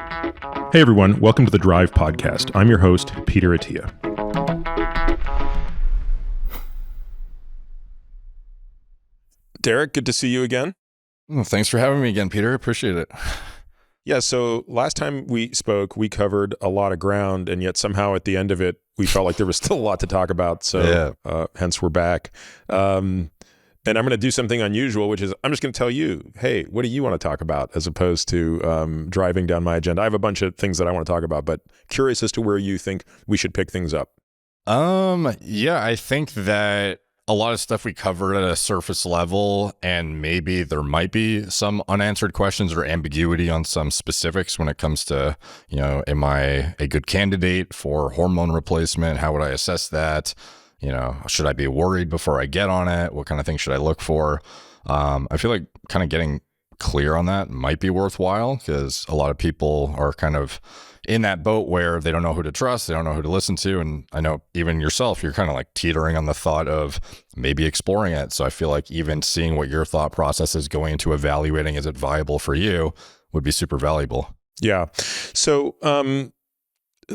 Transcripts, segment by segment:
Hey everyone, welcome to the Drive Podcast. I'm your host, Peter Attia. Derek, good to see you again. Well, thanks for having me again, Peter. Appreciate it. Yeah, so last time we spoke, we covered a lot of ground, and yet somehow at the end of it, we felt like there was still a lot to talk about. So hence we're back. And I'm going to do something unusual, which is I'm just going to tell you, hey, what do you want to talk about, as opposed to driving down my agenda. I have a bunch of things that I want to talk about, but curious as to where you think we should pick things up. Yeah, I think that a lot of stuff we covered at a surface level, and maybe there might be some unanswered questions or ambiguity on some specifics when it comes to, am I a good candidate for hormone replacement? How would I assess that? Should I be worried before I get on it? What kind of things should I look for? I feel like kind of getting clear on that might be worthwhile, because a lot of people are kind of in that boat where they don't know who to trust, they don't know who to listen to. And I know even yourself, you're kind of like teetering on the thought of maybe exploring it. So I feel like even seeing what your thought process is going into evaluating, is it viable for you, would be super valuable. Yeah. So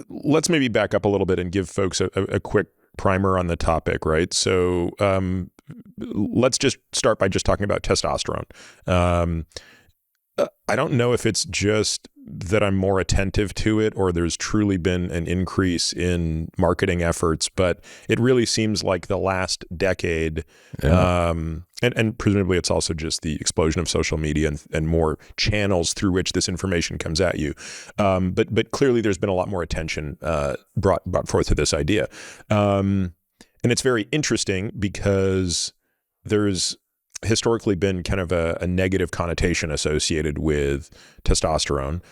let's maybe back up a little bit and give folks a quick primer on the topic, right? So let's just start by just talking about testosterone. I don't know if it's just that I'm more attentive to it, or there's truly been an increase in marketing efforts, but it really seems like the last decade, and presumably it's also just the explosion of social media and more channels through which this information comes at you. But clearly there's been a lot more attention brought forth to this idea. And it's very interesting because there's historically been kind of a negative connotation associated with testosterone,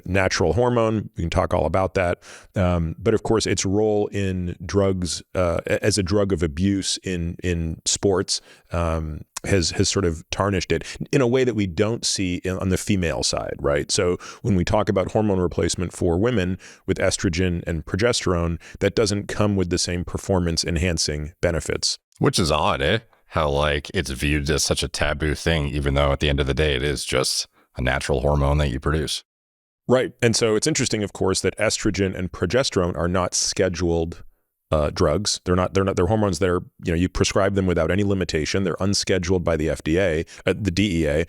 natural hormone. We can talk all about that. But of course, its role in drugs, as a drug of abuse in sports, has sort of tarnished it in a way that we don't see on the female side, right? So when we talk about hormone replacement for women with estrogen and progesterone, that doesn't come with the same performance enhancing benefits. Which is odd, eh? How like it's viewed as such a taboo thing, even though at the end of the day, it is just a natural hormone that you produce. Right. And so it's interesting, of course, that estrogen and progesterone are not scheduled drugs. They're hormones that are, you prescribe them without any limitation. They're unscheduled by the FDA, the DEA.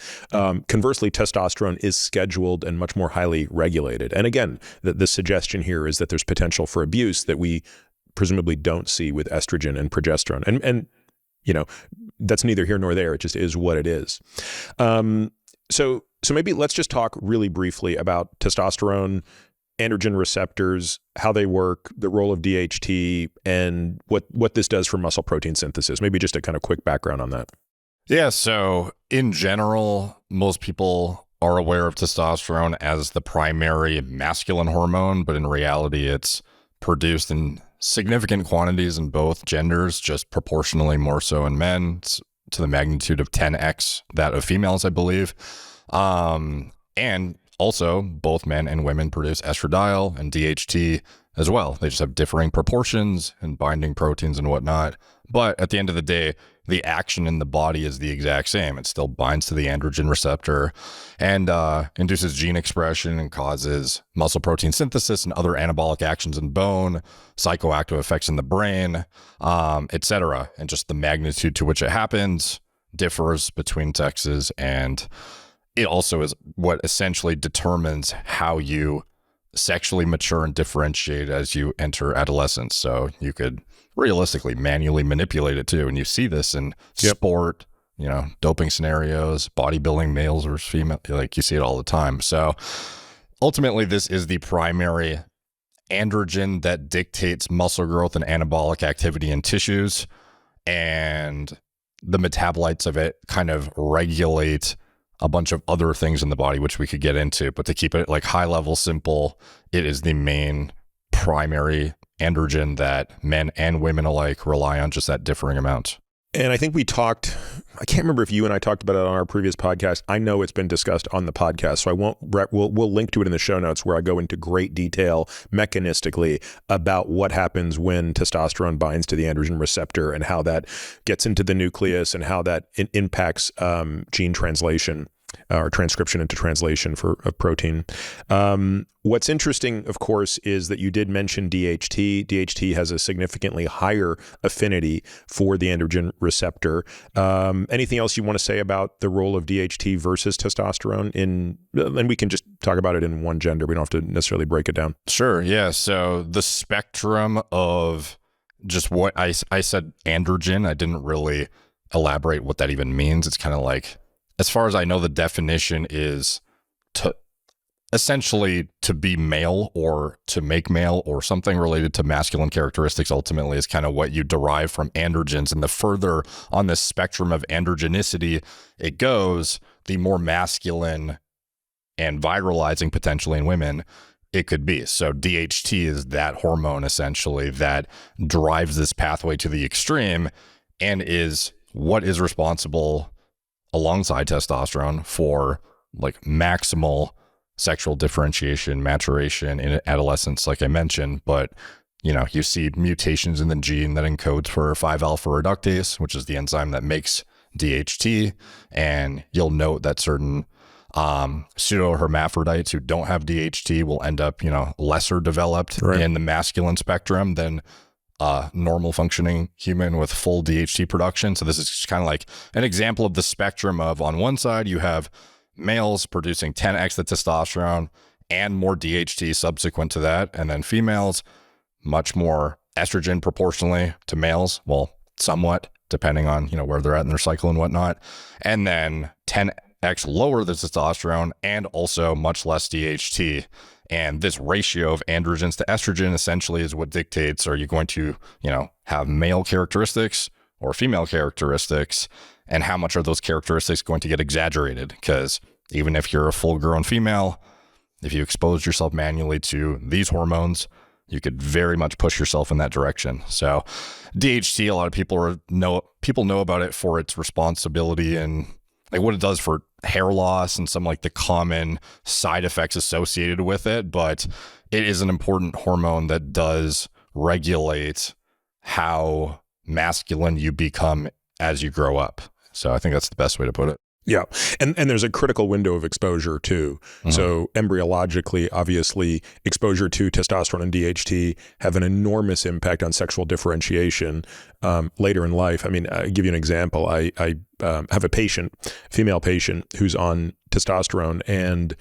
Conversely, testosterone is scheduled and much more highly regulated. And again, the suggestion here is that there's potential for abuse that we presumably don't see with estrogen and progesterone. And that's neither here nor there. It just is what it is. So maybe let's just talk really briefly about testosterone, androgen receptors, how they work, the role of DHT, and what this does for muscle protein synthesis. Maybe just a kind of quick background on that. Yeah. So in general, most people are aware of testosterone as the primary masculine hormone, but in reality, it's produced in significant quantities in both genders, just proportionally more so in men. It's to the magnitude of 10x that of females, I believe. And also both men and women produce estradiol and DHT as well. They just have differing proportions and binding proteins and whatnot. But at the end of the day, the action in the body is the exact same. It still binds to the androgen receptor and induces gene expression and causes muscle protein synthesis and other anabolic actions in bone, psychoactive effects in the brain, etc. And just the magnitude to which it happens differs between sexes. And it also is what essentially determines how you sexually mature and differentiate as you enter adolescence. So you could realistically manually manipulate it too. And you see this in sport, doping scenarios, bodybuilding, males versus female, like you see it all the time. So ultimately, this is the primary androgen that dictates muscle growth and anabolic activity in tissues. And the metabolites of it kind of regulate a bunch of other things in the body, which we could get into. But to keep it like high level simple, it is the main primary androgen that men and women alike rely on, just at differing amounts. And I think we talked, I can't remember if you and I talked about it on our previous podcast. I know it's been discussed on the podcast, so I won't, we'll link to it in the show notes where I go into great detail mechanistically about what happens when testosterone binds to the androgen receptor and how that gets into the nucleus and how that impacts gene translation. or transcription into translation of protein. What's interesting, of course, is that you did mention DHT. DHT has a significantly higher affinity for the androgen receptor. Anything else you want to say about the role of DHT versus testosterone and we can just talk about it in one gender. We don't have to necessarily break it down. Sure. Yeah. So the spectrum of just what I said androgen, I didn't really elaborate what that even means. It's kind of like, as far as I know, the definition is essentially to be male or to make male or something related to masculine characteristics ultimately is kind of what you derive from androgens. And the further on this spectrum of androgenicity it goes, the more masculine and viralizing potentially in women it could be. So DHT is that hormone essentially that drives this pathway to the extreme and is what is responsible alongside testosterone for like maximal sexual differentiation, maturation in adolescence, like I mentioned. But, you see mutations in the gene that encodes for 5-alpha reductase, which is the enzyme that makes DHT. And you'll note that certain pseudohermaphrodites who don't have DHT will end up, lesser developed in the masculine spectrum than normal functioning human with full DHT production. So this is kind of like an example of the spectrum of, on one side, you have males producing 10x the testosterone and more DHT subsequent to that. And then females, much more estrogen proportionally to males. Well, somewhat depending on, where they're at in their cycle and whatnot. And then 10x lower the testosterone and also much less DHT. And this ratio of androgens to estrogen essentially is what dictates, are you going to, have male characteristics or female characteristics, and how much are those characteristics going to get exaggerated? Because even if you're a full-grown female, if you expose yourself manually to these hormones, you could very much push yourself in that direction. So DHT, a lot of people know about it for its responsibility and like what it does for hair loss and some like the common side effects associated with it. But it is an important hormone that does regulate how masculine you become as you grow up. So I think that's the best way to put it. Yeah. And there's a critical window of exposure too. Mm-hmm. So embryologically, obviously, exposure to testosterone and DHT have an enormous impact on sexual differentiation later in life. I mean, I'll give you an example. I have a female patient who's on testosterone, and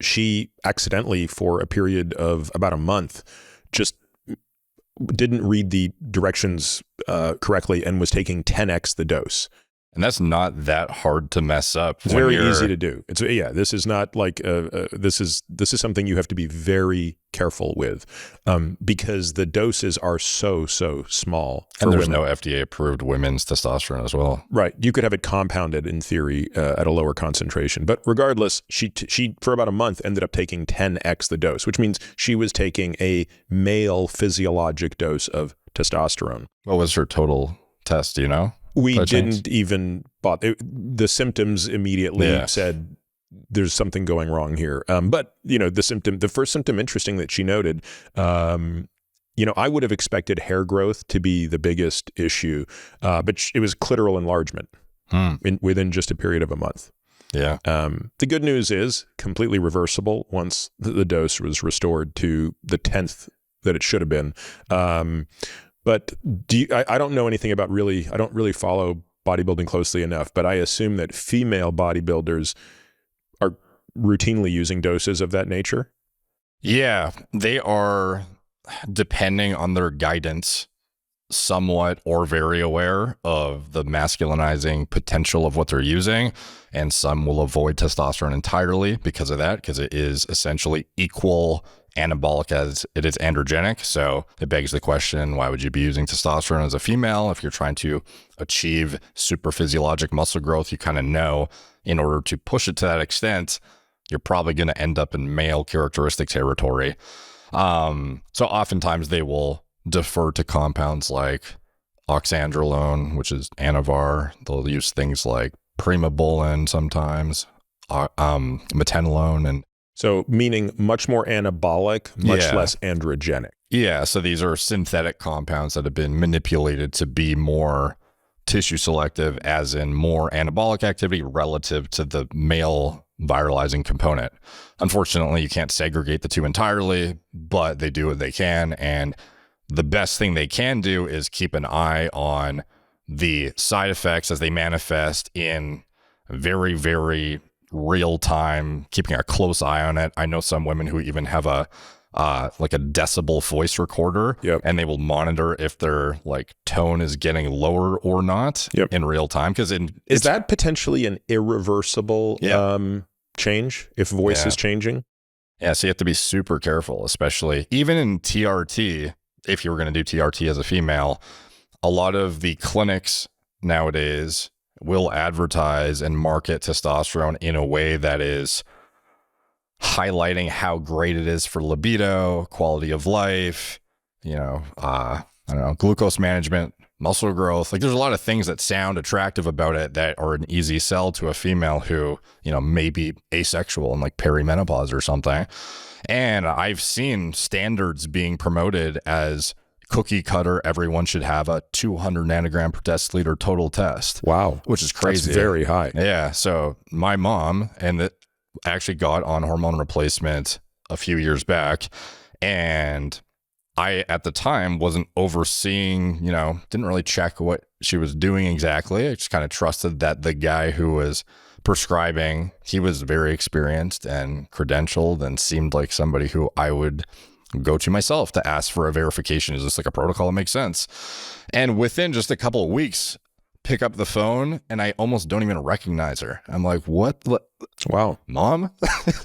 she accidentally, for a period of about a month, just didn't read the directions correctly and was taking 10x the dose. And that's not that hard to mess up. It's very easy to do. This is not like this is something you have to be very careful with because the doses are so small. And there's no FDA approved women's testosterone as well. Right. You could have it compounded in theory at a lower concentration. But regardless, she for about a month ended up taking 10x the dose, which means she was taking a male physiologic dose of testosterone. What was her total test, do you know? We didn't even bother. The symptoms immediately said there's something going wrong here. But the first symptom, interesting that she noted, I would have expected hair growth to be the biggest issue, but it was clitoral enlargement within just a period of a month. Yeah. The good news is completely reversible once the dose was restored to the 10th that it should have been. But I don't know anything about I don't really follow bodybuilding closely enough, but I assume that female bodybuilders are routinely using doses of that nature. Yeah, they are, depending on their guidance, somewhat or very aware of the masculinizing potential of what they're using. And some will avoid testosterone entirely because of that, because it is essentially equal anabolic as it is androgenic. So it begs the question, why would you be using testosterone as a female? If you're trying to achieve super physiologic muscle growth, you kind of know in order to push it to that extent, you're probably going to end up in male characteristic territory. So oftentimes they will defer to compounds like oxandrolone, which is Anavar. They'll use things like primobolan sometimes, metenolone, and so meaning much more anabolic, much less androgenic. Yeah, so these are synthetic compounds that have been manipulated to be more tissue selective, as in more anabolic activity relative to the male viralizing component. Unfortunately, you can't segregate the two entirely, but they do what they can. And the best thing they can do is keep an eye on the side effects as they manifest in very, very real time, keeping a close eye on it. I know some women who even have a like a decibel voice recorder, and they will monitor if their like tone is getting lower or not in real time. Because is that potentially an irreversible change if voice is changing? Yeah, so you have to be super careful, especially even in TRT. If you were going to do TRT as a female, a lot of the clinics nowadays will advertise and market testosterone in a way that is highlighting how great it is for libido, quality of life, I don't know, glucose management, muscle growth. Like there's a lot of things that sound attractive about it that are an easy sell to a female who, may be asexual and like perimenopause or something. And I've seen standards being promoted as cookie cutter. Everyone should have a 200 nanogram per deciliter total test. Wow. Which is crazy. That's very high. Yeah. So my mom actually got on hormone replacement a few years back, and I at the time wasn't overseeing, didn't really check what she was doing exactly. I just kind of trusted that the guy who was prescribing, he was very experienced and credentialed and seemed like somebody who I would go to myself to ask for a verification. Is this like a protocol that makes sense? And within just a couple of weeks, pick up the phone and I almost don't even recognize her. I'm like, what? Wow. Mom?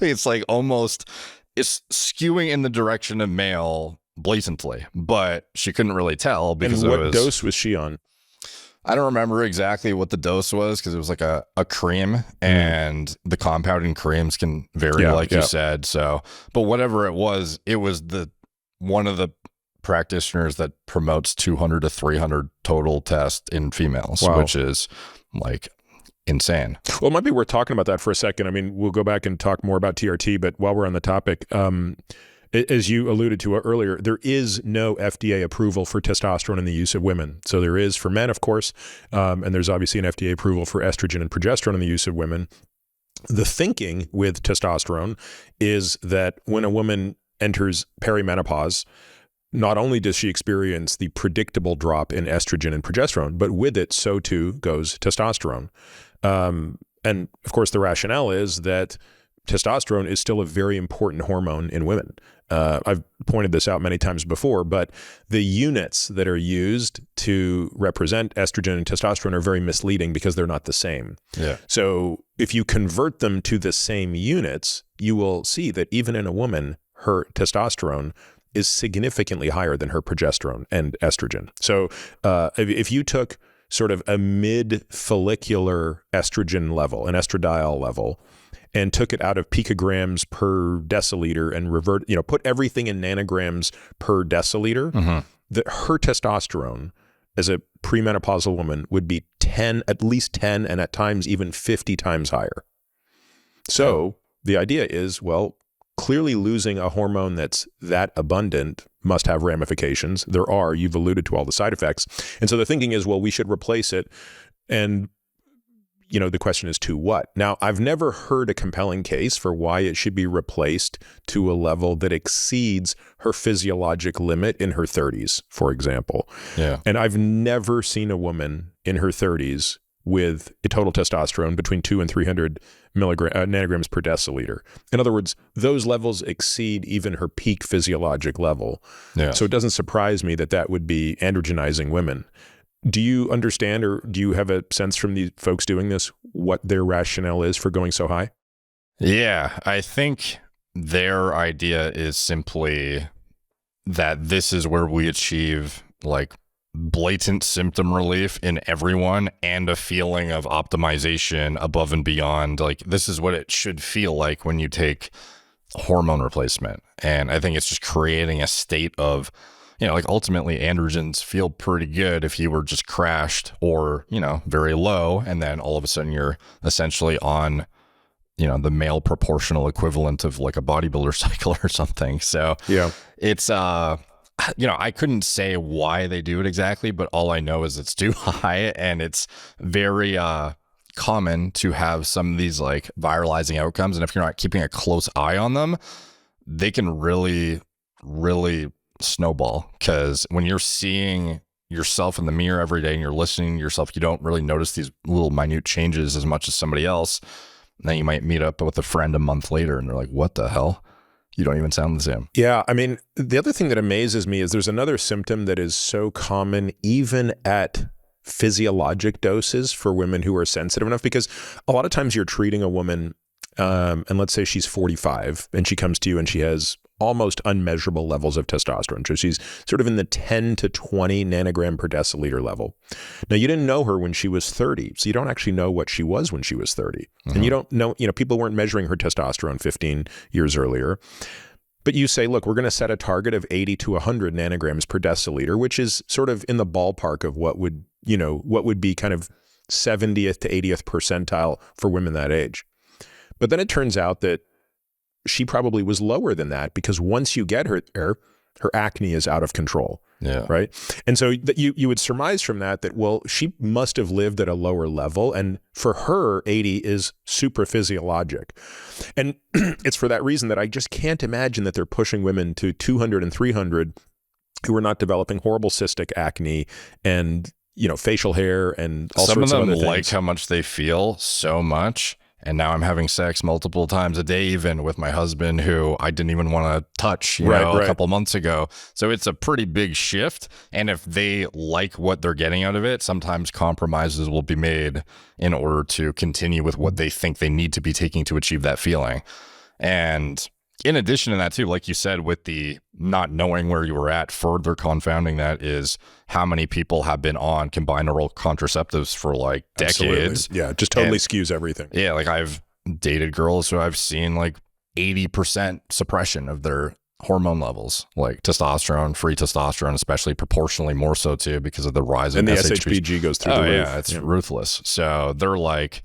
It's like almost, it's skewing in the direction of male blatantly, but she couldn't really tell because what dose was she on? I don't remember exactly what the dose was because it was like a cream, and the compound in creams can vary, you said. So, but whatever it was one of the practitioners that promotes 200 to 300 total tests in females, which is like insane. Well, it might be worth talking about that for a second. I mean, we'll go back and talk more about TRT, but while we're on the topic, as you alluded to earlier, there is no FDA approval for testosterone in the use of women. So there is for men, of course, and there's obviously an FDA approval for estrogen and progesterone in the use of women. The thinking with testosterone is that when a woman enters perimenopause, not only does she experience the predictable drop in estrogen and progesterone, but with it, so too goes testosterone. And of course, the rationale is that testosterone is still a very important hormone in women. I've pointed this out many times before, but the units that are used to represent estrogen and testosterone are very misleading because they're not the same. Yeah. So if you convert them to the same units, you will see that even in a woman, her testosterone is significantly higher than her progesterone and estrogen. So if you took sort of a mid-follicular estrogen level, an estradiol level, and took it out of picograms per deciliter and put everything in nanograms per deciliter, her testosterone as a premenopausal woman would be at least 10, and at times even 50 times higher. So the idea is, well, clearly losing a hormone that's that abundant must have ramifications. There are, you've alluded to all the side effects. And so the thinking is, well, we should replace it. And, the question is to what? Now, I've never heard a compelling case for why it should be replaced to a level that exceeds her physiologic limit in her 30s, for example. Yeah. And I've never seen a woman in her 30s with a total testosterone between 200 and 300 nanograms per deciliter. In other words, those levels exceed even her peak physiologic level. Yeah. So it doesn't surprise me that would be androgenizing women. Do you understand, or do you have a sense from the folks doing this what their rationale is for going so high? Yeah, I think their idea is simply that this is where we achieve like blatant symptom relief in everyone and a feeling of optimization above and beyond. Like this is what it should feel like when you take hormone replacement. And I think it's just creating a state of, like ultimately androgens feel pretty good if you were just crashed or, very low. And then all of a sudden you're essentially on, the male proportional equivalent of like a bodybuilder cycle or something. So yeah, it's, I couldn't say why they do it exactly, but all I know is it's too high, and it's very common to have some of these like viralizing outcomes. And if you're not keeping a close eye on them, they can really, really snowball. Because when you're seeing yourself in the mirror every day and you're listening to yourself, you don't really notice these little minute changes as much as somebody else. And then you might meet up with a friend a month later and they're like, what the hell? You don't even sound the same. Yeah. I mean, the other thing that amazes me is there's another symptom that is so common even at physiologic doses for women who are sensitive enough, because a lot of times you're treating a woman and let's say she's 45 and she comes to you and she has almost unmeasurable levels of testosterone. So she's sort of in the 10 to 20 nanogram per deciliter level. Now, you didn't know her when she was 30, so you don't actually know what she was when she was 30. And you don't know, people weren't measuring her testosterone 15 years earlier. But you say, look, we're going to set a target of 80 to 100 nanograms per deciliter, which is sort of in the ballpark of what would be kind of 70th to 80th percentile for women that age. But then it turns out that she probably was lower than that, because once you get her there, her acne is out of control. Yeah. Right. And so you would surmise from that, well, she must have lived at a lower level. And for her, 80 is super physiologic. And it's for that reason that I just can't imagine that they're pushing women to 200 and 300 who are not developing horrible cystic acne and, facial hair and all Some sorts of of other them things. like how much they feel so much. And now I'm having sex multiple times a day, even with my husband, who I didn't even want to touch, a couple months ago. So it's a pretty big shift. And if they like what they're getting out of it, sometimes compromises will be made in order to continue with what they think they need to be taking to achieve that feeling. And in addition to that, too, like you said, with the not knowing where you were at, further confounding that is how many people have been on combined oral contraceptives for like decades. Absolutely. Yeah, just totally skews everything. Yeah, like I've dated girls who I've seen like 80% suppression of their hormone levels, like testosterone, free testosterone, especially proportionally more so too because of the rise in the SHBG goes through the roof. Yeah, it's ruthless. So they're like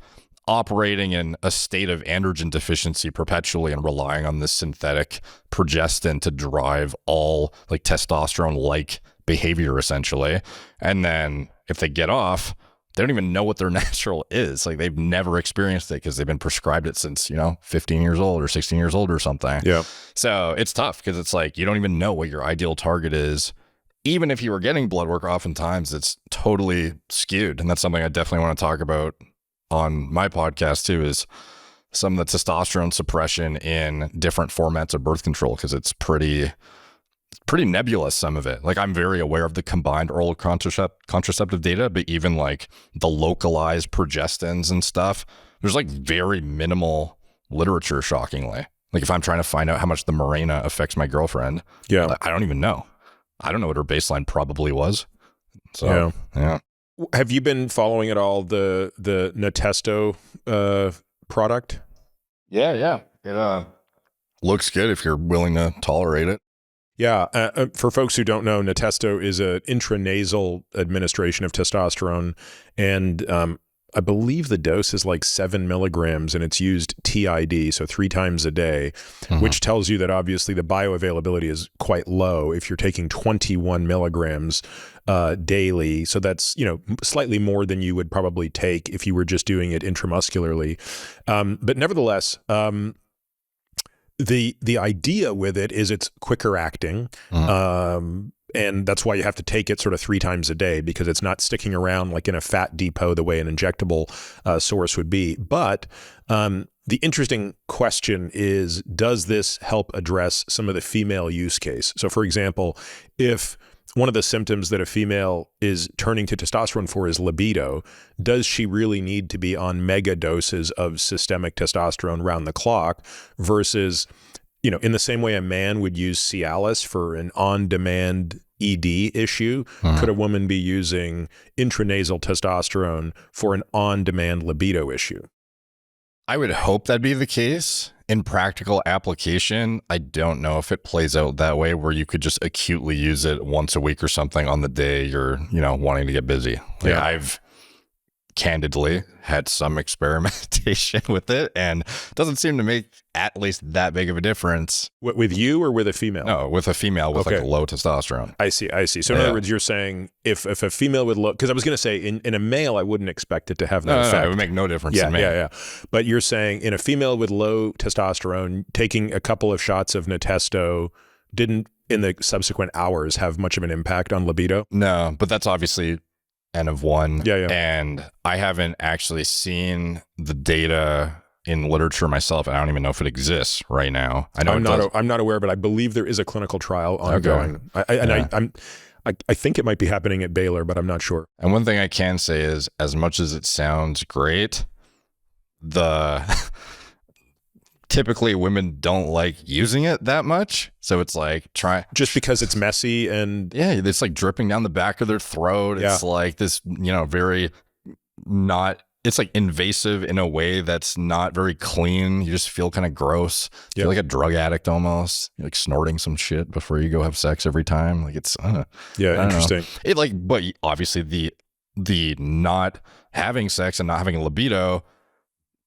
operating in a state of androgen deficiency perpetually and relying on this synthetic progestin to drive all like testosterone-like behavior essentially. And then if they get off, they don't even know what their natural is. Like they've never experienced it because they've been prescribed it since, 15 years old or 16 years old or something. Yeah. So it's tough because it's like, you don't even know what your ideal target is. Even if you were getting blood work, oftentimes it's totally skewed. And that's something I definitely want to talk about on my podcast too, is some of the testosterone suppression in different formats of birth control, because it's pretty nebulous, some of it. Like I'm very aware of the combined oral contraceptive data, but even like the localized progestins and stuff, there's like very minimal literature, shockingly. Like if I'm trying to find out how much the Mirena affects my girlfriend, I don't even know. I don't know what her baseline probably was. So yeah. Have you been following at all the Natesto product? Yeah. It looks good if you're willing to tolerate it. Yeah. For folks who don't know, Natesto is an intranasal administration of testosterone, and I believe the dose is like 7 milligrams, and it's used TID, so 3 times a day, which tells you that obviously the bioavailability is quite low if you're taking 21 milligrams daily. So that's, slightly more than you would probably take if you were just doing it intramuscularly. But nevertheless, the idea with it is it's quicker acting. And that's why you have to take it sort of 3 times a day, because it's not sticking around like in a fat depot the way an injectable source would be. But the interesting question is, does this help address some of the female use case? So for example, if one of the symptoms that a female is turning to testosterone for is libido, does she really need to be on mega doses of systemic testosterone round the clock versus, in the same way a man would use Cialis for an on-demand ED issue, could a woman be using intranasal testosterone for an on-demand libido issue? I would hope that'd be the case. In practical application, I don't know if it plays out that way where you could just acutely use it once a week or something on the day you're, wanting to get busy. Like I've candidly had some experimentation with it, and doesn't seem to make at least that big of a difference. With you or with a female? No, with a female with like low testosterone. I see. So in other words, you're saying if a female with low, because I was going to say in a male, I wouldn't expect it to have that effect. No, it would make no difference in me. Yeah. But you're saying in a female with low testosterone, taking a couple of shots of Natesto didn't in the subsequent hours have much of an impact on libido? No, but that's obviously N of 1. Yeah. And I haven't actually seen the data in literature myself. I don't even know if it exists right now. I know I'm not aware, but I believe there is a clinical trial ongoing. Okay. I think it might be happening at Baylor, but I'm not sure. And one thing I can say is, as much as it sounds great, typically women don't like using it that much. So it's like just because it's messy and it's like dripping down the back of their throat. It's like this, very it's like invasive in a way that's not very clean. You just feel kind of gross. You feel like a drug addict almost. You're like snorting some shit before you go have sex every time. Like it's interesting. But obviously the not having sex and not having a libido,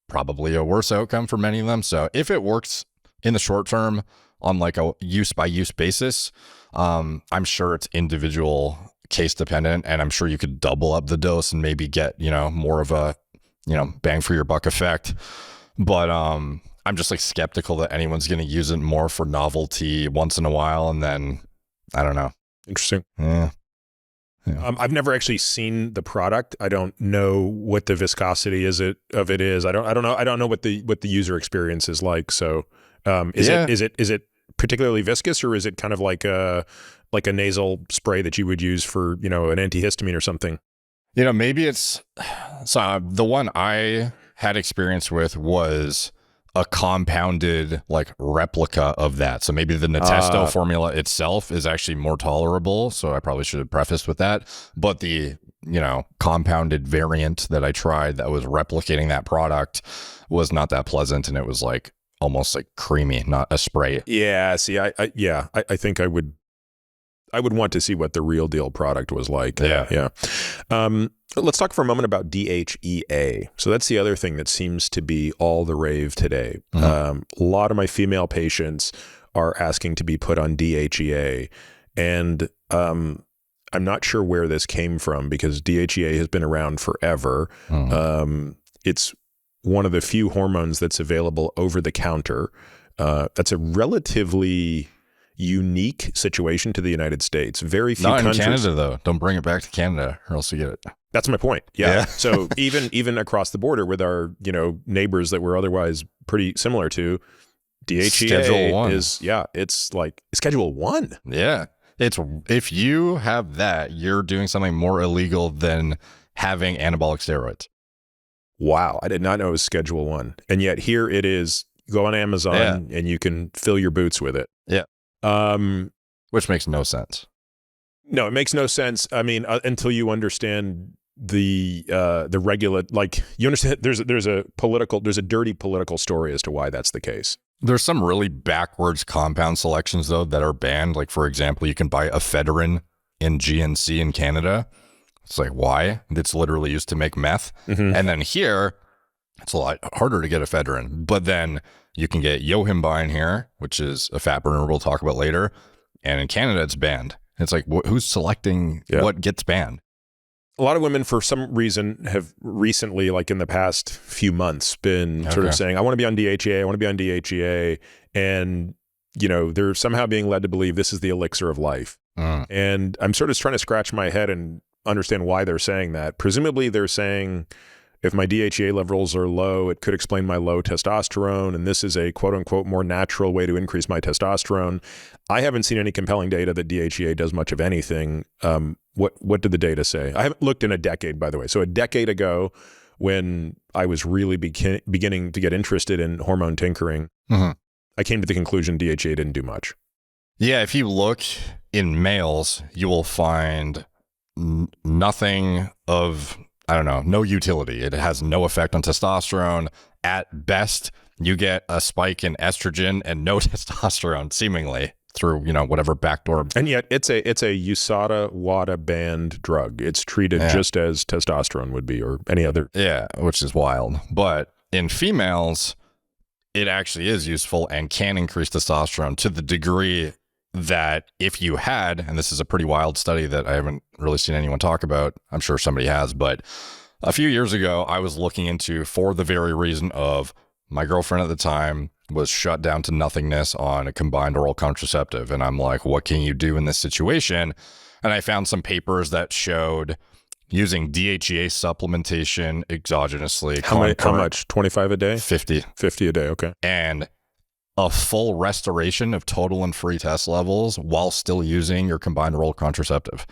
probably a worse outcome for many of them. So if it works in the short term on like a use by use basis, I'm sure it's individual case dependent, and I'm sure you could double up the dose and maybe get, more of a, bang for your buck effect. But I'm just like skeptical that anyone's going to use it more for novelty once in a while. And then I don't know. Interesting. Yeah. I've never actually seen the product. I don't know what the viscosity is. I don't know. I don't know what the user experience is like. So, is it particularly viscous, or is it kind of like a nasal spray that you would use for, an antihistamine or something? Maybe it's the one I had experience with was a compounded like replica of that. So maybe the Natesto formula itself is actually more tolerable. So I probably should have prefaced with that. But the, compounded variant that I tried that was replicating that product was not that pleasant. And it was like almost like creamy, not a spray. Yeah. See, I think I would want to see what the real deal product was like. Yeah. Let's talk for a moment about DHEA. So that's the other thing that seems to be all the rave today. A lot of my female patients are asking to be put on DHEA. And I'm not sure where this came from, because DHEA has been around forever. It's one of the few hormones that's available over the counter. That's a relatively unique situation to the United States. Very few countries. Not in Canada, though. Don't bring it back to Canada, or else you get it. That's my point. Yeah. So even across the border with our neighbors that we're otherwise pretty similar to, DHEA Schedule 1 it's like Schedule 1. Yeah. It's if you have that, you're doing something more illegal than having anabolic steroids. Wow, I did not know it was Schedule 1, and yet here it is. Go on Amazon and you can fill your boots with it. Yeah. Which makes no sense. No, it makes no sense. I mean, until you understand the you understand there's a dirty political story as to why that's the case. There's some really backwards compound selections though that are banned. Like, for example, you can buy ephedrine in GNC in Canada. It's like, why? It's literally used to make meth. And then here, it's a lot harder to get ephedrine. But then you can get yohimbine here, which is a fat burner we'll talk about later. And in Canada, it's banned. It's like, who's selecting what gets banned? A lot of women, for some reason, have recently, like in the past few months, been sort of saying, I want to be on DHEA, I want to be on DHEA. And, they're somehow being led to believe this is the elixir of life. And I'm sort of trying to scratch my head and understand why they're saying that. Presumably they're saying, if my DHEA levels are low, it could explain my low testosterone, and this is a quote-unquote more natural way to increase my testosterone. I haven't seen any compelling data that DHEA does much of anything. What did the data say? I haven't looked in a decade, by the way. So a decade ago, when I was really beginning to get interested in hormone tinkering, I came to the conclusion DHEA didn't do much. Yeah, if you look in males, you will find nothing of... no utility. It has no effect on testosterone. At best, you get a spike in estrogen and no testosterone, seemingly. through, whatever backdoor. And yet it's a USADA WADA banned drug. It's treated just as testosterone would be, or any other. Yeah, which is wild. But in females, it actually is useful and can increase testosterone to the degree that if you had, and this is a pretty wild study that I haven't really seen anyone talk about, I'm sure somebody has, but a few years ago, I was looking into, for the very reason of my girlfriend at the time was shut down to nothingness on a combined oral contraceptive. And I'm like, what can you do in this situation? And I found some papers that showed using DHEA supplementation exogenously. How much? 25 a day? 50. 50 a day, okay. And a full restoration of total and free test levels while still using your combined oral contraceptive.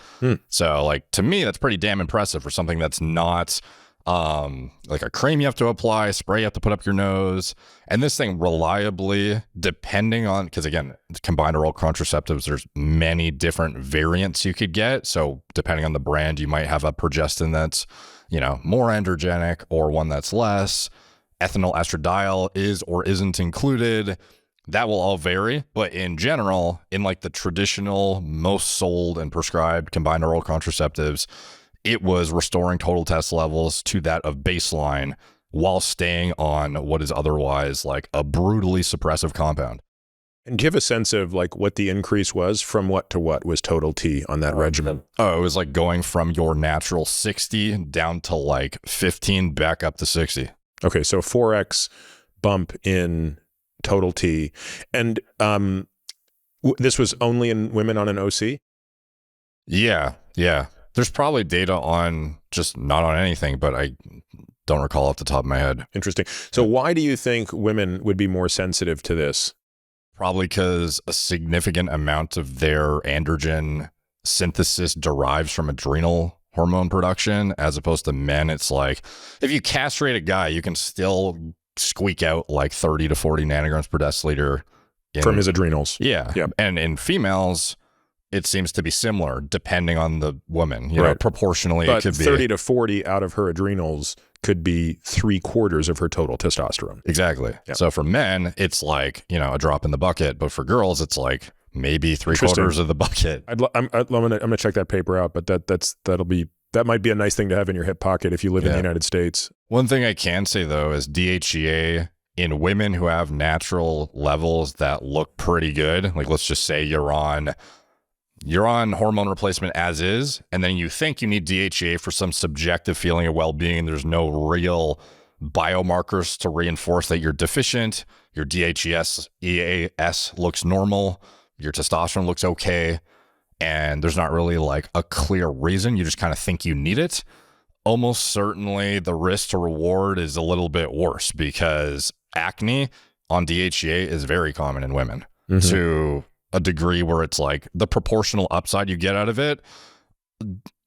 So like, to me, that's pretty damn impressive for something that's not like a cream you have to apply, spray you have to put up your nose. And this thing reliably, depending on, because again, combined oral contraceptives, there's many different variants you could get. So depending on the brand, you might have a progestin that's, more androgenic, or one that's less. Ethinyl estradiol is or isn't included. That will all vary. But in general, in like the traditional, most sold and prescribed combined oral contraceptives, it was restoring total test levels to that of baseline while staying on what is otherwise like a brutally suppressive compound. And do you have a sense of like what the increase was from what to what was total T on that regimen? Oh, it was like going from your natural 60 down to like 15 back up to 60. Okay, so 4x bump in total T. And this was only in women on an OC? Yeah. There's probably data on just not on anything, but I don't recall off the top of my head. Interesting. So why do you think women would be more sensitive to this? Probably because a significant amount of their androgen synthesis derives from adrenal hormone production, as opposed to men. It's like, if you castrate a guy, you can still squeak out like 30 to 40 nanograms per deciliter from his adrenals. Yeah. Yep. And in females, it seems to be similar depending on the woman, you know, Right. proportionally. But it could be 30 to 40 out of her adrenals could be 3/4 of her total testosterone. Exactly. Yep. So for men, it's like, you know, a drop in the bucket, but for girls, it's like maybe 3/4 of the bucket. I'm gonna check that paper out, but that might be a nice thing to have in your hip pocket if you live in the United States. One thing I can say though is DHEA in women who have natural levels that look pretty good. Like, let's just say you're on hormone replacement as is, and then you think you need DHEA for some subjective feeling of well-being. There's no real biomarkers to reinforce that you're deficient. Your EAS looks normal. Your testosterone looks okay. And there's not really like a clear reason. You just kind of think you need it. Almost certainly the risk to reward is a little bit worse, because acne on DHEA is very common in women to a degree where it's like the proportional upside you get out of it,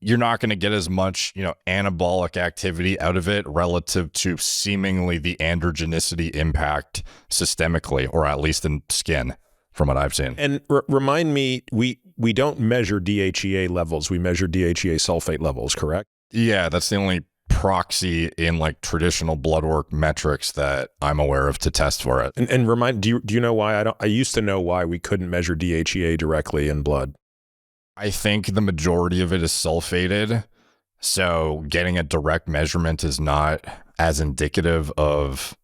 you're not going to get as much, you know, anabolic activity out of it relative to seemingly the androgenicity impact systemically, or at least in skin, from what I've seen. And remind me, we don't measure DHEA levels. We measure DHEA sulfate levels, correct? Yeah, that's the only proxy in like traditional blood work metrics that I'm aware of to test for it. And remind, do you know why I used to know why we couldn't measure DHEA directly in blood? I think the majority of it is sulfated, so getting a direct measurement is not as indicative of,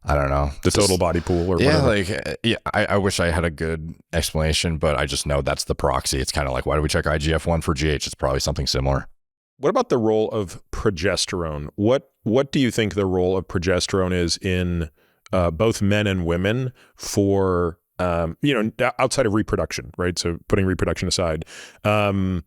I don't know, The total body pool or whatever. I wish I had a good explanation, but I just know that's the proxy. It's kind of like, why do we check IGF-1 for GH? It's probably something similar. What about the role of progesterone? What do you think the role of progesterone is in both men and women for, outside of reproduction, right? So putting reproduction aside, one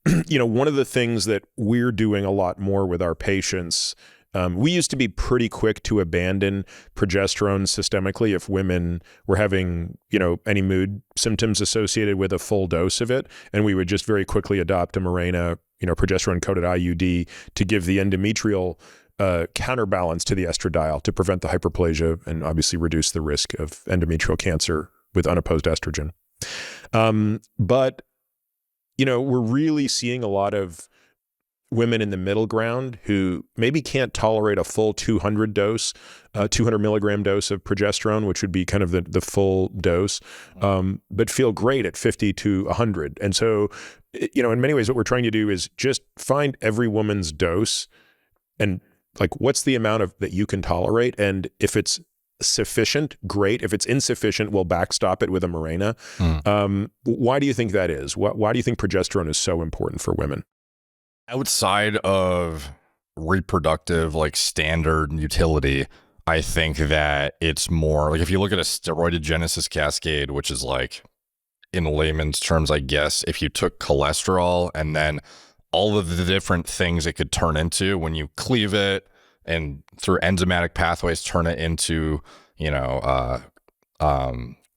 of the things that we're doing a lot more with our patients, we used to be pretty quick to abandon progesterone systemically if women were having, any mood symptoms associated with a full dose of it. And we would just very quickly adopt a Mirena, progesterone-coated IUD to give the endometrial counterbalance to the estradiol to prevent the hyperplasia and obviously reduce the risk of endometrial cancer with unopposed estrogen. But we're really seeing a lot of women in the middle ground who maybe can't tolerate a full 200 milligram dose of progesterone, which would be kind of the full dose, but feel great at 50 to 100. And so, in many ways, what we're trying to do is just find every woman's dose and like, what's the amount of that you can tolerate? And if it's sufficient, great. If it's insufficient, we'll backstop it with a Mirena. Why do you think that is? Why do you think progesterone is so important for women? Outside of reproductive, like standard utility, I think that it's more like if you look at a steroidogenesis cascade, which is like, in layman's terms, I guess, if you took cholesterol and then all of the different things it could turn into when you cleave it and through enzymatic pathways turn it into,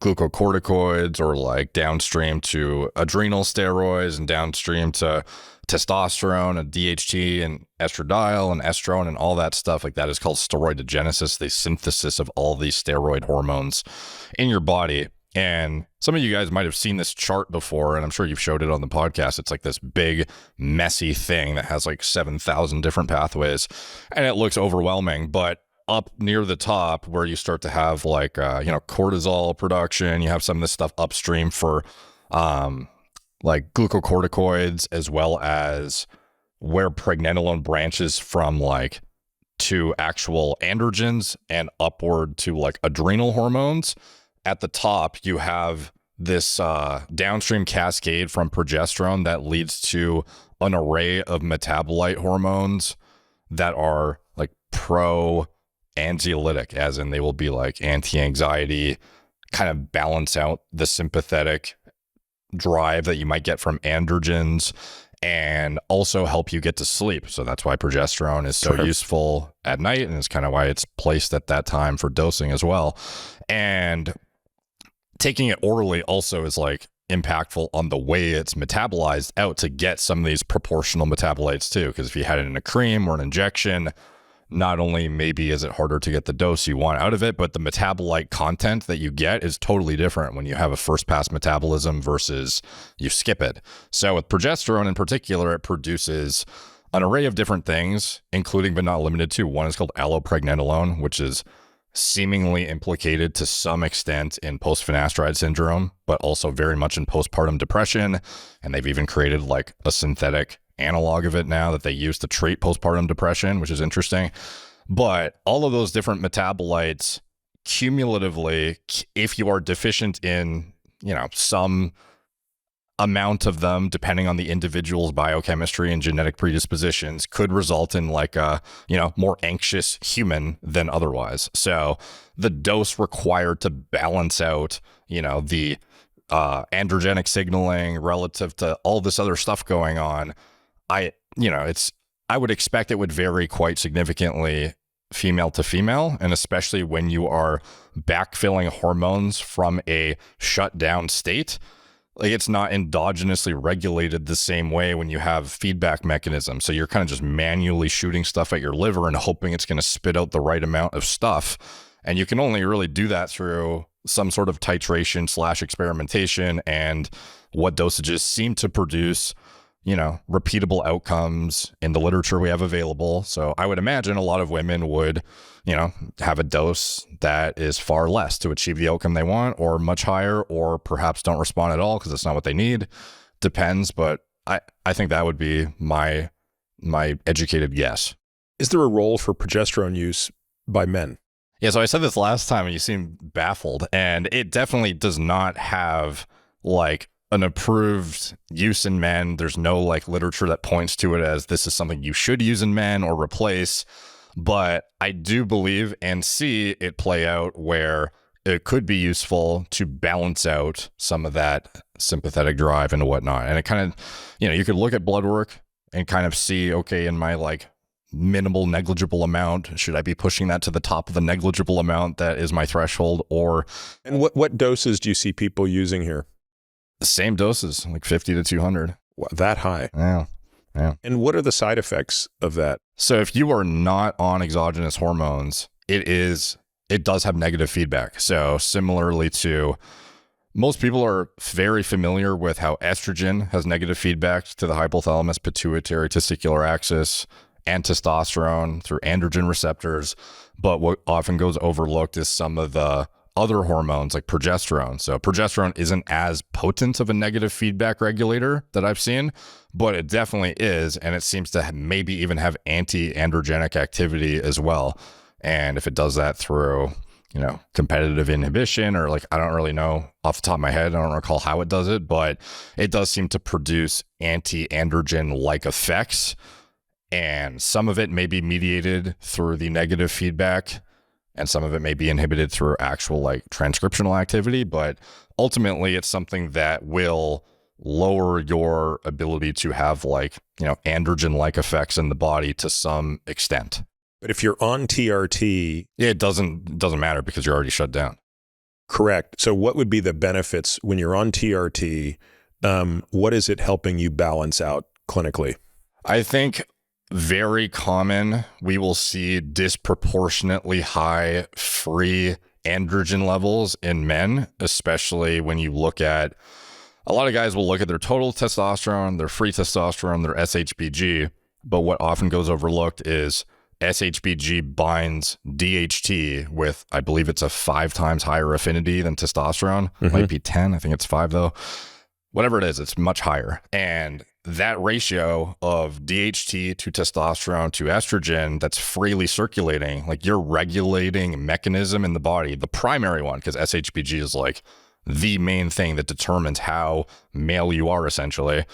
glucocorticoids, or like downstream to adrenal steroids and downstream to testosterone and DHT and estradiol and estrone and all that stuff like that is called steroidogenesis, the synthesis of all these steroid hormones in your body. And some of you guys might have seen this chart before, and I'm sure you've showed it on the podcast. It's like this big, messy thing that has like 7,000 different pathways, and it looks overwhelming. But up near the top, where you start to have like, cortisol production, you have some of this stuff upstream for like glucocorticoids, as well as where pregnenolone branches from like to actual androgens and upward to like adrenal hormones. At the top, you have this downstream cascade from progesterone that leads to an array of metabolite hormones that are like pro-anxiolytic, as in they will be like anti-anxiety, kind of balance out the sympathetic drive that you might get from androgens, and also help you get to sleep. So that's why progesterone is so useful at night, and it's kind of why it's placed at that time for dosing as well. And taking it orally also is like impactful on the way it's metabolized out to get some of these proportional metabolites too. Because if you had it in a cream or an injection, not only maybe is it harder to get the dose you want out of it, but the metabolite content that you get is totally different when you have a first pass metabolism versus you skip it. So with progesterone in particular, it produces an array of different things, including but not limited to, one is called allopregnenolone, which is seemingly implicated to some extent in post-finasteride syndrome, but also very much in postpartum depression. And they've even created like a synthetic analog of it now that they use to treat postpartum depression, which is interesting. But all of those different metabolites cumulatively, if you are deficient in, some amount of them, depending on the individual's biochemistry and genetic predispositions, could result in like a, more anxious human than otherwise. So the dose required to balance out, the androgenic signaling relative to all this other stuff going on, I would expect it would vary quite significantly female to female, and especially when you are backfilling hormones from a shut down state. Like, it's not endogenously regulated the same way when you have feedback mechanisms. So you're kind of just manually shooting stuff at your liver and hoping it's going to spit out the right amount of stuff. And you can only really do that through some sort of titration / experimentation, and what dosages seem to produce, repeatable outcomes in the literature we have available. So I would imagine a lot of women would, have a dose that is far less to achieve the outcome they want, or much higher, or perhaps don't respond at all because it's not what they need. Depends, but I think that would be my educated guess. Is there a role for progesterone use by men? Yeah, so I said this last time and you seem baffled, and it definitely does not have like an approved use in men. There's no like literature that points to it as this is something you should use in men or replace. But I do believe and see it play out where it could be useful to balance out some of that sympathetic drive and whatnot. And it kind of, you could look at blood work and kind of see, okay, in my like minimal negligible amount, should I be pushing that to the top of the negligible amount that is my threshold? Or and what doses do you see people using here? The same doses, like 50 to 200. Wow, that high? Yeah. And what are the side effects of that? So if you are not on exogenous hormones, it does have negative feedback. So similarly to most people are very familiar with how estrogen has negative feedback to the hypothalamus, pituitary, testicular axis, and testosterone through androgen receptors. But what often goes overlooked is some of the other hormones like progesterone. So progesterone isn't as potent of a negative feedback regulator that I've seen, but it definitely is. And it seems to maybe even have anti-androgenic activity as well. And if it does that through, competitive inhibition, or I don't really know off the top of my head, I don't recall how it does it, but it does seem to produce anti-androgen-like effects. And some of it may be mediated through the negative feedback, and some of it may be inhibited through actual transcriptional activity. But ultimately, it's something that will lower your ability to have androgen-like effects in the body to some extent. But if you're on TRT, it doesn't matter because you're already shut down. Correct. So what would be the benefits when you're on TRT? What is it helping you balance out clinically? I think very common, we will see disproportionately high free androgen levels in men, especially when you look at, a lot of guys will look at their total testosterone, their free testosterone, their SHBG, but what often goes overlooked is SHBG binds DHT with, I believe it's a 5 times higher affinity than testosterone. It might be 10. I think it's 5 though. Whatever it is, it's much higher. And that ratio of DHT to testosterone to estrogen that's freely circulating, your regulating mechanism in the body, the primary one, because SHBG is the main thing that determines how male you are essentially.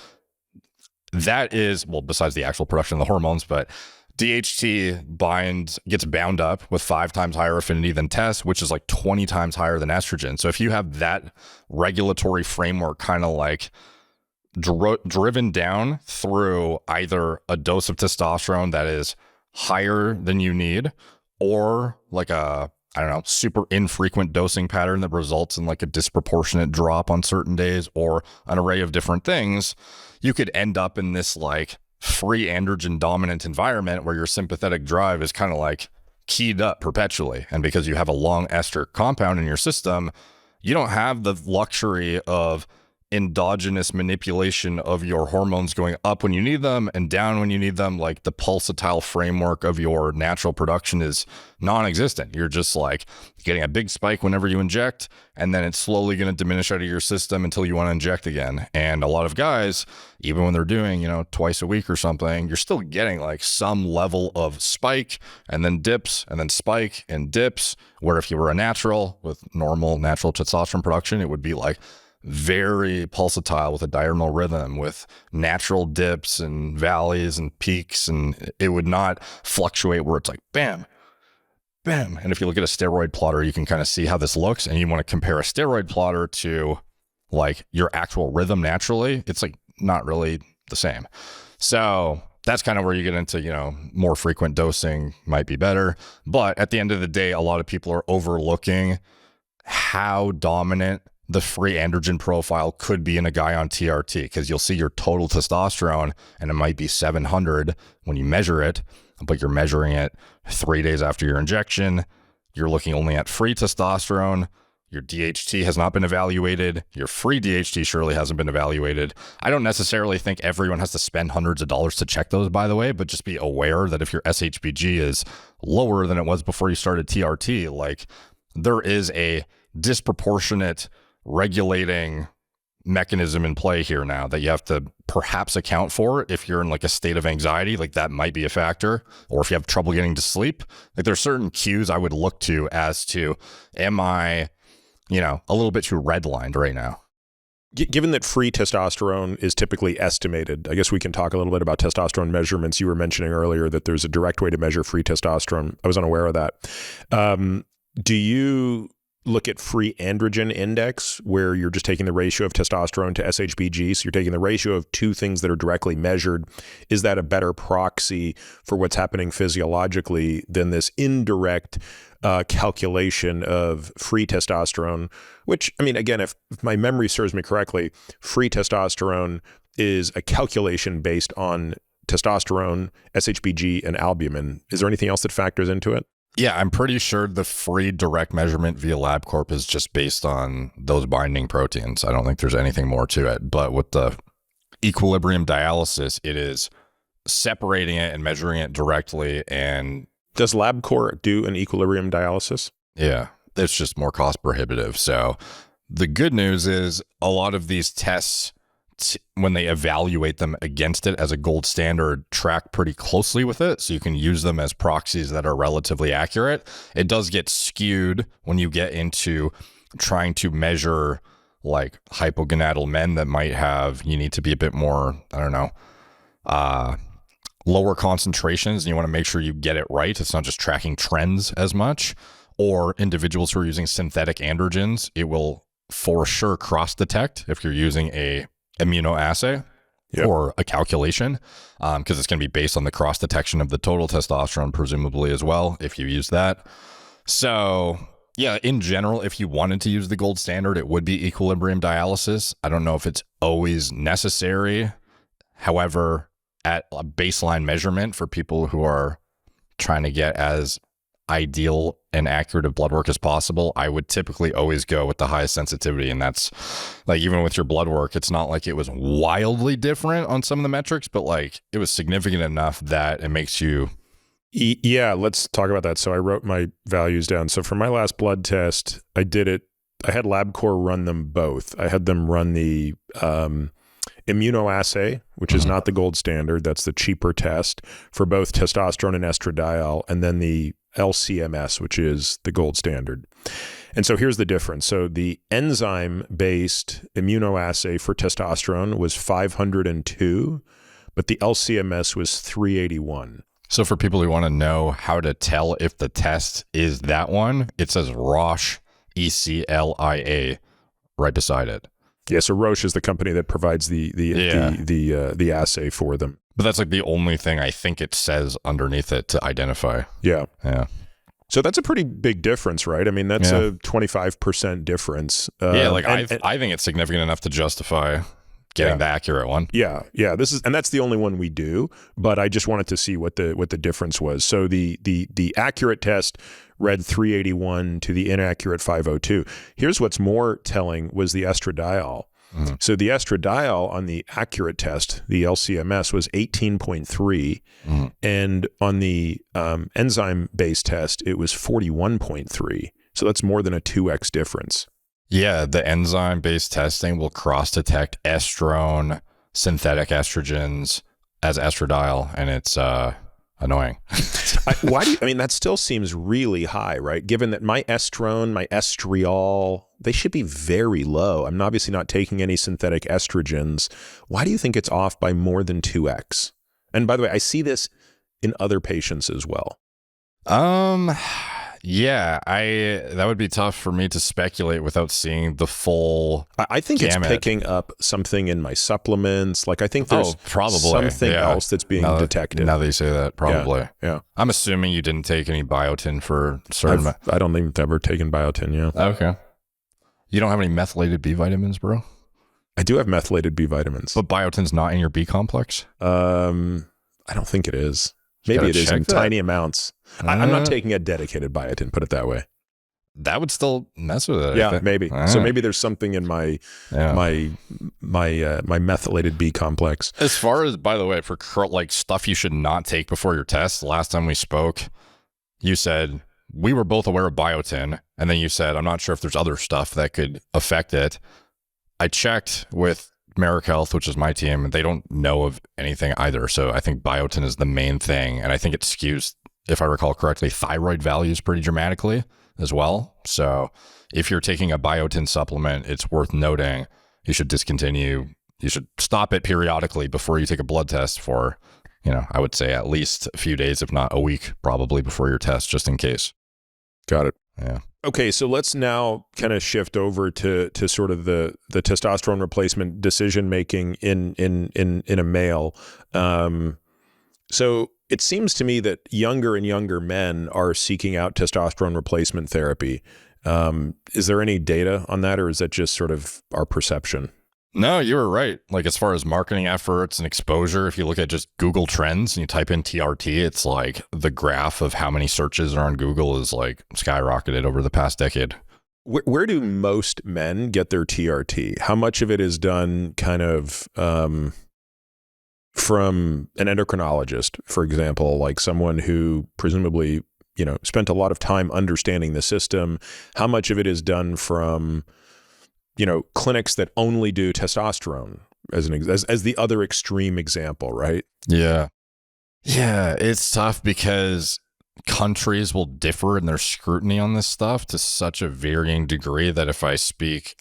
That is, well, besides the actual production of the hormones, but DHT gets bound up with 5 times higher affinity than test, which is 20 times higher than estrogen. So if you have that regulatory framework kind of driven down through either a dose of testosterone that is higher than you need, or super infrequent dosing pattern that results in a disproportionate drop on certain days, or an array of different things, you could end up in this free androgen dominant environment where your sympathetic drive is kind of keyed up perpetually. And because you have a long ester compound in your system, you don't have the luxury of endogenous manipulation of your hormones going up when you need them and down when you need them. The pulsatile framework of your natural production is non-existent. You're just getting a big spike whenever you inject, and then it's slowly going to diminish out of your system until you want to inject again. And a lot of guys, even when they're doing, twice a week or something, you're still getting some level of spike and then dips and then spike and dips, where if you were a natural with normal natural testosterone production, it would be very pulsatile with a diurnal rhythm with natural dips and valleys and peaks, and it would not fluctuate where it's bam, bam. And if you look at a steroid plotter, you can kind of see how this looks, and you want to compare a steroid plotter to your actual rhythm naturally, it's not really the same. So that's kind of where you get into, more frequent dosing might be better. But at the end of the day, a lot of people are overlooking how dominant the free androgen profile could be in a guy on TRT, because you'll see your total testosterone and it might be 700 when you measure it, but you're measuring it 3 days after your injection. You're looking only at free testosterone. Your DHT has not been evaluated. Your free DHT surely hasn't been evaluated. I don't necessarily think everyone has to spend hundreds of dollars to check those, by the way, but just be aware that if your SHBG is lower than it was before you started TRT, there is a disproportionate regulating mechanism in play here now that you have to perhaps account for. If you're in a state of anxiety, that might be a factor, or if you have trouble getting to sleep, there's certain cues I would look to as to, am I, a little bit too redlined right now? Given that free testosterone is typically estimated, I guess we can talk a little bit about testosterone measurements. You were mentioning earlier that there's a direct way to measure free testosterone. I was unaware of that. Do you look at free androgen index, where you're just taking the ratio of testosterone to SHBG? So you're taking the ratio of two things that are directly measured. Is that a better proxy for what's happening physiologically than this indirect calculation of free testosterone? Which, again, if my memory serves me correctly, free testosterone is a calculation based on testosterone, SHBG, and albumin. Is there anything else that factors into it? Yeah, I'm pretty sure the free direct measurement via LabCorp is just based on those binding proteins. I don't think there's anything more to it. But with the equilibrium dialysis, it is separating it and measuring it directly. And Does LabCorp do an equilibrium dialysis? yeah, it's just more cost prohibitive. So the good news is a lot of these tests, when they evaluate them against it as a gold standard, track pretty closely with it. So you can use them as proxies that are relatively accurate. It does get skewed when you get into trying to measure like hypogonadal men that might have, you need to be a bit more, I don't know, lower concentrations, and you want to make sure you get it right. It's not just tracking trends as much. Or individuals who are using synthetic androgens, it will for sure cross detect if you're using a immunoassay or a calculation, because it's going to be based on the cross detection of the total testosterone, presumably as well, if you use that. So yeah, in general, if you wanted to use the gold standard, it would be equilibrium dialysis. I don't know if it's always necessary. However, at a baseline measurement for people who are trying to get as ideal and accurate of blood work as possible, I would typically always go with the highest sensitivity. And that's like, even with your blood work, it's not like it was wildly different on some of the metrics, but like it was significant enough that it makes you. Yeah, let's talk about that. So I wrote my values down. So for my last blood test, I had LabCorp run them both. I had them run the immunoassay, which is not the gold standard. That's the cheaper test for both testosterone and estradiol, and then the LCMS, which is the gold standard. And so here's the difference. So the enzyme-based immunoassay for testosterone was 502, but the LCMS was 381. So for people who want to know how to tell if the test is that one, it says Roche ECLIA right beside it. Yeah, so Roche is the company that provides the assay for them. But that's like the only thing I think it says underneath it to identify. Yeah. Yeah. So that's a pretty big difference, right? I mean, that's a 25% difference. Yeah, like I think it's significant enough to justify getting the accurate one. Yeah, yeah. That's the only one we do. But I just wanted to see what the difference was. So the accurate test read 381 to the inaccurate 502. Here's what's more telling was the estradiol. So the estradiol on the accurate test, the LCMS, was 18.3, and on the enzyme-based test, it was 41.3. So that's more than a 2x difference. Yeah, the enzyme-based testing will cross-detect estrone, synthetic estrogens as estradiol, and it's annoying. That still seems really high, right? Given that my estrone, my estriol, they should be very low. I'm obviously not taking any synthetic estrogens. Why do you think it's off by more than 2x? And by the way, I see this in other patients as well. Yeah, that would be tough for me to speculate without seeing the full I think gamut. It's picking up something in my supplements. Like I think there's probably something else that's being detected. Now that you say that, probably. Yeah. I'm assuming you didn't take any biotin for certain. I don't think I've ever taken biotin, Okay. You don't have any methylated B vitamins, bro? I do have methylated B vitamins. But biotin's not in your B complex? I don't think it is. Maybe it is in tiny amounts. I'm not taking a dedicated biotin, put it that way. That would still mess with it. Yeah, maybe. So maybe there's something in my methylated B complex. As far as, by the way, for like stuff you should not take before your test, last time we spoke, you said we were both aware of biotin, and then you said, I'm not sure if there's other stuff that could affect it. I checked with Merrick Health, which is my team, and they don't know of anything either. So I think biotin is the main thing. And I think it skews, if I recall correctly, thyroid values pretty dramatically as well. So if you're taking a biotin supplement, it's worth noting you should discontinue. You should stop it periodically before you take a blood test for, I would say at least a few days, if not a week, probably before your test, just in case. Got it. Yeah. Okay, so let's now kind of shift over to sort of the testosterone replacement decision making in a male. So it seems to me that younger and younger men are seeking out testosterone replacement therapy. Is there any data on that, or is that just sort of our perception? No, you were right. Like as far as marketing efforts and exposure, if you look at just Google Trends and you type in TRT, it's like the graph of how many searches are on Google is like skyrocketed over the past decade. Where do most men get their TRT? How much of it is done kind of from an endocrinologist, for example, like someone who presumably, spent a lot of time understanding the system? How much of it is done from clinics that only do testosterone as the other extreme example, right? Yeah. Yeah, it's tough because countries will differ in their scrutiny on this stuff to such a varying degree that if I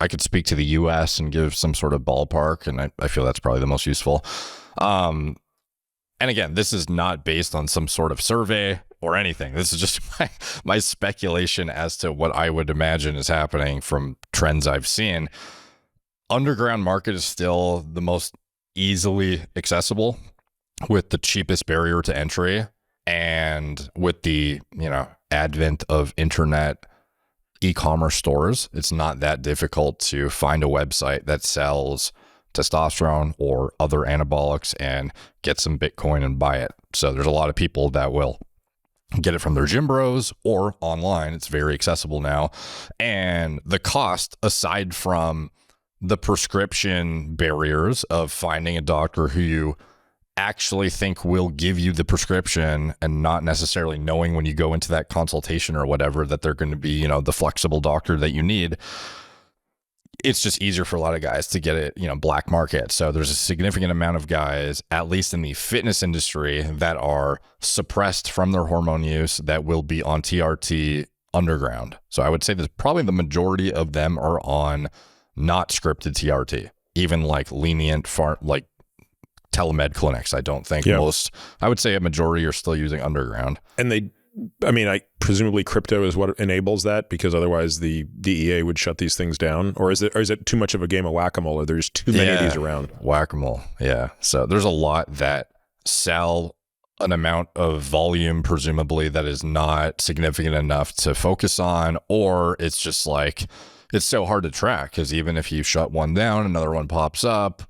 could speak to the US and give some sort of ballpark, and I feel that's probably the most useful. And again, this is not based on some sort of survey or anything. This is just my speculation as to what I would imagine is happening from trends I've seen. Underground market is still the most easily accessible with the cheapest barrier to entry. And with the, advent of internet e-commerce stores, it's not that difficult to find a website that sells testosterone or other anabolics and get some Bitcoin and buy it. So there's a lot of people that will get it from their gym bros or online. It's very accessible now. And the cost, aside from the prescription barriers of finding a doctor who you actually think will give you the prescription and not necessarily knowing when you go into that consultation or whatever that they're going to be, the flexible doctor that you need. It's just easier for a lot of guys to get it, black market. So there's a significant amount of guys, at least in the fitness industry, that are suppressed from their hormone use that will be on TRT underground. So I would say that probably the majority of them are on not scripted TRT, even like lenient like telemed clinics. I don't think most, I would say a majority are still using underground. And presumably crypto is what enables that, because otherwise the DEA would shut these things down. Or is it too much of a game of whack-a-mole, or there's too many of these around? Whack-a-mole. Yeah. So there's a lot that sell an amount of volume, presumably, that is not significant enough to focus on, or it's just like, it's so hard to track because even if you shut one down, another one pops up.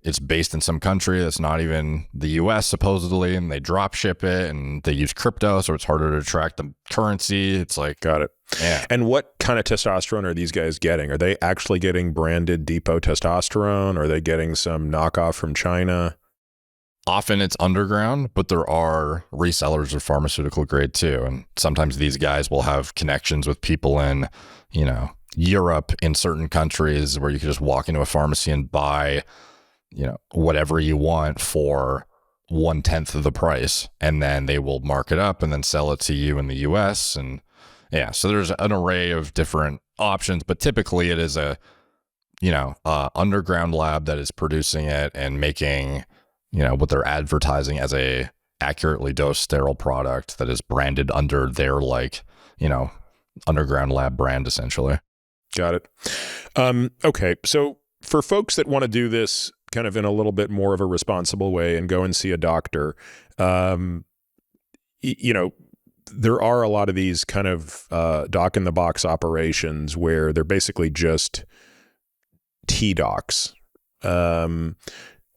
It's based in some country that's not even the US supposedly, and they drop ship it and they use crypto, so it's harder to track the currency. It's like, got it. Yeah. And what kind of testosterone are these guys getting? Are they actually getting branded depot testosterone? Are they getting some knockoff from China? Often it's underground, but there are resellers of pharmaceutical grade too. And sometimes these guys will have connections with people in, Europe, in certain countries where you can just walk into a pharmacy and buy whatever you want for 1/10 of the price, and then they will mark it up and then sell it to you in the US. And so there's an array of different options, but typically it is a underground lab that is producing it and making what they're advertising as a accurately dosed sterile product that is branded under their underground lab brand, essentially. Got it. Okay, so for folks that want to do this kind of in a little bit more of a responsible way and go and see a doctor, there are a lot of these kind of doc in the box operations where they're basically just T-docs. I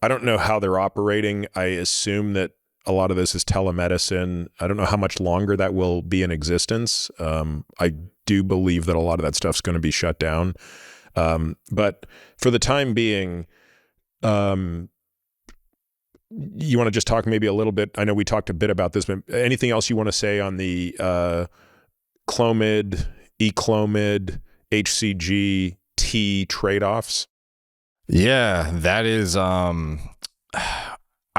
don't know how they're operating. I assume that a lot of this is telemedicine. I don't know how much longer that will be in existence. I do believe that a lot of that stuff's going to be shut down. But for the time being, you want to just talk maybe a little bit? I know we talked a bit about this, but anything else you want to say on the Clomid, eClomid, HCG, T trade-offs? Yeah, that is, I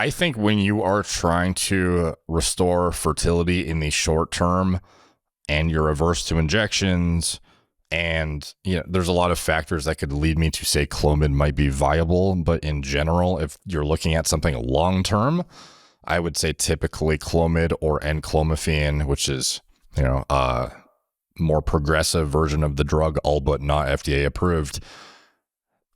think when you are trying to restore fertility in the short term and you're averse to injections, and there's a lot of factors that could lead me to say Clomid might be viable, but in general, if you're looking at something long term, I would say typically Clomid or Enclomiphene, which is a more progressive version of the drug, all but not FDA approved.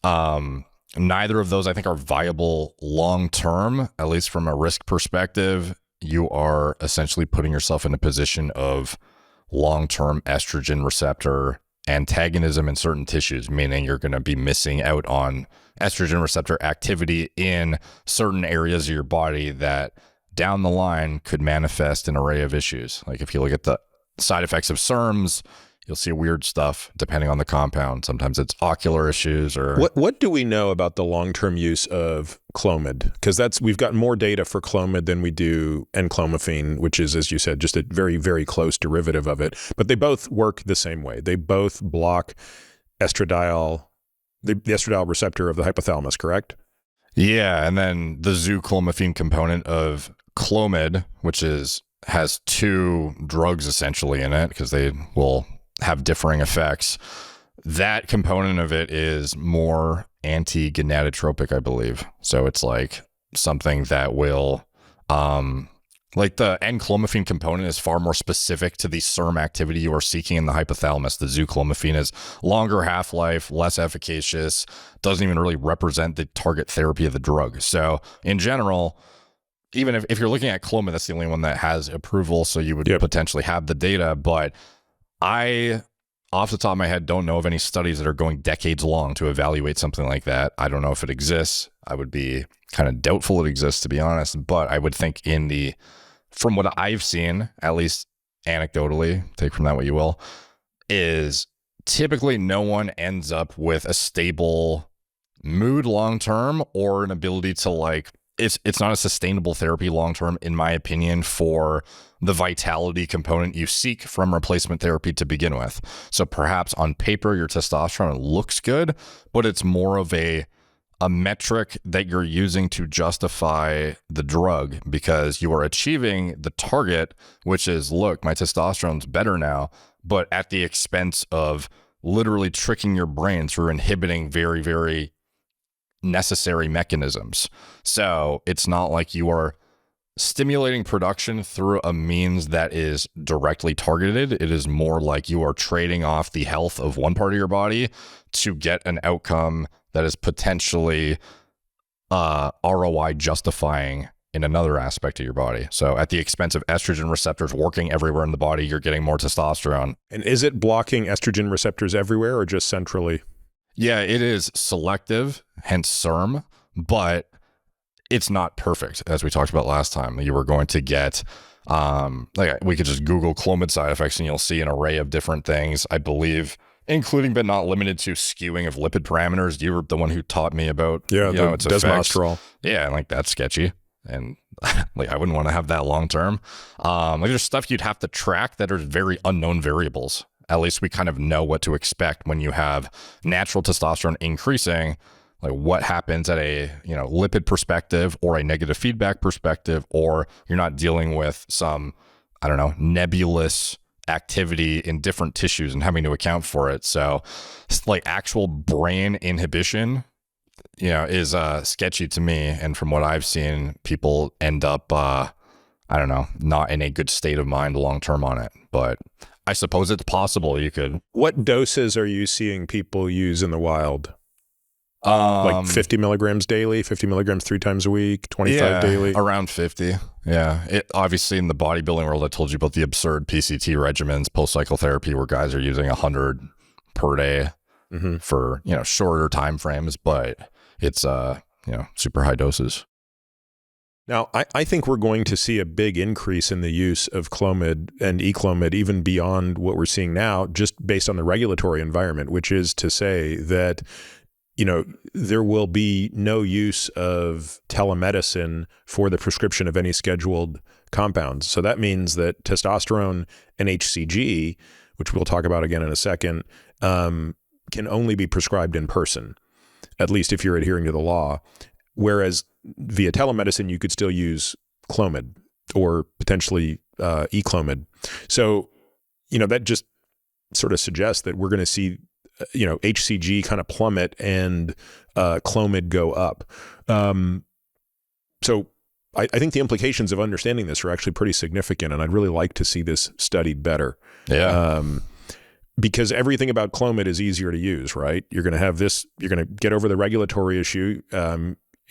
Neither of those I think are viable long term, at least from a risk perspective. You are essentially putting yourself in a position of long-term estrogen receptor antagonism in certain tissues, meaning you're going to be missing out on estrogen receptor activity in certain areas of your body that down the line could manifest an array of issues. Like if you look at the side effects of SERMs, you'll see weird stuff depending on the compound. Sometimes it's ocular issues or... What do we know about the long-term use of Clomid? Because we've got more data for Clomid than we do enclomiphene, which is, as you said, just a very, very close derivative of it. But they both work the same way. They both block estradiol, the estradiol receptor of the hypothalamus, correct? Yeah, and then the zooclomiphene component of Clomid, which has two drugs essentially in it because they will have differing effects. That component of it is more anti-gonadotropic, I believe. So it's like something that will, like the enclomiphene component is far more specific to the SERM activity you are seeking in the hypothalamus. The zooclomiphene is longer half-life, less efficacious, doesn't even really represent the target therapy of the drug. So in general, even if you're looking at Clomid, that's the only one that has approval, so you would potentially have the data. But I, off the top of my head, don't know of any studies that are going decades long to evaluate something like that. I don't know if it exists. I would be kind of doubtful it exists, to be honest. But I would think from what I've seen, at least anecdotally, take from that what you will, is typically no one ends up with a stable mood long-term or an ability to like, it's not a sustainable therapy long-term, in my opinion, for the vitality component you seek from replacement therapy to begin with. So perhaps on paper, your testosterone looks good, but it's more of a metric that you're using to justify the drug because you are achieving the target, which is, look, my testosterone's better now, but at the expense of literally tricking your brain through inhibiting very, very necessary mechanisms. So it's not like you are stimulating production through a means that is directly targeted. It is more like you are trading off the health of one part of your body to get an outcome that is potentially ROI justifying in another aspect of your body. So at the expense of estrogen receptors working everywhere in the body, you're getting more testosterone. And is it blocking estrogen receptors everywhere or just centrally? Yeah, it is selective, hence SERM, but it's not perfect. As we talked about last time, you were going to get, like we could just Google Clomid side effects and you'll see an array of different things, I believe, including but not limited to skewing of lipid parameters. You were the one who taught me about, the desmosterol. Yeah, and like that's sketchy. And like I wouldn't want to have that long term. Like there's stuff you'd have to track that are very unknown variables. At least we kind of know what to expect when you have natural testosterone increasing, like what happens at a lipid perspective or a negative feedback perspective, or you're not dealing with some, I don't know, nebulous activity in different tissues and having to account for it. So it's like actual brain inhibition, is sketchy to me. And from what I've seen, people end up, I don't know, not in a good state of mind long-term on it, but I suppose it's possible you could. What doses are you seeing people use in the wild? Like 50 milligrams daily, 50 milligrams 3 times a week, 25 daily? Around 50. Yeah. It obviously in the bodybuilding world, I told you about the absurd PCT regimens, post-cycle therapy, where guys are using 100 per day for, shorter time frames, but it's, super high doses. Now, I think we're going to see a big increase in the use of Clomid and eClomid even beyond what we're seeing now, just based on the regulatory environment, which is to say that, there will be no use of telemedicine for the prescription of any scheduled compounds. So that means that testosterone and HCG, which we'll talk about again in a second, can only be prescribed in person, at least if you're adhering to the law. Whereas via telemedicine, you could still use Clomid or potentially eClomid. So, that just sort of suggests that we're going to see, HCG kind of plummet and Clomid go up. So I think the implications of understanding this are actually pretty significant, and I'd really like to see this studied better. Yeah. Because everything about Clomid is easier to use, right? You're going to have this, you're going to get over the regulatory issue.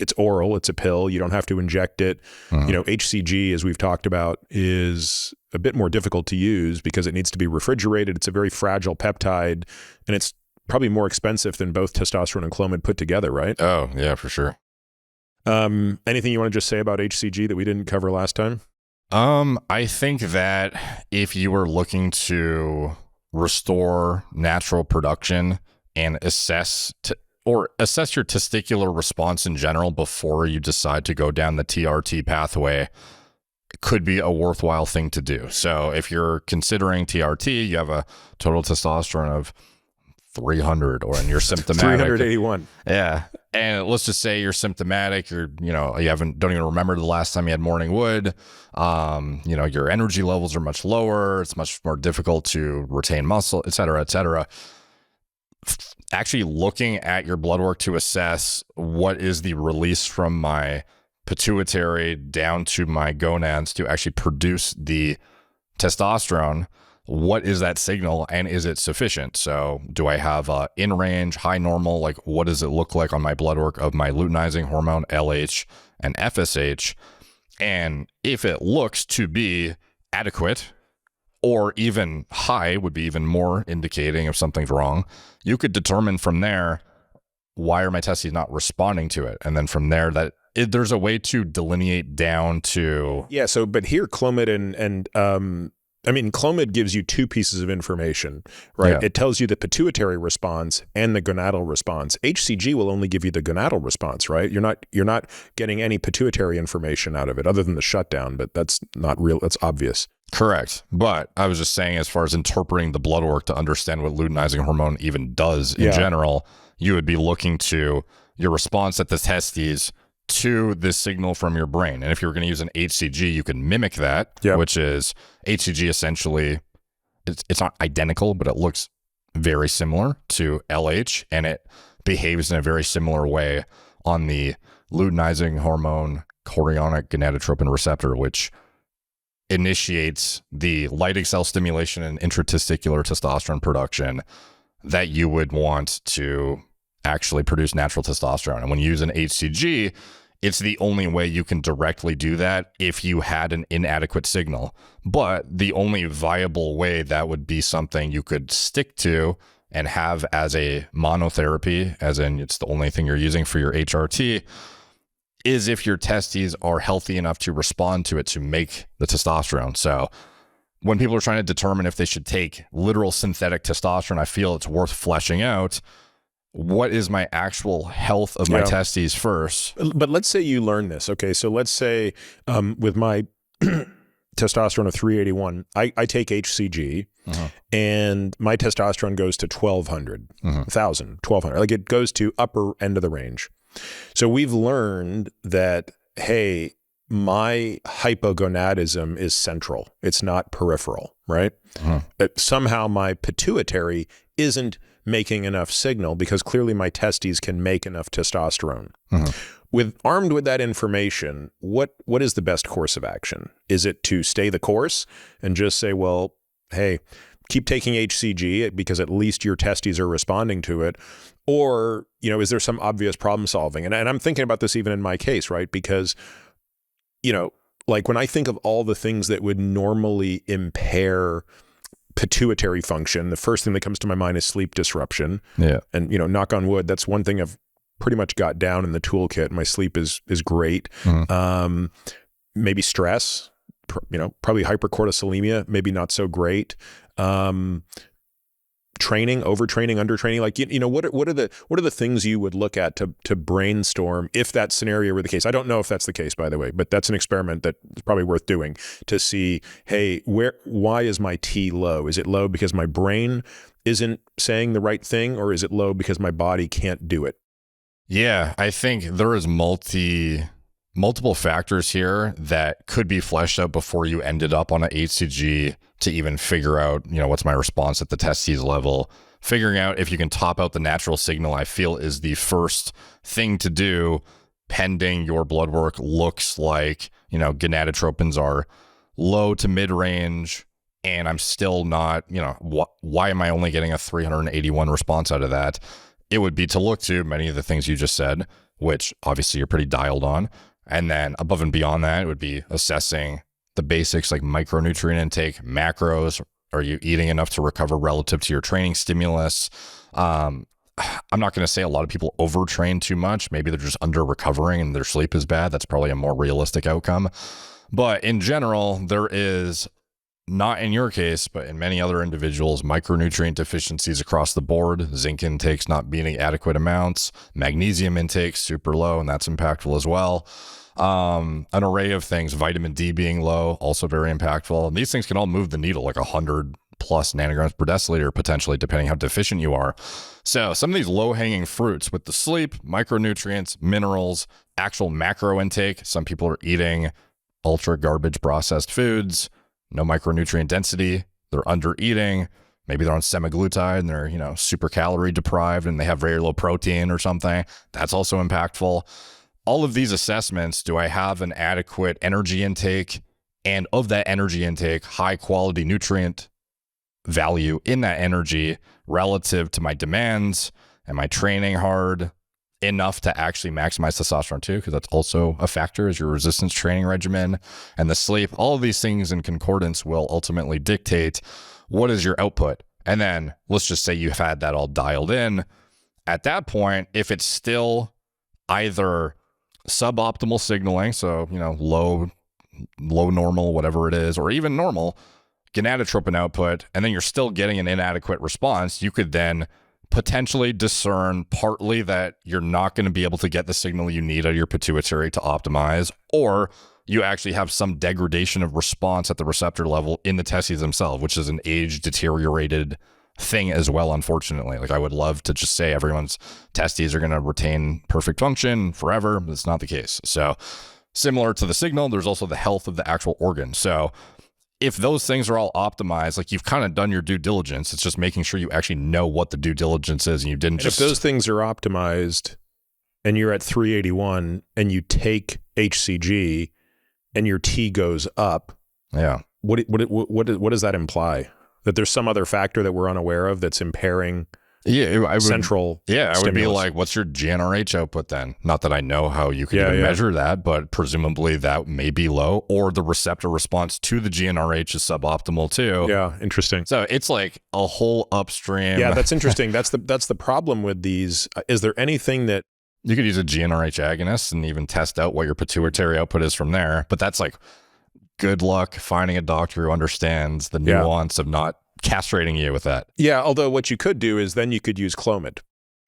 it's oral, it's a pill. You don't have to inject it. HCG, as we've talked about, is a bit more difficult to use because it needs to be refrigerated. It's a very fragile peptide, and it's probably more expensive than both testosterone and Clomid put together, right? Oh, yeah, for sure. Anything you want to just say about HCG that we didn't cover last time? I think that if you were looking to restore natural production and assess your testicular response in general before you decide to go down the TRT pathway, it could be a worthwhile thing to do. So if you're considering TRT, you have a total testosterone of 300, and you're symptomatic. 381. Yeah. And let's just say you're symptomatic, don't even remember the last time you had morning wood. Your energy levels are much lower. It's much more difficult to retain muscle, et cetera, et cetera. Actually looking at your blood work to assess what is the release from my pituitary down to my gonads to actually produce the testosterone. What is that signal, and is it sufficient? So do I have in range, high normal? Like, what does it look like on my blood work of my luteinizing hormone, LH and FSH? And if it looks to be adequate or even high, would be even more indicating if something's wrong, you could determine from there, why are my testes not responding to it? And then from there, there's a way to delineate down to... Yeah, but here Clomid and Clomid gives you two pieces of information, right? Yeah. It tells you the pituitary response and the gonadal response. HCG will only give you the gonadal response, right? You're not getting any pituitary information out of it other than the shutdown, but that's not real. That's obvious. Correct. But I was just saying, as far as interpreting the blood work to understand what luteinizing hormone even does in general, you would be looking to your response at the testes to this signal from your brain. And if you're going to use an HCG, you can mimic that, which is HCG essentially, it's not identical, but it looks very similar to LH, and it behaves in a very similar way on the luteinizing hormone chorionic gonadotropin receptor, which initiates the Leydig cell stimulation and intratesticular testosterone production that you would want to actually produce natural testosterone. And when you use an HCG, it's the only way you can directly do that if you had an inadequate signal. But the only viable way that would be something you could stick to and have as a monotherapy, as in it's the only thing you're using for your HRT, is if your testes are healthy enough to respond to it to make the testosterone. So when people are trying to determine if they should take literal synthetic testosterone, I feel it's worth fleshing out. What is my actual health of my testes first? But let's say you learn this. Okay, so let's say with my testosterone of 381, I take HCG, and my testosterone goes to 1,200, 1,000, 1,200. Like, it goes to upper end of the range. So we've learned that, hey, my hypogonadism is central. It's not peripheral, right? Somehow my pituitary isn't making enough signal because clearly my testes can make enough testosterone. Armed with that information, what is the best course of action? Is it to stay the course and just say, well, hey, keep taking HCG because at least your testes are responding to it? Or, is there some obvious problem solving? And I'm thinking about this even in my case, right? Because, like when I think of all the things that would normally impair pituitary function, the first thing that comes to my mind is sleep disruption. Yeah. And, knock on wood, that's one thing I've pretty much got down in the toolkit. My sleep is great. Maybe stress, probably hypercortisolemia, maybe not so great. Training, overtraining, undertraining, like, what are the things you would look at to brainstorm if that scenario were the case? I don't know if that's the case, by the way, but that's an experiment that's probably worth doing to see, hey, why is my T low? Is it low because my brain isn't saying the right thing, or is it low because my body can't do it? Yeah, I think there is multiple factors here that could be fleshed out before you ended up on an HCG to even figure out, what's my response at the testes level. Figuring out if you can top out the natural signal, I feel, is the first thing to do, pending your blood work looks like, gonadotropins are low to mid-range, and I'm still not, why am I only getting a 381 response out of that? It would be to look to many of the things you just said. which obviously you're pretty dialed on. And then above and beyond that, it would be assessing the basics like micronutrient intake, macros. Are you eating enough to recover relative to your training stimulus? I'm not going to say a lot of people overtrain too much. Maybe they're just under recovering and their sleep is bad. That's probably a more realistic outcome. But in general, there is, not in your case, but in many other individuals, micronutrient deficiencies across the board. Zinc intakes not meeting adequate amounts, magnesium intake super low, and that's impactful as well. An array of things, vitamin D being low, also very impactful. And these things can all move the needle like 100 plus nanograms per deciliter, potentially, depending how deficient you are. So some of these low-hanging fruits with the sleep, micronutrients, minerals, actual macro intake. Some people are eating ultra garbage processed foods, no micronutrient density. They're under eating. Maybe they're on semaglutide and they're, super calorie deprived and they have very low protein or something. That's also impactful. All of these assessments, do I have an adequate energy intake? And of that energy intake, high quality nutrient value in that energy relative to my demands? Am I training hard enough to actually maximize testosterone too? Because that's also a factor, is your resistance training regimen and the sleep. All of these things in concordance will ultimately dictate what is your output. And then let's just say you've had that all dialed in. At that point, if it's still either suboptimal signaling, so, low normal, whatever it is, or even normal gonadotropin output, and then you're still getting an inadequate response, you could then potentially discern partly that you're not going to be able to get the signal you need out of your pituitary to optimize, or you actually have some degradation of response at the receptor level in the testes themselves, which is an age deteriorated thing as well, unfortunately. Like, I would love to just say everyone's testes are going to retain perfect function forever, but it's not the case. So similar to the signal, there's also the health of the actual organ. So if those things are all optimized, like, you've kind of done your due diligence. It's just making sure you actually know what the due diligence is, and you didn't just... If those things are optimized and you're at 381 and you take HCG and your T goes up, yeah, what does that imply? That there's some other factor that we're unaware of that's impairing central I would be stimulus? like, what's your GnRH output then? Not that I know how you can even measure that, but presumably that may be low, or the receptor response to the GnRH is suboptimal too. Yeah, interesting. So it's like a whole upstream. Yeah, that's interesting. That's the problem with these. Is there anything that you could use a GnRH agonist and even test out what your pituitary output is from there? But that's like, good luck finding a doctor who understands the nuance of not castrating you with that. Yeah, although what you could do is then you could use Clomid.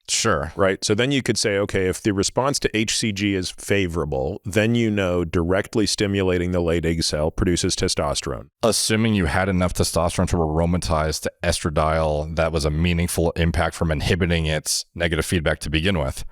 Sure. Right? So then you could say, okay, if the response to HCG is favorable, then directly stimulating the late egg cell produces testosterone. Assuming you had enough testosterone to aromatize to estradiol, that was a meaningful impact from inhibiting its negative feedback to begin with.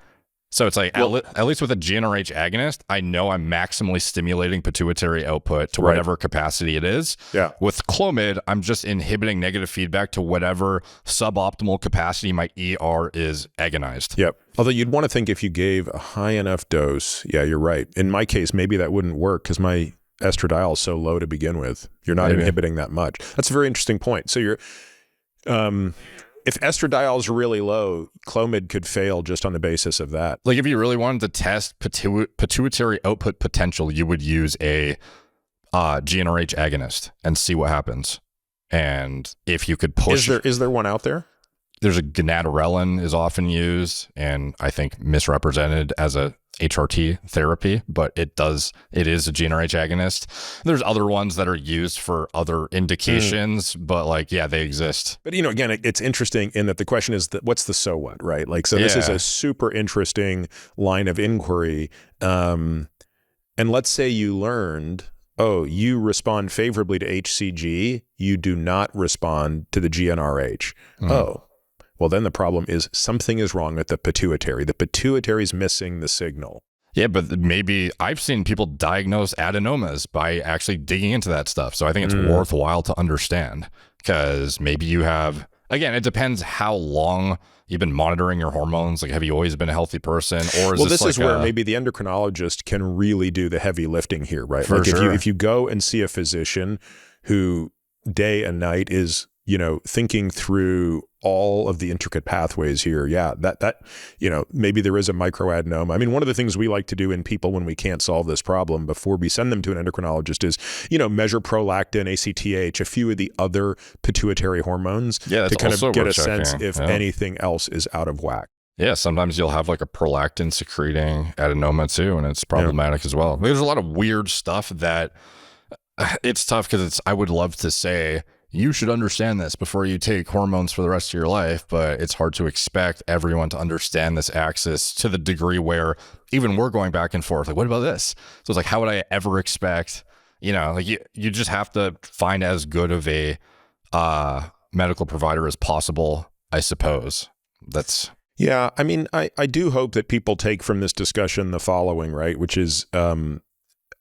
So it's like, at least with a GnRH agonist, I know I'm maximally stimulating pituitary output to whatever capacity it is. Yeah. With Clomid, I'm just inhibiting negative feedback to whatever suboptimal capacity my ER is agonized. Yep. Although you'd want to think if you gave a high enough dose, yeah, you're right. In my case, maybe that wouldn't work because my estradiol is so low to begin with. You're not inhibiting that much. That's a very interesting point. So you're... if estradiol is really low, Clomid could fail just on the basis of that. Like, if you really wanted to test pituitary output potential, you would use a GnRH agonist and see what happens. And if you could push... Is there one out there? There's a gonadorelin is often used, and I think misrepresented as a HRT therapy, but it is a GnRH agonist. There's other ones that are used for other indications, but they exist. But again, it's interesting in that the question is that what's the so what, right? Like, so this is a super interesting line of inquiry. And let's say you learned, you respond favorably to HCG, you do not respond to the GnRH. Mm-hmm. Well, then the problem is something is wrong with the pituitary. The pituitary is missing the signal. Yeah, but maybe I've seen people diagnose adenomas by actually digging into that stuff. So I think it's worthwhile to understand, because maybe you have, again, it depends how long you've been monitoring your hormones. Like, have you always been a healthy person? Or this is where maybe the endocrinologist can really do the heavy lifting here, right? For sure. If you go and see a physician who day and night is thinking through all of the intricate pathways here, that maybe there is a microadenoma. I mean, one of the things we like to do in people when we can't solve this problem before we send them to an endocrinologist is, measure prolactin, ACTH, a few of the other pituitary hormones to kind of get a sense if anything else is out of whack. Yeah, sometimes you'll have like a prolactin secreting adenoma too, and it's problematic as well. There's a lot of weird stuff that it's tough because I would love to say, you should understand this before you take hormones for the rest of your life, but it's hard to expect everyone to understand this axis to the degree where even we're going back and forth. Like, what about this? So it's like, how would I ever expect, like you just have to find as good of a medical provider as possible, I suppose. Yeah. I mean, I do hope that people take from this discussion the following, right? Which is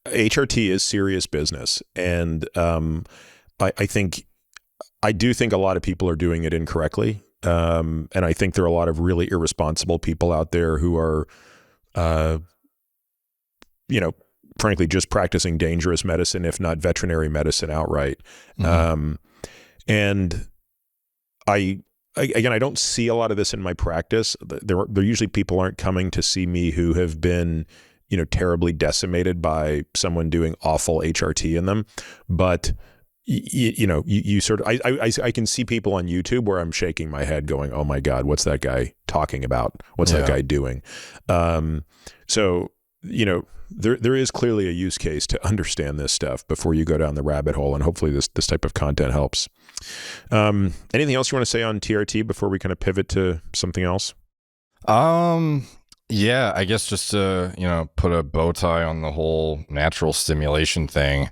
HRT is serious business. And I do think a lot of people are doing it incorrectly. And I think there are a lot of really irresponsible people out there who are, frankly, just practicing dangerous medicine, if not veterinary medicine outright. Mm-hmm. And I don't see a lot of this in my practice. There usually people aren't coming to see me who have been, terribly decimated by someone doing awful HRT in them. But you sort of, I can see people on YouTube where I'm shaking my head going, oh my God, what's that guy talking about? What's that guy doing? So, there is clearly a use case to understand this stuff before you go down the rabbit hole. And hopefully this type of content helps. Anything else you want to say on TRT before we kind of pivot to something else? Yeah, I guess just to, put a bow tie on the whole natural stimulation thing.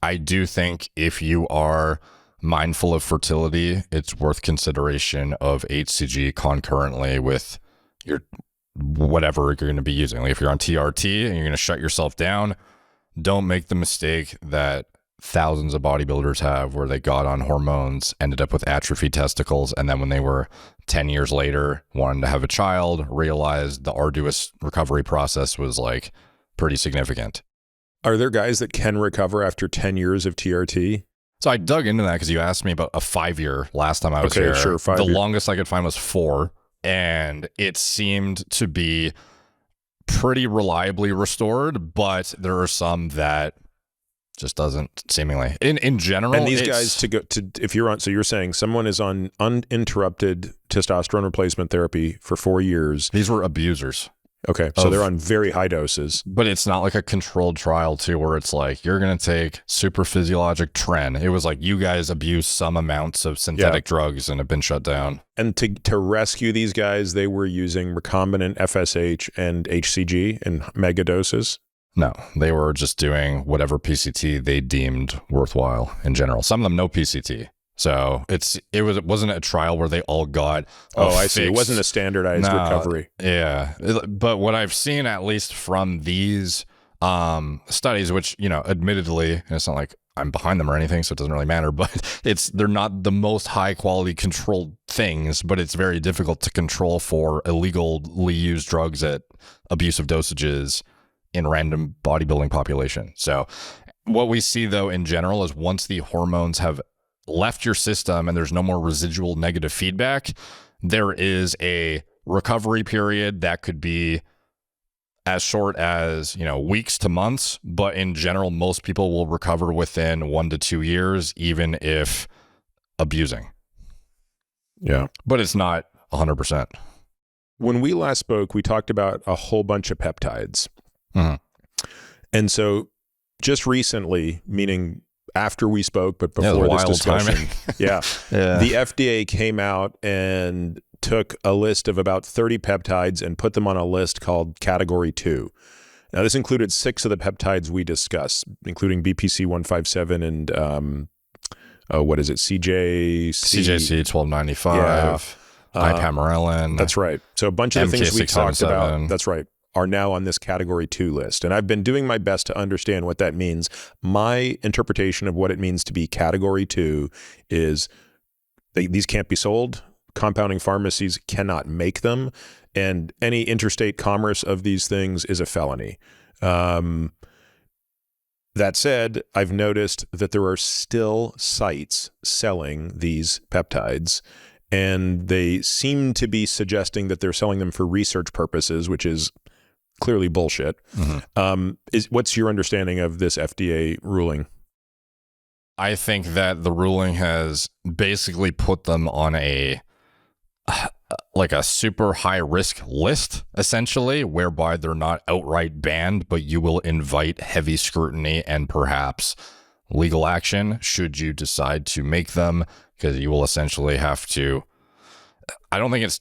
I do think if you are mindful of fertility, it's worth consideration of HCG concurrently with your whatever you're going to be using. Like if you're on TRT and you're going to shut yourself down, don't make the mistake that thousands of bodybuilders have where they got on hormones, ended up with atrophied testicles, and then when they were 10 years later wanting to have a child, realized the arduous recovery process was like pretty significant. Are there guys that can recover after 10 years of TRT? So I dug into that because you asked me about a 5-year last time I was here. Sure, 5 The years. longest I could find was 4, and it seemed to be pretty reliably restored, but there are some that just doesn't seemingly. In general, and these guys if you're on, so you're saying someone is on uninterrupted testosterone replacement therapy for 4 years. These were abusers. Okay, so they're on very high doses. But it's not like a controlled trial, too, where it's like, you're going to take super physiologic tren. It was like, you guys abuse some amounts of synthetic drugs and have been shut down. And to rescue these guys, they were using recombinant FSH and HCG in mega doses? No, they were just doing whatever PCT they deemed worthwhile in general. Some of them no PCT. So it wasn't a trial where they all got I see. It wasn't a standardized recovery. Yeah. But what I've seen, at least from these studies, which, admittedly, and it's not like I'm behind them or anything, so it doesn't really matter, but they're not the most high quality controlled things, but it's very difficult to control for illegally used drugs at abusive dosages in random bodybuilding population. So what we see, though, in general is once the hormones have left your system and there's no more residual negative feedback, there is a recovery period that could be as short as, weeks to months. But in general, most people will recover within 1 to 2 years, even if abusing. Yeah. But it's not 100%. When we last spoke, we talked about a whole bunch of peptides. Mm-hmm. And so just recently, meaning after we spoke, but before this discussion, the FDA came out and took a list of about 30 peptides and put them on a list called Category 2. Now, this included 6 of the peptides we discussed, including BPC 157 and CJC 1295, ipamorelin. That's right. So a bunch of the things we talked about. That's right. Are now on this Category 2 list. And I've been doing my best to understand what that means. My interpretation of what it means to be Category 2 is these can't be sold. Compounding pharmacies cannot make them. And any interstate commerce of these things is a felony. That said, I've noticed that there are still sites selling these peptides, and they seem to be suggesting that they're selling them for research purposes, which is clearly bullshit. What's your understanding of this FDA ruling? I think that the ruling has basically put them on a super high risk list, essentially, whereby they're not outright banned, but you will invite heavy scrutiny and perhaps legal action should you decide to make them, because you will essentially have to, I don't think it's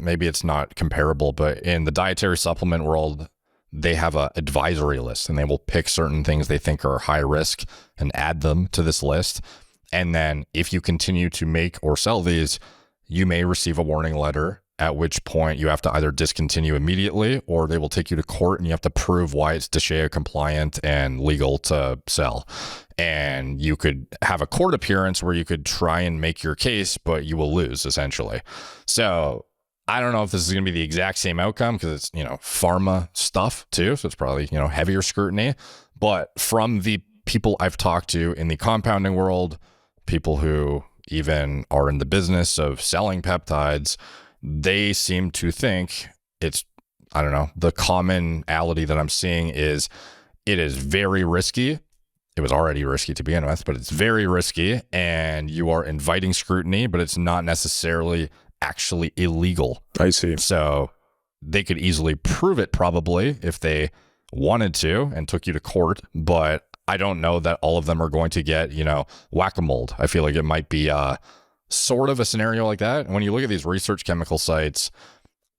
maybe it's not comparable, but in the dietary supplement world, they have a advisory list and they will pick certain things they think are high risk and add them to this list. And then if you continue to make or sell these, you may receive a warning letter, at which point you have to either discontinue immediately or they will take you to court and you have to prove why it's DSHEA compliant and legal to sell. And you could have a court appearance where you could try and make your case, but you will lose essentially. So I don't know if this is going to be the exact same outcome because it's, pharma stuff too. So it's probably, heavier scrutiny. But from the people I've talked to in the compounding world, people who even are in the business of selling peptides, they seem to think it's, I don't know, the commonality that I'm seeing is it is very risky. It was already risky to begin with, but it's very risky and you are inviting scrutiny, but it's not necessarily actually illegal. I see. So they could easily prove it probably if they wanted to and took you to court, but I don't know that all of them are going to get, whack-a-mole. I feel like it might be sort of a scenario like that. And when you look at these research chemical sites,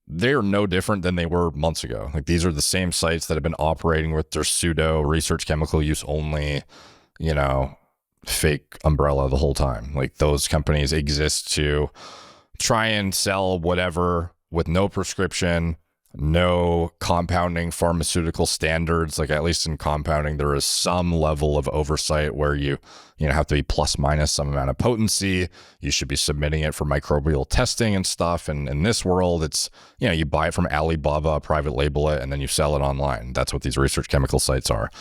they're no different than they were months ago. Like these are the same sites that have been operating with their pseudo research chemical use only, fake umbrella the whole time. Like those companies exist to try and sell whatever with no prescription, no compounding pharmaceutical standards. Like at least in compounding, there is some level of oversight where you have to be plus minus some amount of potency. You should be submitting it for microbial testing and stuff. And in this world, it's, you buy it from Alibaba, private label it, and then you sell it online. That's what these research chemical sites are.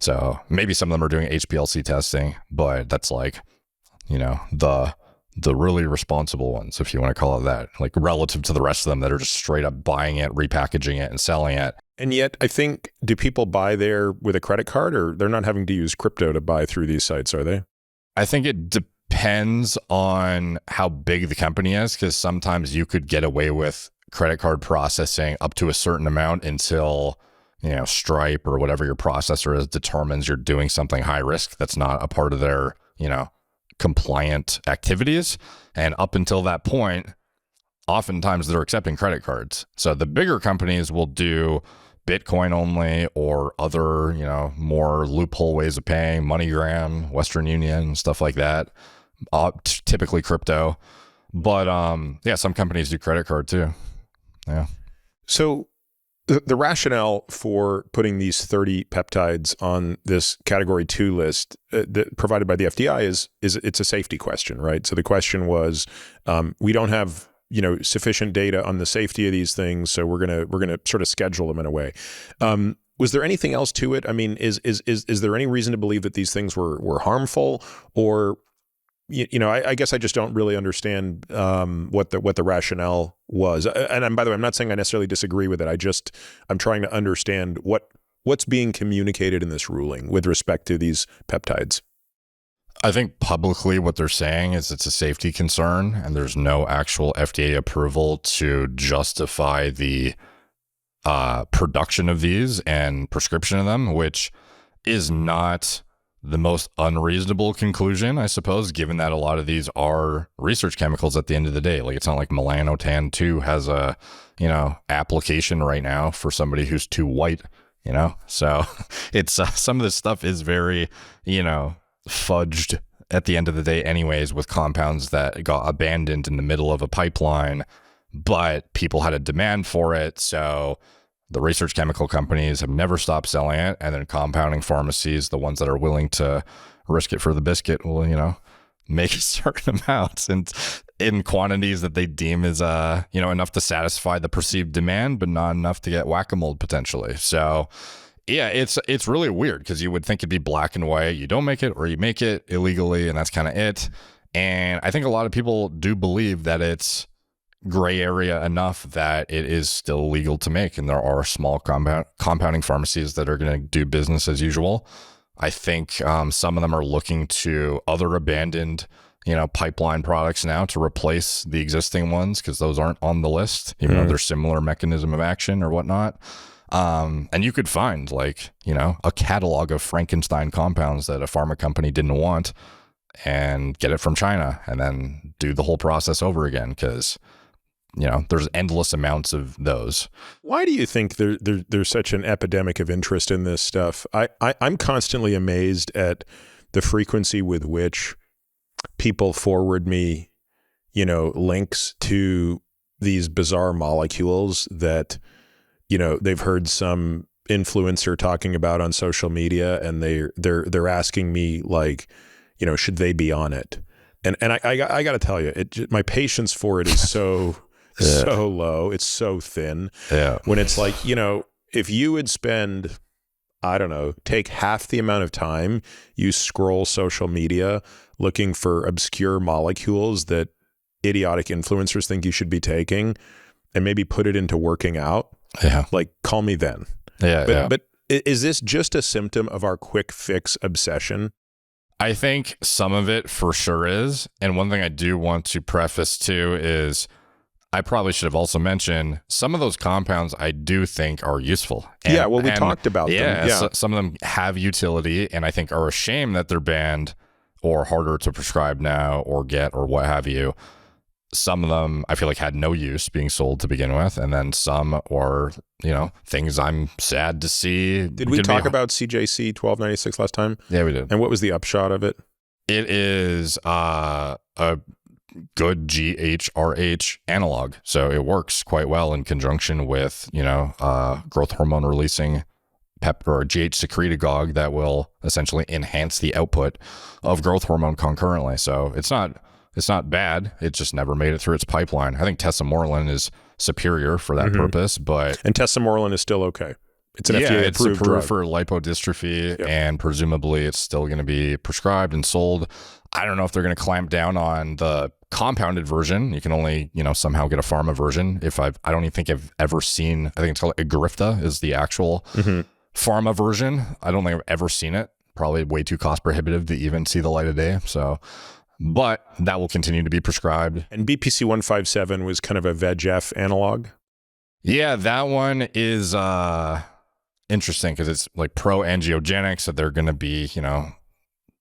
So maybe some of them are doing HPLC testing, but that's like, the really responsible ones, if you want to call it that, like relative to the rest of them that are just straight up buying it, repackaging it, and selling it. And yet, I think, do people buy there with a credit card, or they're not having to use crypto to buy through these sites, are they? I think it depends on how big the company is, because sometimes you could get away with credit card processing up to a certain amount until, Stripe or whatever your processor is determines you're doing something high risk that's not a part of their, compliant activities. And up until that point, oftentimes they're accepting credit cards. So the bigger companies will do Bitcoin only or other, more loophole ways of paying, MoneyGram, Western Union, stuff like that. Typically crypto. But some companies do credit card too. Yeah. So the rationale for putting these 30 peptides on this category 2 list provided by the FDI is it's a safety question, right? So the question was, we don't have sufficient data on the safety of these things, so we're gonna sort of schedule them in a way. Was there anything else to it? I mean, is there any reason to believe that these things were harmful, or I guess I just don't really understand what the rationale was. And by the way, I'm not saying I necessarily disagree with it. I'm trying to understand what's being communicated in this ruling with respect to these peptides. I think publicly what they're saying is it's a safety concern, and there's no actual FDA approval to justify the production of these and prescription of them, which is not the most unreasonable conclusion, I suppose, given that a lot of these are research chemicals at the end of the day. Like it's not like Melanotan 2 has a, application right now for somebody who's too white, So it's some of this stuff is very, fudged at the end of the day anyways, with compounds that got abandoned in the middle of a pipeline, but people had a demand for it. So the research chemical companies have never stopped selling it, and then compounding pharmacies, the ones that are willing to risk it for the biscuit, will, make a certain amount and in quantities that they deem is, enough to satisfy the perceived demand, but not enough to get whack-a-mole potentially. So Yeah, it's really weird because you would think it'd be black and white. You don't make it or you make it illegally, and that's kind of it. And I think a lot of people do believe that it's gray area enough that it is still legal to make. And there are small compounding pharmacies that are going to do business as usual. I think some of them are looking to other abandoned, pipeline products now to replace the existing ones because those aren't on the list, even though they're similar mechanism of action or whatnot. And you could find a catalog of Frankenstein compounds that a pharma company didn't want and get it from China and then do the whole process over again because, there's endless amounts of those. Why do you think there's such an epidemic of interest in this stuff? I'm constantly amazed at the frequency with which people forward me, links to these bizarre molecules that they've heard some influencer talking about on social media, and they're asking me like, should they be on it? And I got to tell you, my patience for it is so so low. It's so thin. Yeah. When it's like, if you would spend, I don't know, take half the amount of time you scroll social media looking for obscure molecules that idiotic influencers think you should be taking, and maybe put it into working out. Yeah. Like, call me then. Yeah. But is this just a symptom of our quick fix obsession? I think some of it for sure is. And one thing I do want to preface too is I probably should have also mentioned some of those compounds I do think are useful. We talked about them. Yeah. Some of them have utility and I think are a shame that they're banned or harder to prescribe now or get or what have you. Some of them I feel like had no use being sold to begin with, and then some are, things I'm sad to see. Did we talk about CJC 1296 last time? Yeah, we did. And what was the upshot of it? It is a good GHRH analog, so it works quite well in conjunction with growth hormone releasing or GH secretagogue that will essentially enhance the output of growth hormone concurrently. So it's not bad. It just never made it through its pipeline. I think tesamorelin is superior for that purpose, and tesamorelin is still okay. It's an FDA-approved drug for lipodystrophy, and presumably it's still going to be prescribed and sold. I don't know if they're going to clamp down on the compounded version. You can only, somehow get a pharma version. I don't even think I've ever seen, I think it's called Agrifta is the actual pharma version. I don't think I've ever seen it. Probably way too cost prohibitive to even see the light of day. So, but that will continue to be prescribed. And BPC 157 was kind of a VEGF analog. Yeah, that one is interesting because it's like pro-angiogenic, so they're going to be,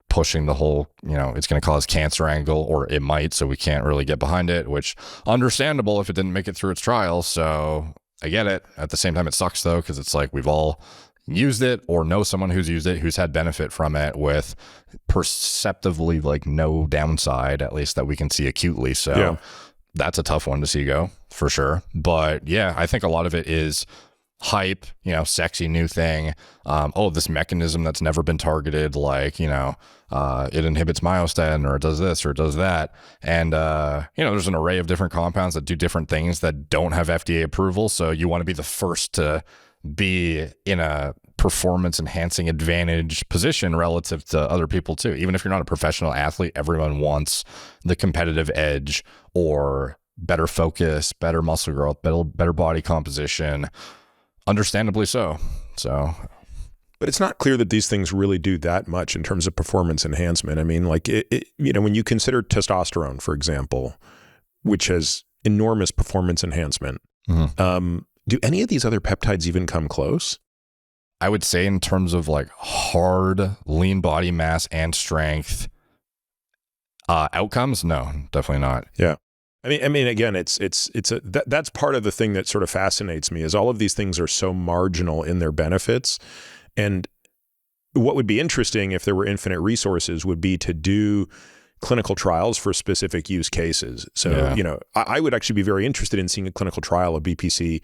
pushing the whole, it's going to cause cancer angle, or it might, so we can't really get behind it, which understandable if it didn't make it through its trial. So I get it. At the same time, it sucks though, because it's like we've all used it or know someone who's used it, who's had benefit from it with perceptively like no downside, at least that we can see acutely. So that's a tough one to see go for sure. But yeah, I think a lot of it is hype, sexy new thing. This mechanism that's never been targeted, like, it inhibits myostatin, or it does this or it does that. And, there's an array of different compounds that do different things that don't have FDA approval. So you want to be the first to be in a performance enhancing advantage position relative to other people too. Even if you're not a professional athlete, everyone wants the competitive edge or better focus, better muscle growth, better body composition. Understandably so. But it's not clear that these things really do that much in terms of performance enhancement. I mean, like, when you consider testosterone, for example, which has enormous performance enhancement, do any of these other peptides even come close? I would say in terms of like hard lean body mass and strength outcomes, no, definitely not. Yeah. I mean, again, that's part of the thing that sort of fascinates me is all of these things are so marginal in their benefits. And what would be interesting if there were infinite resources would be to do clinical trials for specific use cases. So, I would actually be very interested in seeing a clinical trial of BPC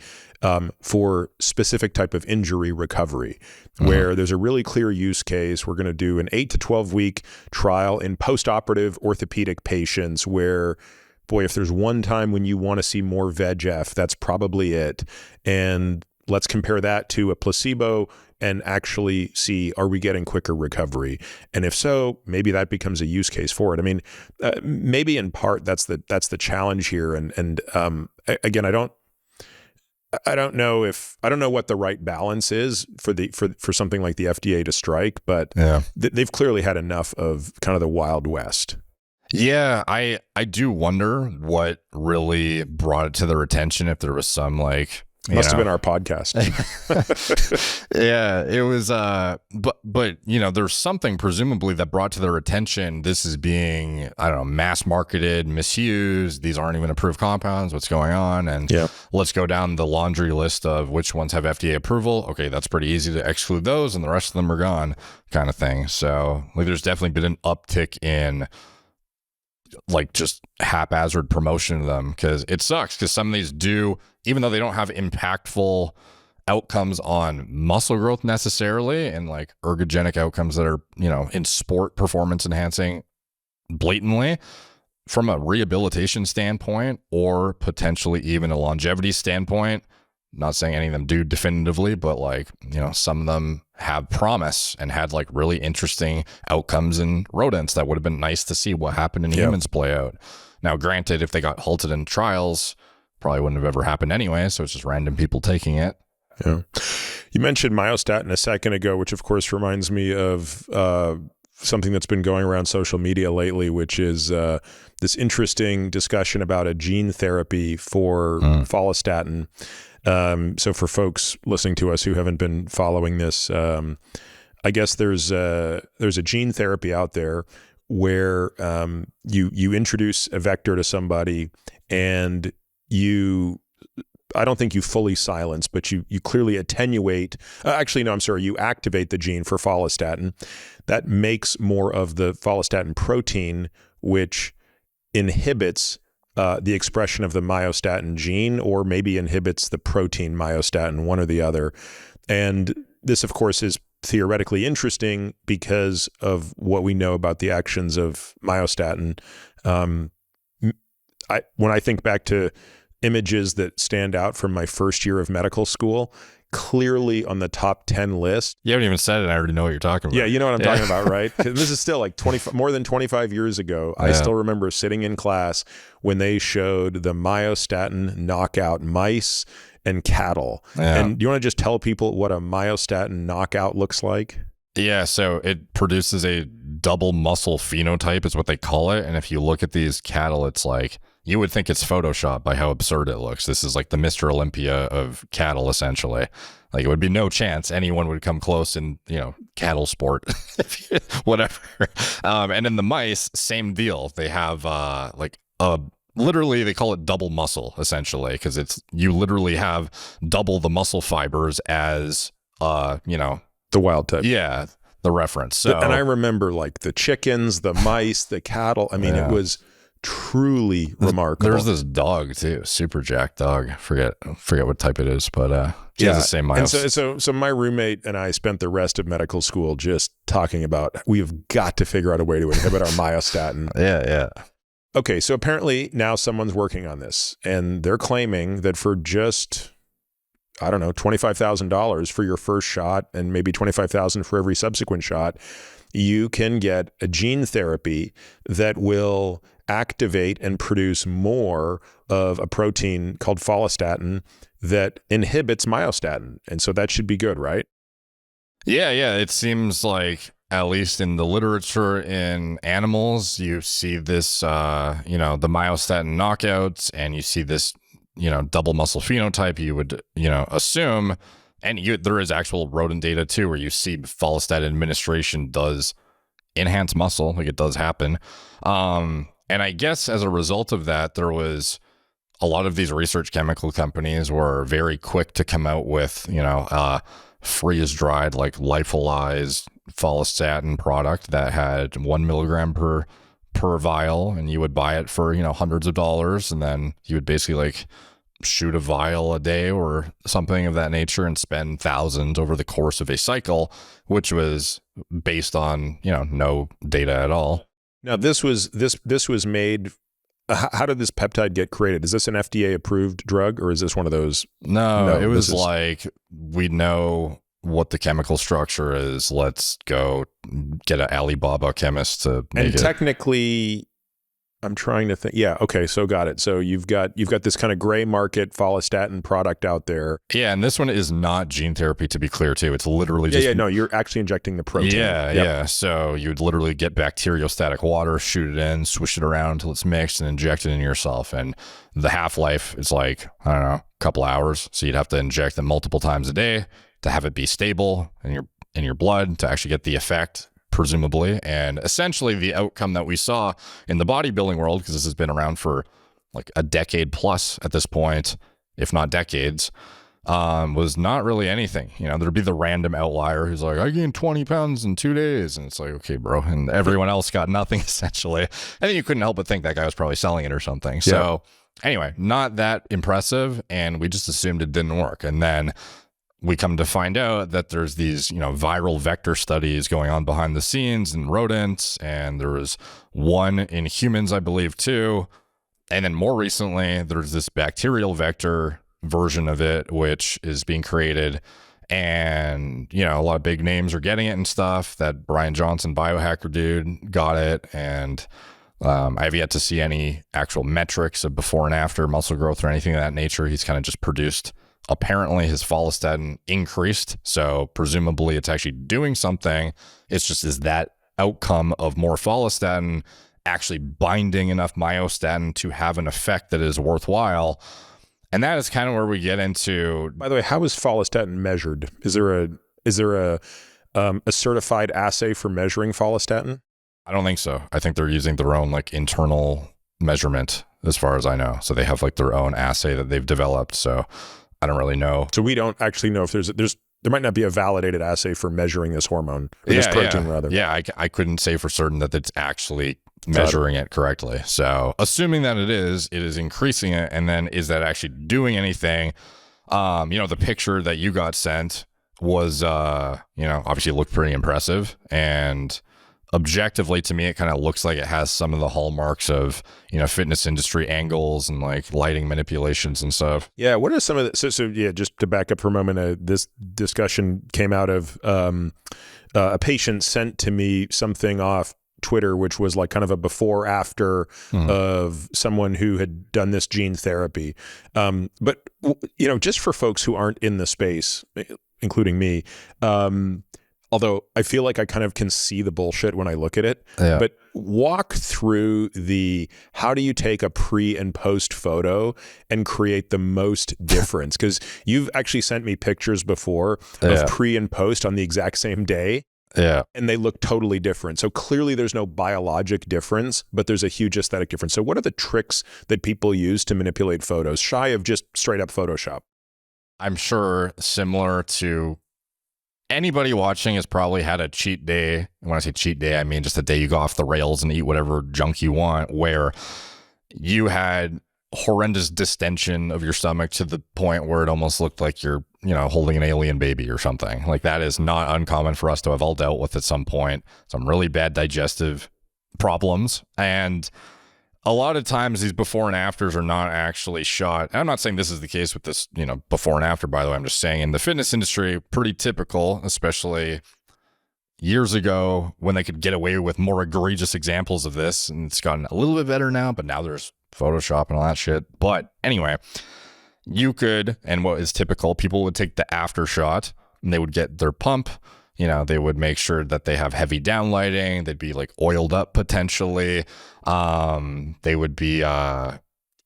for specific type of injury recovery, where there's a really clear use case. We're going to do an 8 to 12 week trial in postoperative orthopedic patients where, boy, if there's one time when you want to see more VEGF, that's probably it. And let's compare that to a placebo and actually see, are we getting quicker recovery? And if so, maybe that becomes a use case for it. I mean, maybe in part that's the challenge here. And again, I don't know what the right balance is for something like the FDA to strike, but they've clearly had enough of kind of the Wild West. Yeah, I do wonder what really brought it to their attention, if there was some like must have been our podcast. Yeah, it was but there's something presumably that brought to their attention this is being, I don't know, mass marketed, misused, these aren't even approved compounds, what's going on? And let's go down the laundry list of which ones have FDA approval. Okay, that's pretty easy to exclude those and the rest of them are gone, kind of thing. So like there's definitely been an uptick in like just haphazard promotion of them, because it sucks, because some of these do, even though they don't have impactful outcomes on muscle growth necessarily and like ergogenic outcomes that are, in sport performance enhancing blatantly, from a rehabilitation standpoint or potentially even a longevity standpoint, not saying any of them do definitively, but like, some of them have promise and had like really interesting outcomes in rodents that would have been nice to see what happened in humans play out. Now, granted, if they got halted in trials, probably wouldn't have ever happened anyway. So it's just random people taking it. Yeah. You mentioned myostatin a second ago, which of course reminds me of something that's been going around social media lately, which is this interesting discussion about a gene therapy for follistatin. So for folks listening to us who haven't been following this, I guess there's a gene therapy out there where you introduce a vector to somebody and I don't think you fully silence, but you clearly attenuate. You activate the gene for follistatin. That makes more of the follistatin protein, which inhibits the expression of the myostatin gene, or maybe inhibits the protein myostatin, one or the other. And this, of course, is theoretically interesting because of what we know about the actions of myostatin. When I think back to images that stand out from my first year of medical school, clearly on the top 10 list. You haven't even said it. I already know what you're talking about. Yeah, you know what I'm talking about, right? This is still like more than 25 years ago. I still remember sitting in class when they showed the myostatin knockout mice and cattle. And do you want to just tell people what a myostatin knockout looks like? Yeah, so it produces a double muscle phenotype is what they call it. And if you look at these cattle, it's like, you would think it's Photoshop by how absurd it looks. This is like the Mr. Olympia of cattle, essentially. Like, it would be no chance anyone would come close in, cattle sport, whatever. And in the mice, same deal. They have literally they call it double muscle, essentially, because you literally have double the muscle fibers as, the wild type. Yeah, the reference. So, and I remember like the chickens, the mice, the cattle. I mean, it was truly remarkable. There's this dog too, super jack dog. Forget what type it is, but he has the same miles. And so my roommate and I spent the rest of medical school just talking about we've got to figure out a way to inhibit our myostatin. Yeah. Okay, so apparently now someone's working on this, and they're claiming that for just, I don't know, $25,000 for your first shot and maybe $25,000 for every subsequent shot, you can get a gene therapy that will activate and produce more of a protein called follistatin that inhibits myostatin. And so that should be good, right? Yeah. It seems like, at least in the literature in animals, you see this, the myostatin knockouts, and you see this, double muscle phenotype. You would, assume, and there is actual rodent data too, where you see follistatin administration does enhance muscle, like it does happen. And I guess as a result of that, there was a lot of these research chemical companies were very quick to come out with, freeze-dried, like lyophilized follistatin product that had 1 milligram per vial, and you would buy it for, hundreds of dollars, and then you would basically like shoot a vial a day or something of that nature and spend thousands over the course of a cycle, which was based on, no data at all. Now this was made How did this peptide get created? Is this an FDA approved drug, or is this one of those? No, it was like, we know what the chemical structure is. Let's go get an Alibaba chemist to make and it. Technically, I'm trying to think. Yeah. Okay. So got it. So you've got this kind of gray market follistatin product out there. Yeah. And this one is not gene therapy, to be clear too. It's literally just. No, you're actually injecting the protein. Yeah. So you would literally get bacteriostatic water, shoot it in, swish it around until it's mixed, and inject it in yourself. And the half-life is like, I don't know, a couple hours. So you'd have to inject it multiple times a day to have it be stable in your blood to actually get the effect, presumably. And essentially the outcome that we saw in the bodybuilding world, because this has been around for like a decade plus at this point, if not decades, was not really anything. There'd be the random outlier who's like, I gained 20 pounds in 2 days. And it's like, okay, bro. And everyone else got nothing, essentially. And then you couldn't help but think that guy was probably selling it or something. Yeah. So anyway, not that impressive. And we just assumed it didn't work. And then we come to find out that there's these, viral vector studies going on behind the scenes in rodents, and there was one in humans, I believe, too. And then more recently, there's this bacterial vector version of it, which is being created. And, a lot of big names are getting it and stuff. That Brian Johnson biohacker dude got it. And I have yet to see any actual metrics of before and after muscle growth or anything of that nature. He's kind of just produced. Apparently his follistatin increased, so presumably it's actually doing something. It's just, is that outcome of more follistatin actually binding enough myostatin to have an effect that is worthwhile? And that is kind of where we get into. By the way, how is follistatin measured? Is there a certified assay for measuring follistatin? I don't think so. I think they're using their own like internal measurement, as far as I know. So they have like their own assay that they've developed. So I don't really know. So we don't actually know if there might not be a validated assay for measuring this hormone, or this protein rather. Yeah, I couldn't say for certain that it's actually measuring it correctly. So assuming that it is increasing it. And then is that actually doing anything? The picture that you got sent was, obviously looked pretty impressive. And objectively, to me, it kind of looks like it has some of the hallmarks of, fitness industry angles and like lighting manipulations and stuff. Yeah. What are some of the, so yeah, just to back up for a moment, this discussion came out of a patient sent to me something off Twitter, which was like kind of a before after of someone who had done this gene therapy. But, just for folks who aren't in the space, including me, although I feel like I kind of can see the bullshit when I look at it, but walk through how do you take a pre and post photo and create the most difference? Because you've actually sent me pictures before of pre and post on the exact same day. Yeah. And they look totally different. So clearly there's no biologic difference, but there's a huge aesthetic difference. So what are the tricks that people use to manipulate photos, shy of just straight up Photoshop? I'm sure similar to anybody watching has probably had a cheat day. And when I say cheat day, I mean just a day you go off the rails and eat whatever junk you want, where you had horrendous distension of your stomach to the point where it almost looked like you're, holding an alien baby or something. Like, that is not uncommon for us to have all dealt with at some point. Some really bad digestive problems. And a lot of times these before and afters are not actually shot. I'm not saying this is the case with this, before and after, by the way. I'm just saying in the fitness industry, pretty typical, especially years ago when they could get away with more egregious examples of this. And it's gotten a little bit better now, but now there's Photoshop and all that shit. But anyway, you could, and what is typical, people would take the after shot and they would get their pump. They would make sure that they have heavy downlighting. They'd be like oiled up potentially. They would be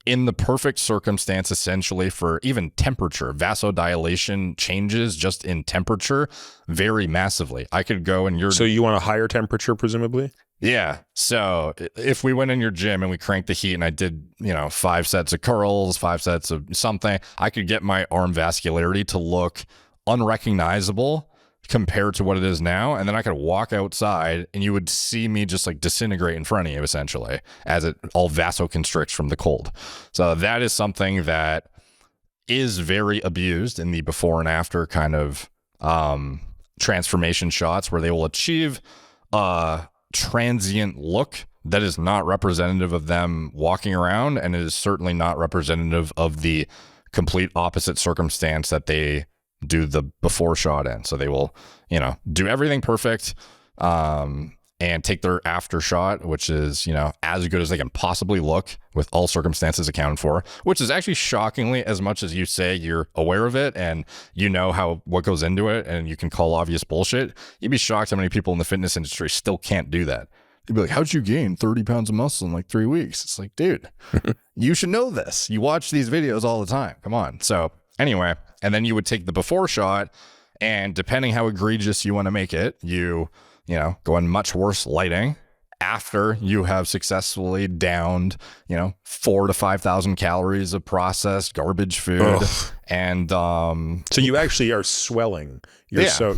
in the perfect circumstance, essentially, for even temperature. Vasodilation changes just in temperature very massively. I could go and So you want a higher temperature, presumably? Yeah. So if we went in your gym and we cranked the heat and I did, 5 sets of curls, 5 sets of something, I could get my arm vascularity to look unrecognizable compared to what it is now. And then I could walk outside and you would see me just like disintegrate in front of you, essentially, as it all vasoconstricts from the cold. So that is something that is very abused in the before and after kind of transformation shots, where they will achieve a transient look that is not representative of them walking around, and it is certainly not representative of the complete opposite circumstance that they do the before shot in. So they will, do everything perfect, and take their after shot, which is, as good as they can possibly look with all circumstances accounted for, which is actually shockingly, as much as you say you're aware of it and what goes into it and you can call obvious bullshit, you'd be shocked how many people in the fitness industry still can't do that. They'd be like, how'd you gain 30 pounds of muscle in like 3 weeks? It's like, dude, you should know this. You watch these videos all the time. Come on. So anyway, and then you would take the before shot, and depending how egregious you want to make it, you go in much worse lighting after you have successfully downed, 4,000 to 5,000 calories of processed garbage food. Ugh. And so you actually are swelling. You're so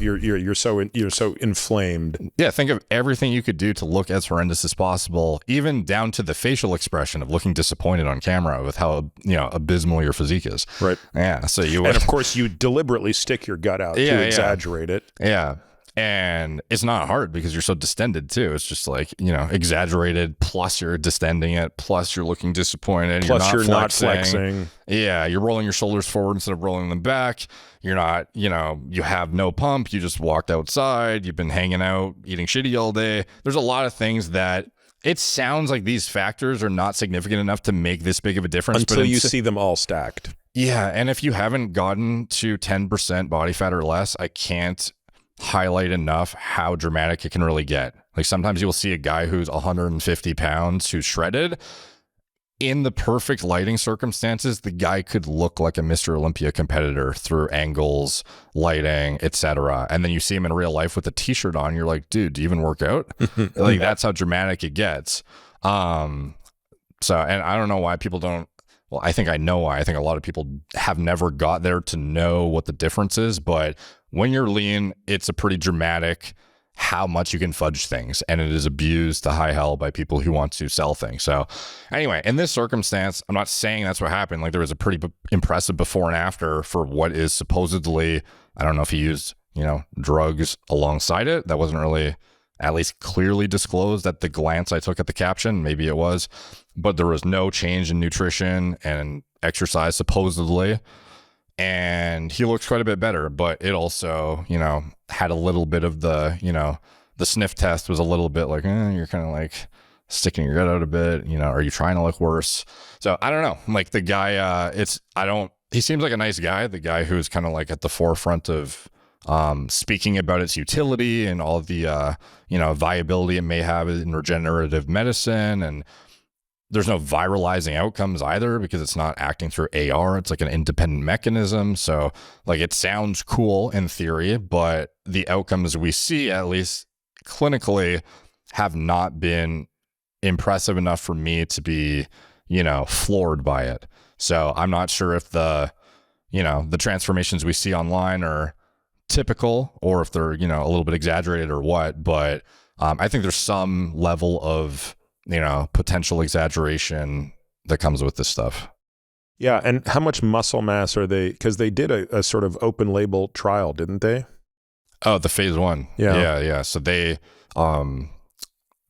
inflamed. Yeah, think of everything you could do to look as horrendous as possible, even down to the facial expression of looking disappointed on camera with how abysmal your physique is. Right. Yeah. So and of course you deliberately stick your gut out to exaggerate it. Yeah. And it's not hard because you're so distended too. It's just like, exaggerated, plus you're distending it, plus you're looking disappointed. Plus you're not flexing. Yeah, you're rolling your shoulders forward instead of rolling them back. You're not, you have no pump. You just walked outside. You've been hanging out, eating shitty all day. There's a lot of things that it sounds like these factors are not significant enough to make this big of a difference. Until you see them all stacked. Yeah, and if you haven't gotten to 10% body fat or less, I can't highlight enough how dramatic it can really get. Like sometimes you'll see a guy who's 150 pounds who's shredded. In the perfect lighting circumstances, the guy could look like a Mr. Olympia competitor through angles, lighting, etc. And then you see him in real life with a t-shirt on, you're like, dude, do you even work out? Like that's how dramatic it gets. And I don't know why people don't. Well, I think I know why. I think a lot of people have never got there to know what the difference is. But when you're lean, it's a pretty dramatic how much you can fudge things. And it is abused to high hell by people who want to sell things. So anyway, in this circumstance, I'm not saying that's what happened. Like there was a pretty impressive before and after for what is supposedly, I don't know if he used, drugs alongside it. That wasn't really at least clearly disclosed at the glance I took at the caption. Maybe it was, but there was no change in nutrition and exercise supposedly. And he looked quite a bit better, but it also, had a little bit of the, the sniff test was a little bit like, you're kind of like sticking your gut out a bit, are you trying to look worse? So I don't know, like the guy, he seems like a nice guy, the guy who's kind of like at the forefront of, speaking about its utility and all the, viability it may have in regenerative medicine. And there's no viralizing outcomes either because it's not acting through AR. It's like an independent mechanism. So like it sounds cool in theory, but the outcomes we see, at least clinically, have not been impressive enough for me to be, floored by it. So I'm not sure if the transformations we see online are typical or if they're, a little bit exaggerated or what, but I think there's some level of, potential exaggeration that comes with this stuff. Yeah. And how much muscle mass are they? Because they did a sort of open label trial, didn't they? Oh, the phase 1. Yeah. So they, I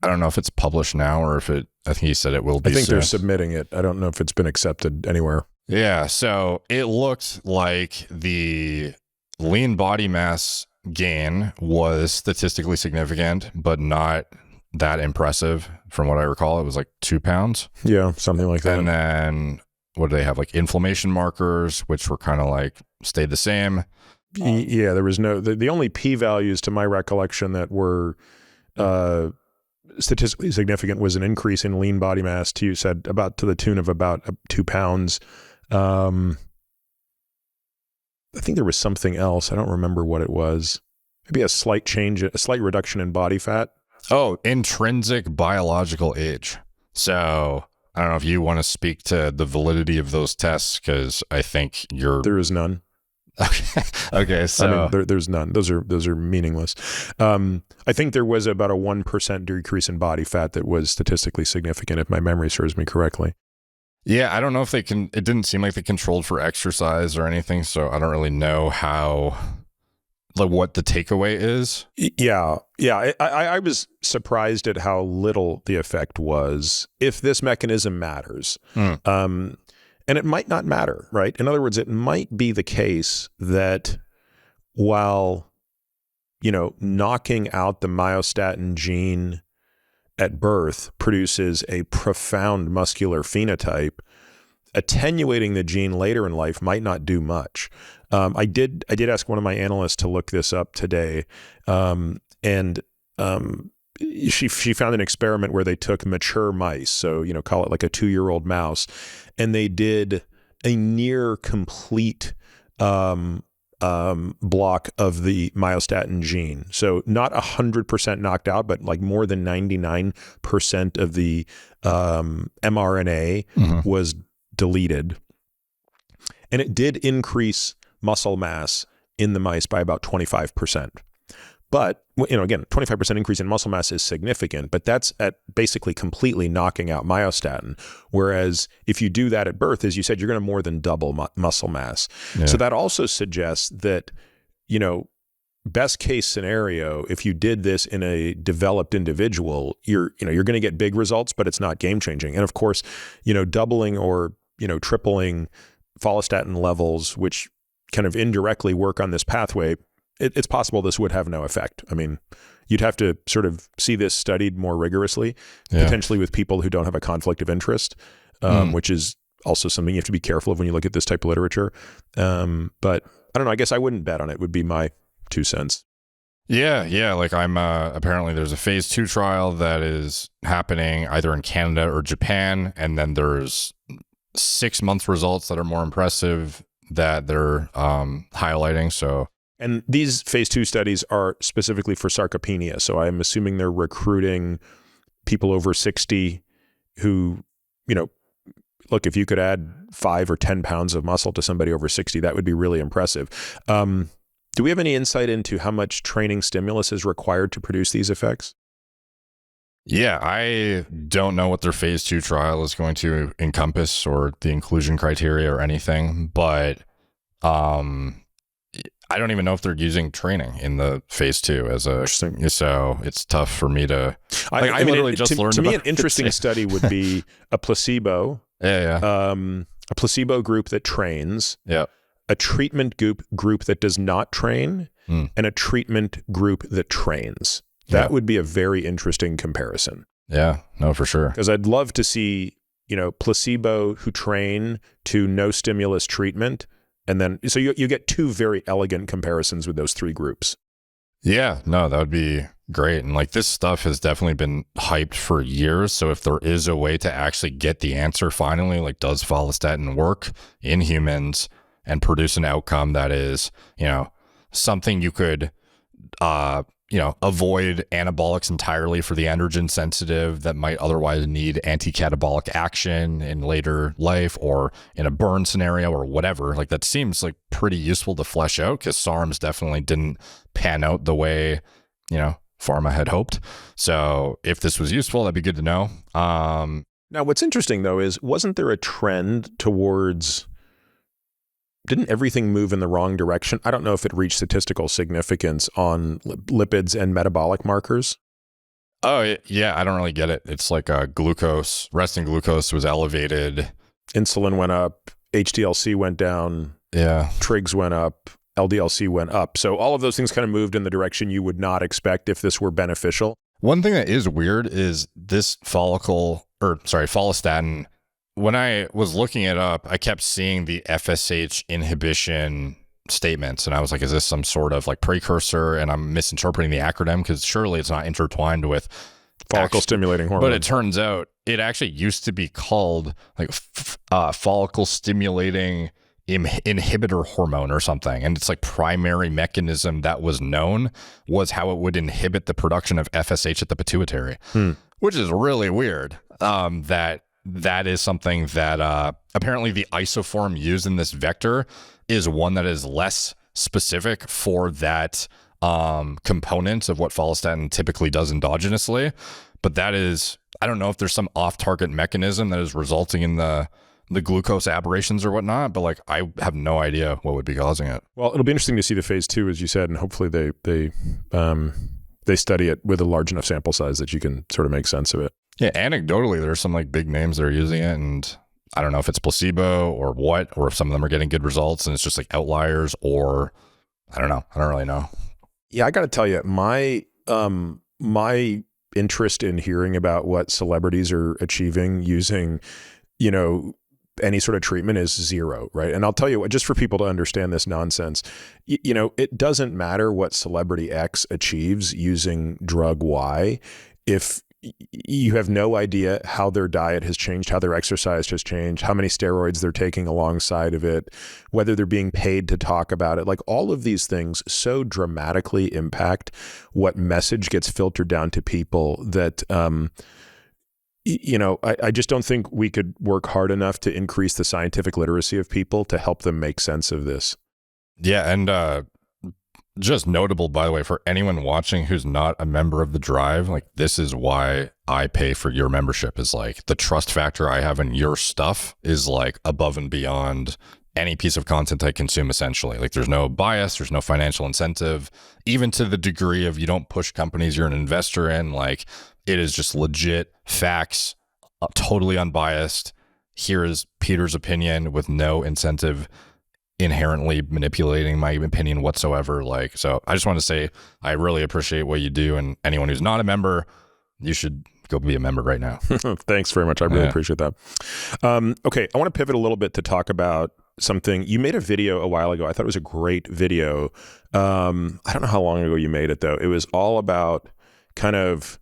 don't know if it's published now or if I think he said it will be. I think soon. They're submitting it. I don't know if it's been accepted anywhere. Yeah. So it looked like the lean body mass gain was statistically significant, but not that impressive. From what I recall, it was like 2 pounds. Yeah, something like that. And then what do they have? Like inflammation markers, which were kind of like stayed the same. Yeah, there was the only p-values to my recollection that were statistically significant was an increase in lean body mass. You said about to the tune of about 2 pounds. I think there was something else. I don't remember what it was. Maybe a slight reduction in body fat. Oh, intrinsic biological age. So I don't know if you want to speak to the validity of those tests because I think there is none. Okay. So I mean, there's none. Those are meaningless. I think there was about a 1% decrease in body fat that was statistically significant, if my memory serves me correctly. Yeah, I don't know if it didn't seem like they controlled for exercise or anything, so I don't really know how what the takeaway is. Yeah. I was surprised at how little the effect was, if this mechanism matters. And it might not matter, right? In other words, it might be the case that while, knocking out the myostatin gene at birth produces a profound muscular phenotype, attenuating the gene later in life might not do much. I did ask one of my analysts to look this up today, and she found an experiment where they took mature mice, so call it like a 2-year-old mouse, and they did a near complete block of the myostatin gene. So not 100% knocked out, but like more than 99% of the mRNA was deleted. And it did increase muscle mass in the mice by about 25%. But, again, 25% increase in muscle mass is significant, but that's at basically completely knocking out myostatin. Whereas if you do that at birth, as you said, you're going to more than double muscle mass. Yeah. So that also suggests that, best case scenario, if you did this in a developed individual, you're going to get big results, but it's not game changing. And of course, doubling or, tripling follistatin levels, which kind of indirectly work on this pathway, it's possible this would have no effect. I mean, you'd have to sort of see this studied more rigorously, potentially with people who don't have a conflict of interest, which is also something you have to be careful of when you look at this type of literature. But I don't know, I guess I wouldn't bet on it, would be my 2 cents. Yeah. Like I'm, apparently there's a phase 2 trial that is happening either in Canada or Japan. And then there's 6 month results that are more impressive that they're highlighting. And these phase 2 studies are specifically for sarcopenia. So I'm assuming they're recruiting people over 60 who, look, if you could add 5 or 10 pounds of muscle to somebody over 60, that would be really impressive. Do we have any insight into how much training stimulus is required to produce these effects? Yeah, I don't know what their phase 2 trial is going to encompass or the inclusion criteria or anything, but I don't even know if they're using training in the phase 2 as so it's tough for me to, I literally just learned to about me, an interesting study would be a placebo, a placebo group that trains, a treatment group that does not train, and a treatment group that trains. That would be a very interesting comparison. Yeah, no, for sure. Because I'd love to see, placebo who train to no stimulus treatment. And then, so you get 2 very elegant comparisons with those 3 groups. Yeah, no, that would be great. And like this stuff has definitely been hyped for years. So if there is a way to actually get the answer finally, like does follistatin work in humans and produce an outcome that is, something you could, avoid anabolics entirely for the androgen sensitive that might otherwise need anti-catabolic action in later life or in a burn scenario or whatever. Like that seems like pretty useful to flesh out because SARMs definitely didn't pan out the way, pharma had hoped. So if this was useful, that'd be good to know. Now, what's interesting though is, wasn't there a trend towards, didn't everything move in the wrong direction? I don't know if it reached statistical significance on lipids and metabolic markers. Oh, yeah. I don't really get it. It's like resting glucose was elevated. Insulin went up, HDLC went down. Yeah. Trigs went up, LDLC went up. So all of those things kind of moved in the direction you would not expect if this were beneficial. One thing that is weird is this follistatin. When I was looking it up, I kept seeing the FSH inhibition statements, and I was like, is this some sort of like precursor? And I'm misinterpreting the acronym because surely it's not intertwined with follicle stimulating hormone. But it turns out it actually used to be called like follicle stimulating inhibitor hormone or something. And it's like primary mechanism that was known was how it would inhibit the production of FSH at the pituitary, which is really weird. That is something that apparently the isoform used in this vector is one that is less specific for that component of what follistatin typically does endogenously. But that is, I don't know if there's some off-target mechanism that is resulting in the the glucose aberrations or whatnot, but like I have no idea what would be causing it. Well, it'll be interesting to see the phase 2, as you said, and hopefully they study it with a large enough sample size that you can sort of make sense of it. Yeah, anecdotally, there's some like big names that are using it, and I don't know if it's placebo or what, or if some of them are getting good results and it's just like outliers, or I don't know. I don't really know. Yeah, I got to tell you, my interest in hearing about what celebrities are achieving using, any sort of treatment is zero, right? And I'll tell you what, just for people to understand this nonsense, it doesn't matter what celebrity X achieves using drug Y if you have no idea how their diet has changed, how their exercise has changed, how many steroids they're taking alongside of it, whether they're being paid to talk about it. Like, all of these things so dramatically impact what message gets filtered down to people that, I just don't think we could work hard enough to increase the scientific literacy of people to help them make sense of this. Yeah. And just notable, by the way, for anyone watching who's not a member of The Drive, like, this is why I pay for your membership, is like the trust factor I have in your stuff is like above and beyond any piece of content I consume, essentially. Like, there's no bias, there's no financial incentive, even to the degree of you don't push companies you're an investor in. Like, it is just legit facts, totally unbiased. Here is Peter's opinion with no incentive inherently manipulating my opinion whatsoever. Like, so I just want to say I really appreciate what you do, and anyone who's not a member, you should go be a member right now. Thanks very much. I really appreciate that. Okay, I want to pivot a little bit to talk about something. You made a video a while ago. I thought it was a great video. I don't know how long ago you made it, though. It was all about kind of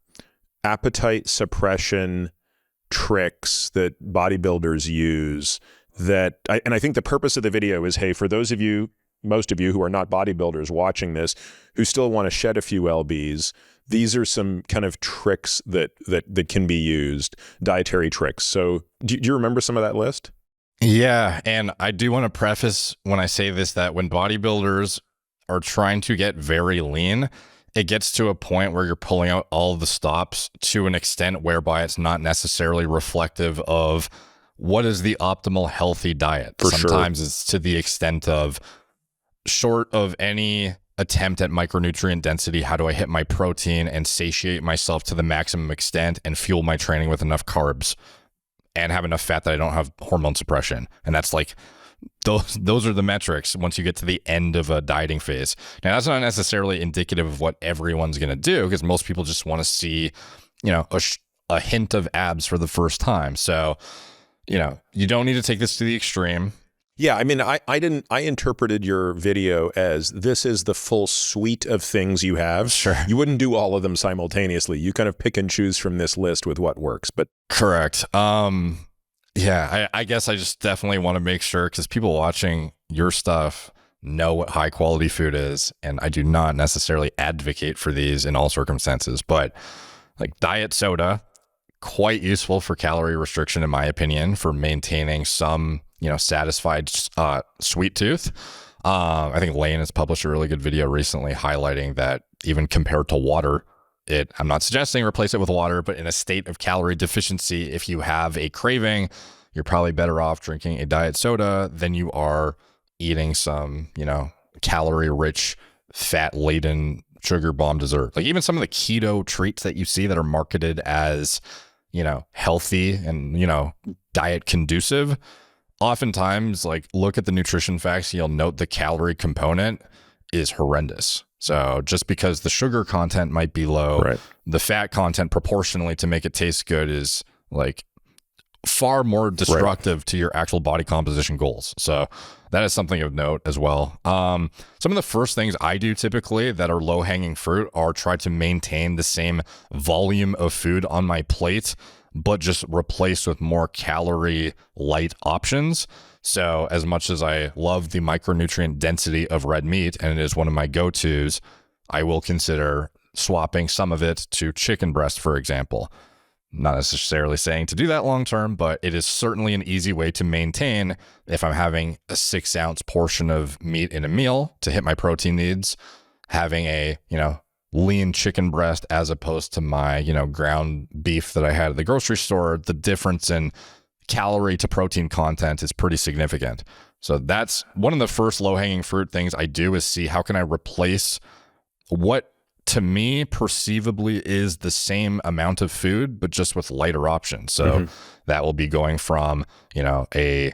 appetite suppression tricks that bodybuilders use. And I think the purpose of the video is, hey, for those of you, most of you who are not bodybuilders watching this, who still want to shed a few lbs, these are some kind of tricks that can be used, dietary tricks. So do you remember some of that list? Yeah, and I do want to preface when I say this that when bodybuilders are trying to get very lean, it gets to a point where you're pulling out all the stops to an extent whereby it's not necessarily reflective of what is the optimal healthy diet. Sometimes it's to the extent of, short of any attempt at micronutrient density, how do I hit my protein and satiate myself to the maximum extent and fuel my training with enough carbs and have enough fat that I don't have hormone suppression? And that's like, those are the metrics once you get to the end of a dieting phase. Now, that's not necessarily indicative of what everyone's going to do, because most people just want to see, a hint of abs for the first time. So, you don't need to take this to the extreme. Yeah, I mean, I interpreted your video as this is the full suite of things you have. Sure. You wouldn't do all of them simultaneously. You kind of pick and choose from this list with what works. But correct. Yeah, I guess I just definitely want to make sure, because people watching your stuff know what high quality food is, and I do not necessarily advocate for these in all circumstances, but like diet soda, quite useful for calorie restriction, in my opinion, for maintaining some, satisfied sweet tooth. I think Lane has published a really good video recently highlighting that even compared to water, I'm not suggesting replace it with water, but in a state of calorie deficiency, if you have a craving, you're probably better off drinking a diet soda than you are eating some, calorie rich, fat laden sugar bomb dessert. Like, even some of the keto treats that you see that are marketed as, healthy and, diet conducive, oftentimes, like, look at the nutrition facts, you'll note the calorie component is horrendous. So just because the sugar content might be low, right, the fat content proportionally to make it taste good is like far more destructive, right, to your actual body composition goals. So that is something of note as well. Some of the first things I do typically that are low hanging fruit are try to maintain the same volume of food on my plate, but just replace with more calorie light options. So as much as I love the micronutrient density of red meat, and it is one of my go-tos, I will consider swapping some of it to chicken breast, for example. Not necessarily saying to do that long term, but it is certainly an easy way to maintain if I'm having a 6-ounce portion of meat in a meal to hit my protein needs, having a, lean chicken breast as opposed to my, ground beef that I had at the grocery store. The difference in calorie to protein content is pretty significant. So that's one of the first low-hanging fruit things I do, is see how can I replace what to me perceivably is the same amount of food, but just with lighter options. So that will be going from, a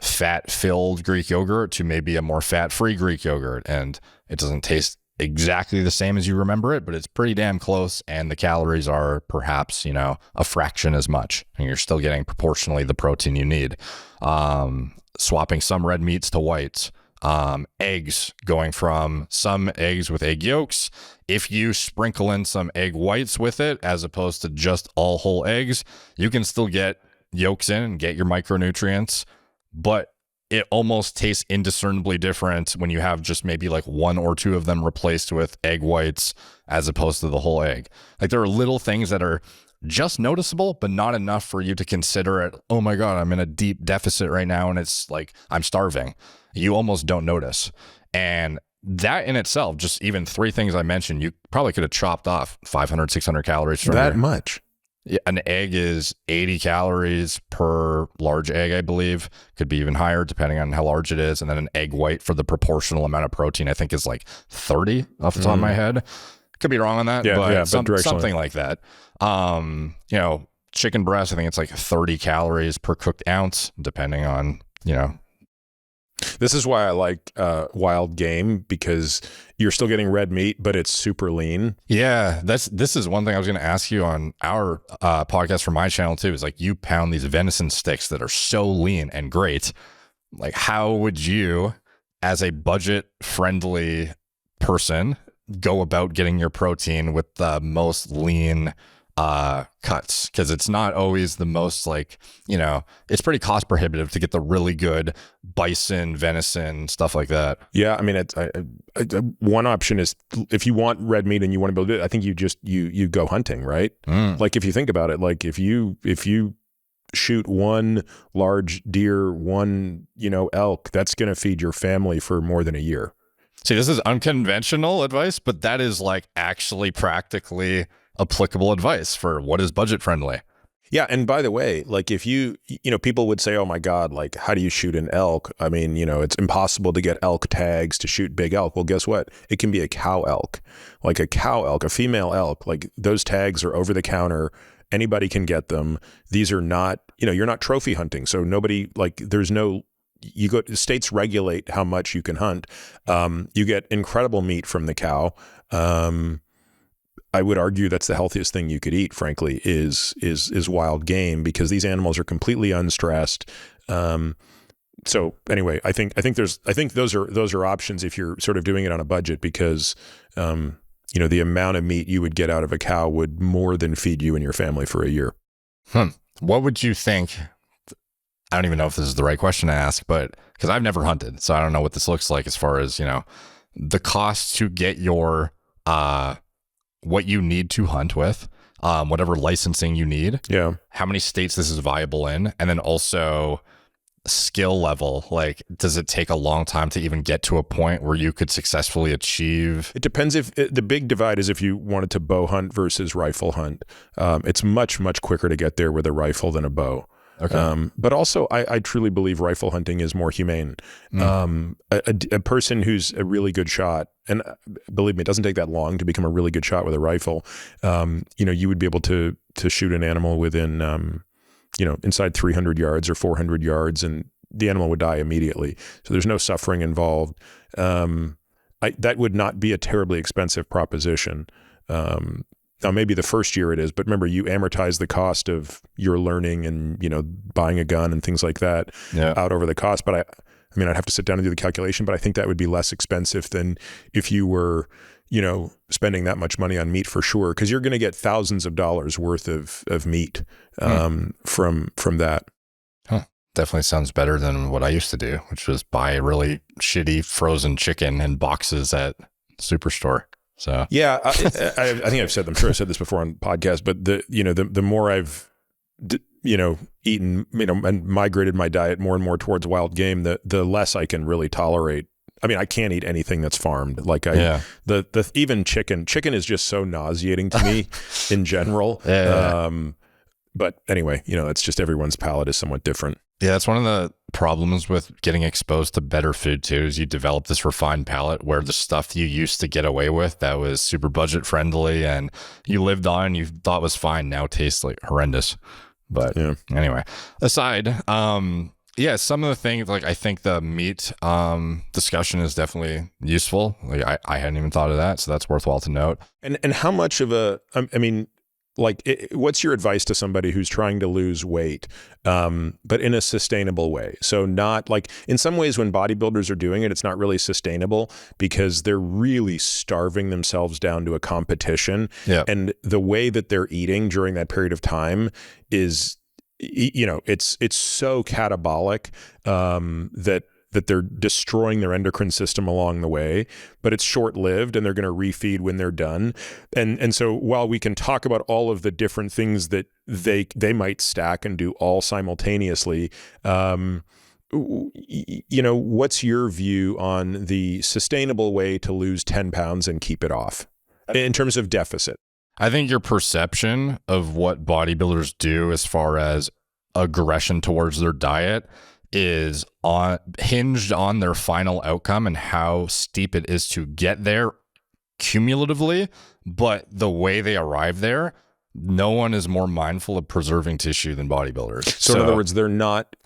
fat-filled Greek yogurt to maybe a more fat-free Greek yogurt. And it doesn't taste exactly the same as you remember it, but it's pretty damn close. And the calories are perhaps, a fraction as much. And you're still getting proportionally the protein you need. Swapping some red meats to whites. Eggs, going from some eggs with egg yolks. If you sprinkle in some egg whites with it, as opposed to just all whole eggs, you can still get yolks in and get your micronutrients, but it almost tastes indiscernibly different when you have just maybe like one or two of them replaced with egg whites as opposed to the whole egg. Like, there are little things that are just noticeable, but not enough for you to consider it. Oh my God, I'm in a deep deficit right now and it's like I'm starving. You almost don't notice. And that in itself, just even three things I mentioned, you probably could have chopped off 500, 600 calories from that much. An egg is 80 calories per large egg, I believe. Could be even higher depending on how large it is. And then an egg white for the proportional amount of protein, I think, is like 30 off the top of my head. Could be wrong on that, but something like that. Chicken breast, I think it's like 30 calories per cooked ounce, depending on, This is why I like wild game, because you're still getting red meat, but it's super lean. Yeah, this is one thing I was going to ask you on our podcast for my channel too. Is like, you pound these venison sticks that are so lean and great. Like, how would you, as a budget-friendly person, go about getting your protein with the most lean cuts? Because it's not always the most, like, it's pretty cost prohibitive to get the really good bison, venison, stuff like that. Yeah, I mean, one option is, if you want red meat and you want to build it, I think you go hunting, right? Like, if you think about it, like if you shoot one large deer, one elk, that's going to feed your family for more than a year. See, this is unconventional advice, but that is like actually practically applicable advice for what is budget friendly. Yeah. And by the way, like, if people would say, oh my God, like, how do you shoot an elk? I mean, it's impossible to get elk tags to shoot big elk. Well, guess what? It can be a cow elk, like a cow elk, a female elk. Like, those tags are over the counter. Anybody can get them. These are not, you're not trophy hunting. So nobody, like, there's no, states regulate how much you can hunt. You get incredible meat from the cow. I would argue that's the healthiest thing you could eat, frankly, is wild game, because these animals are completely unstressed. So anyway, I think those are options if you're sort of doing it on a budget, because the amount of meat you would get out of a cow would more than feed you and your family for a year. What would you think? I don't even know if this is the right question to ask, but because I've never hunted, so I don't know what this looks like as far as, the cost to get your what you need to hunt with, whatever licensing you need. Yeah. How many states this is viable in, and then also skill level. Like, does it take a long time to even get to a point where you could successfully achieve? It depends. The big divide is if you wanted to bow hunt versus rifle hunt. It's much, much quicker to get there with a rifle than a bow. Okay. But also, I truly believe rifle hunting is more humane. A person who's a really good shot, and believe me, it doesn't take that long to become a really good shot with a rifle. You would be able to shoot an animal within, inside 300 yards or 400 yards, and the animal would die immediately. So there's no suffering involved. That would not be a terribly expensive proposition. Now, maybe the first year it is, but remember, you amortize the cost of your learning and, buying a gun and things like that out over the cost. But I'd have to sit down and do the calculation, but I think that would be less expensive than if you were, spending that much money on meat, for sure. Because you're going to get thousands of dollars worth of meat from that. Definitely sounds better than what I used to do, which was buy really shitty frozen chicken in boxes at Superstore. So yeah, I think I'm sure I said this before on podcast, but the more I've eaten, and migrated my diet more and more towards wild game, the less I can really tolerate. I mean, I can't eat anything that's farmed. Like even chicken is just so nauseating to me in general. But anyway, it's just everyone's palate is somewhat different. Yeah, that's one of the problems with getting exposed to better food too, is you develop this refined palate where the stuff you used to get away with that was super budget friendly and you lived on and you thought was fine now tastes like horrendous. But anyway, aside, yeah, some of the things, like I think the meat discussion is definitely useful. Like I hadn't even thought of that, so that's worthwhile to note. And how much of what's your advice to somebody who's trying to lose weight, but in a sustainable way? So not like, in some ways when bodybuilders are doing it, it's not really sustainable because they're really starving themselves down to a competition. Yeah. And the way that they're eating during that period of time is, it's so catabolic that they're destroying their endocrine system along the way, but it's short-lived and they're going to refeed when they're done. And so while we can talk about all of the different things that they might stack and do all simultaneously, what's your view on the sustainable way to lose 10 pounds and keep it off in terms of deficit? I think your perception of what bodybuilders do as far as aggression towards their diet is hinged on their final outcome and how steep it is to get there cumulatively, but the way they arrive there, no one is more mindful of preserving tissue than bodybuilders. So in other words, they're not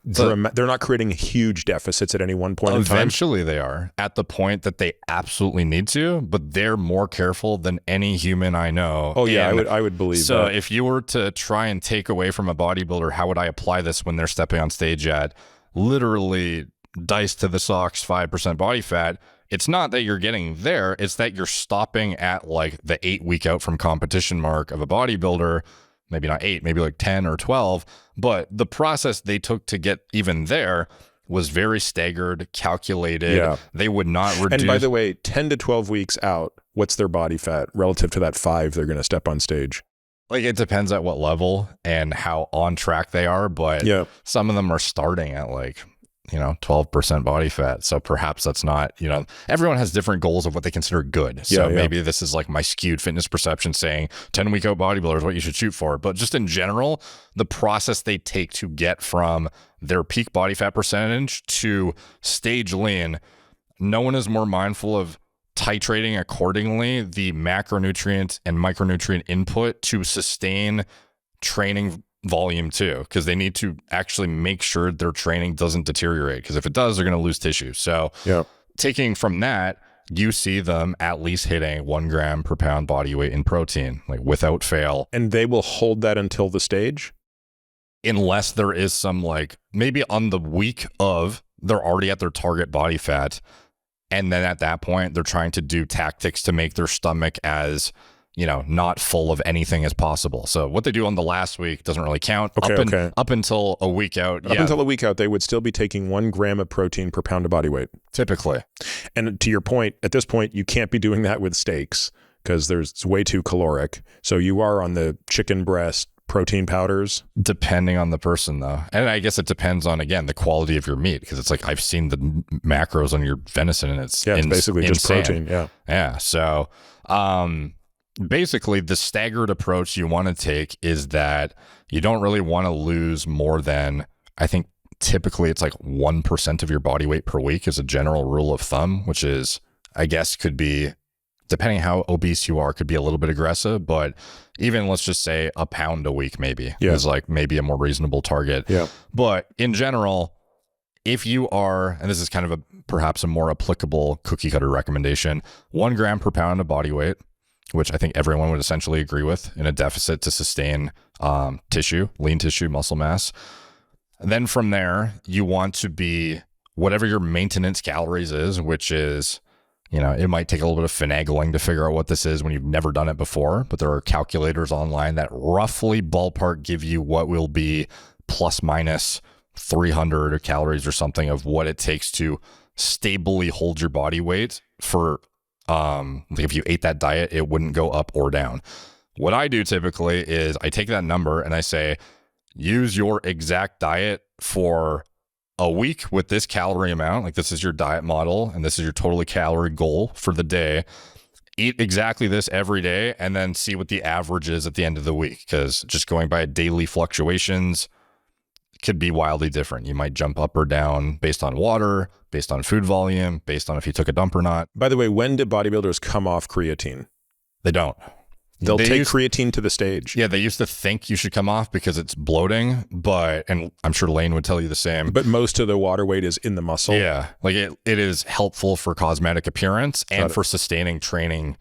creating huge deficits at any one point in time. Eventually they are at the point that they absolutely need to, but they're more careful than any human I know. Oh yeah, I would believe that. So if you were to try and take away from a bodybuilder, how would I apply this when they're stepping on stage at literally dice to the socks 5% body fat? It's not that you're getting there, it's that you're stopping at like the 8 week out from competition mark of a bodybuilder. Maybe not 8, maybe like 10 or 12, but the process they took to get even there was very staggered, calculated. Yeah. They would not reduce. And by the way, 10 to 12 weeks out, what's their body fat relative to that 5 they're going to step on stage? Like, it depends at what level and how on track they are, but some of them are starting at like, 12% body fat. So perhaps that's not, everyone has different goals of what they consider good. So maybe this is like my skewed fitness perception saying 10 week out bodybuilders, what you should shoot for. But just in general, the process they take to get from their peak body fat percentage to stage lean, no one is more mindful of titrating accordingly the macronutrient and micronutrient input to sustain training volume too, because they need to actually make sure their training doesn't deteriorate, because if it does, they're going to lose tissue. So taking from that, you see them at least hitting 1 gram per pound body weight in protein, like without fail. And they will hold that until the stage? Unless there is some, like, maybe on the week of, they're already at their target body fat, and then at that point, they're trying to do tactics to make their stomach as, not full of anything as possible. So what they do on the last week doesn't really count. Up until a week out. Up until a week out, they would still be taking 1 gram of protein per pound of body weight. Typically. And to your point, at this point, you can't be doing that with steaks because it's way too caloric. So you are on the chicken breast protein powders. Depending on the person, though. And I guess it depends on, again, the quality of your meat, because it's like I've seen the macros on your venison and it's basically just insane. protein. Yeah. So basically, the staggered approach you want to take is that you don't really want to lose more than, I think typically it's like 1% of your body weight per week is a general rule of thumb, which is, I guess, could be, depending how obese you are, could be a little bit aggressive, but even let's just say a pound a week maybe is like maybe a more reasonable target. Yeah. But in general, if you are, and this is kind of perhaps a more applicable cookie cutter recommendation, 1 gram per pound of body weight, which I think everyone would essentially agree with, in a deficit to sustain tissue, lean tissue, muscle mass. And then from there, you want to be whatever your maintenance calories is, which is, it might take a little bit of finagling to figure out what this is when you've never done it before, but there are calculators online that roughly ballpark give you what will be plus minus 300 calories or something of what it takes to stably hold your body weight for, if you ate that diet, it wouldn't go up or down. What I do typically is I take that number and I say, use your exact diet for a week with this calorie amount. Like, this is your diet model and this is your totally calorie goal for the day. eat exactly this every day and then see what the average is at the end of the week, because just going by daily fluctuations could be wildly different. You might jump up or down based on water, based on food volume, based on if you took a dump or not. By the way, when do bodybuilders come off creatine? They don't. They'll take creatine to the stage. Yeah, they used to think you should come off because it's bloating, and I'm sure Lane would tell you the same. But most of the water weight is in the muscle. Yeah, like it is helpful for cosmetic appearance and for sustaining training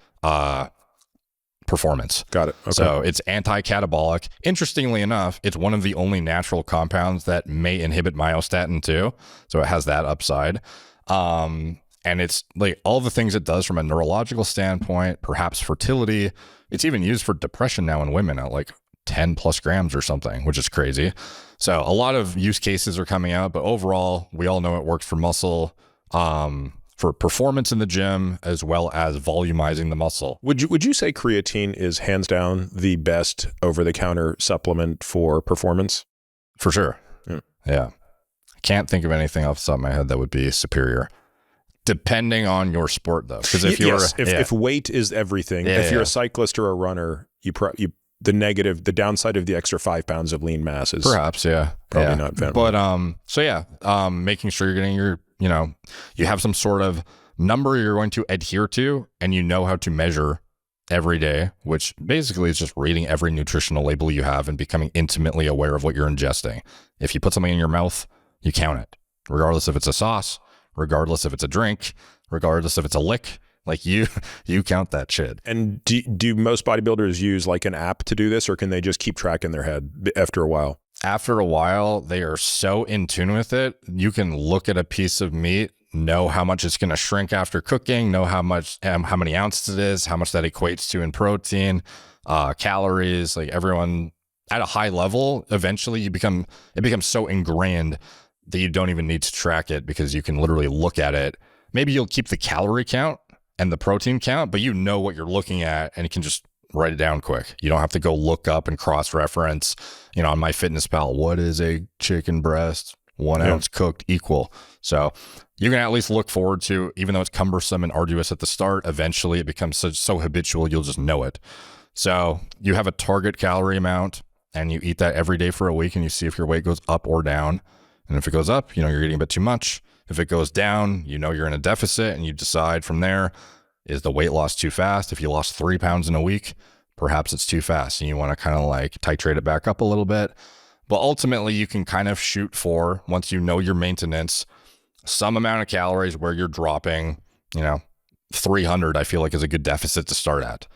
performance. Got it. Okay. So it's anti-catabolic. Interestingly enough, it's one of the only natural compounds that may inhibit myostatin too. So it has that upside. And it's like all the things it does from a neurological standpoint, perhaps fertility. It's even used for depression now in women at like 10 plus grams or something, which is crazy. So a lot of use cases are coming out, but overall, we all know it works for muscle, for performance in the gym, as well as volumizing the muscle. Would you say creatine is hands down the best over-the-counter supplement for performance? For sure. Yeah. I can't think of anything off the top of my head that would be superior. Depending on your sport, though, because if weight is everything, if you're a cyclist or a runner, the downside of the extra 5 pounds of lean mass is perhaps probably not valuable. But making sure you're getting your, you have some sort of number you're going to adhere to, and you know how to measure every day, which basically is just reading every nutritional label you have and becoming intimately aware of what you're ingesting. If you put something in your mouth, you count it, regardless if it's a sauce, regardless if it's a drink, regardless if it's a lick, like you count that shit. And do most bodybuilders use like an app to do this, or can they just keep track in their head after a while? After a while, they are so in tune with it. You can look at a piece of meat, know how much it's going to shrink after cooking, know how many ounces it is, how much that equates to in protein, calories, like everyone at a high level. Eventually it becomes so ingrained that you don't even need to track it, because you can literally look at it. Maybe you'll keep the calorie count and the protein count, but you know what you're looking at and you can just write it down quick. You don't have to go look up and cross-reference, on MyFitnessPal, what is a chicken breast, 1 ounce cooked equal? So you can at least look forward to, even though it's cumbersome and arduous at the start, eventually it becomes so habitual, you'll just know it. So you have a target calorie amount and you eat that every day for a week, and you see if your weight goes up or down. And if it goes up, you're eating a bit too much. If it goes down, you're in a deficit, and you decide from there, is the weight loss too fast? If you lost 3 pounds in a week, perhaps it's too fast, and you want to kind of like titrate it back up a little bit. But ultimately, you can kind of shoot for, once you know your maintenance, some amount of calories where you're dropping, 300, I feel like is a good deficit to start at.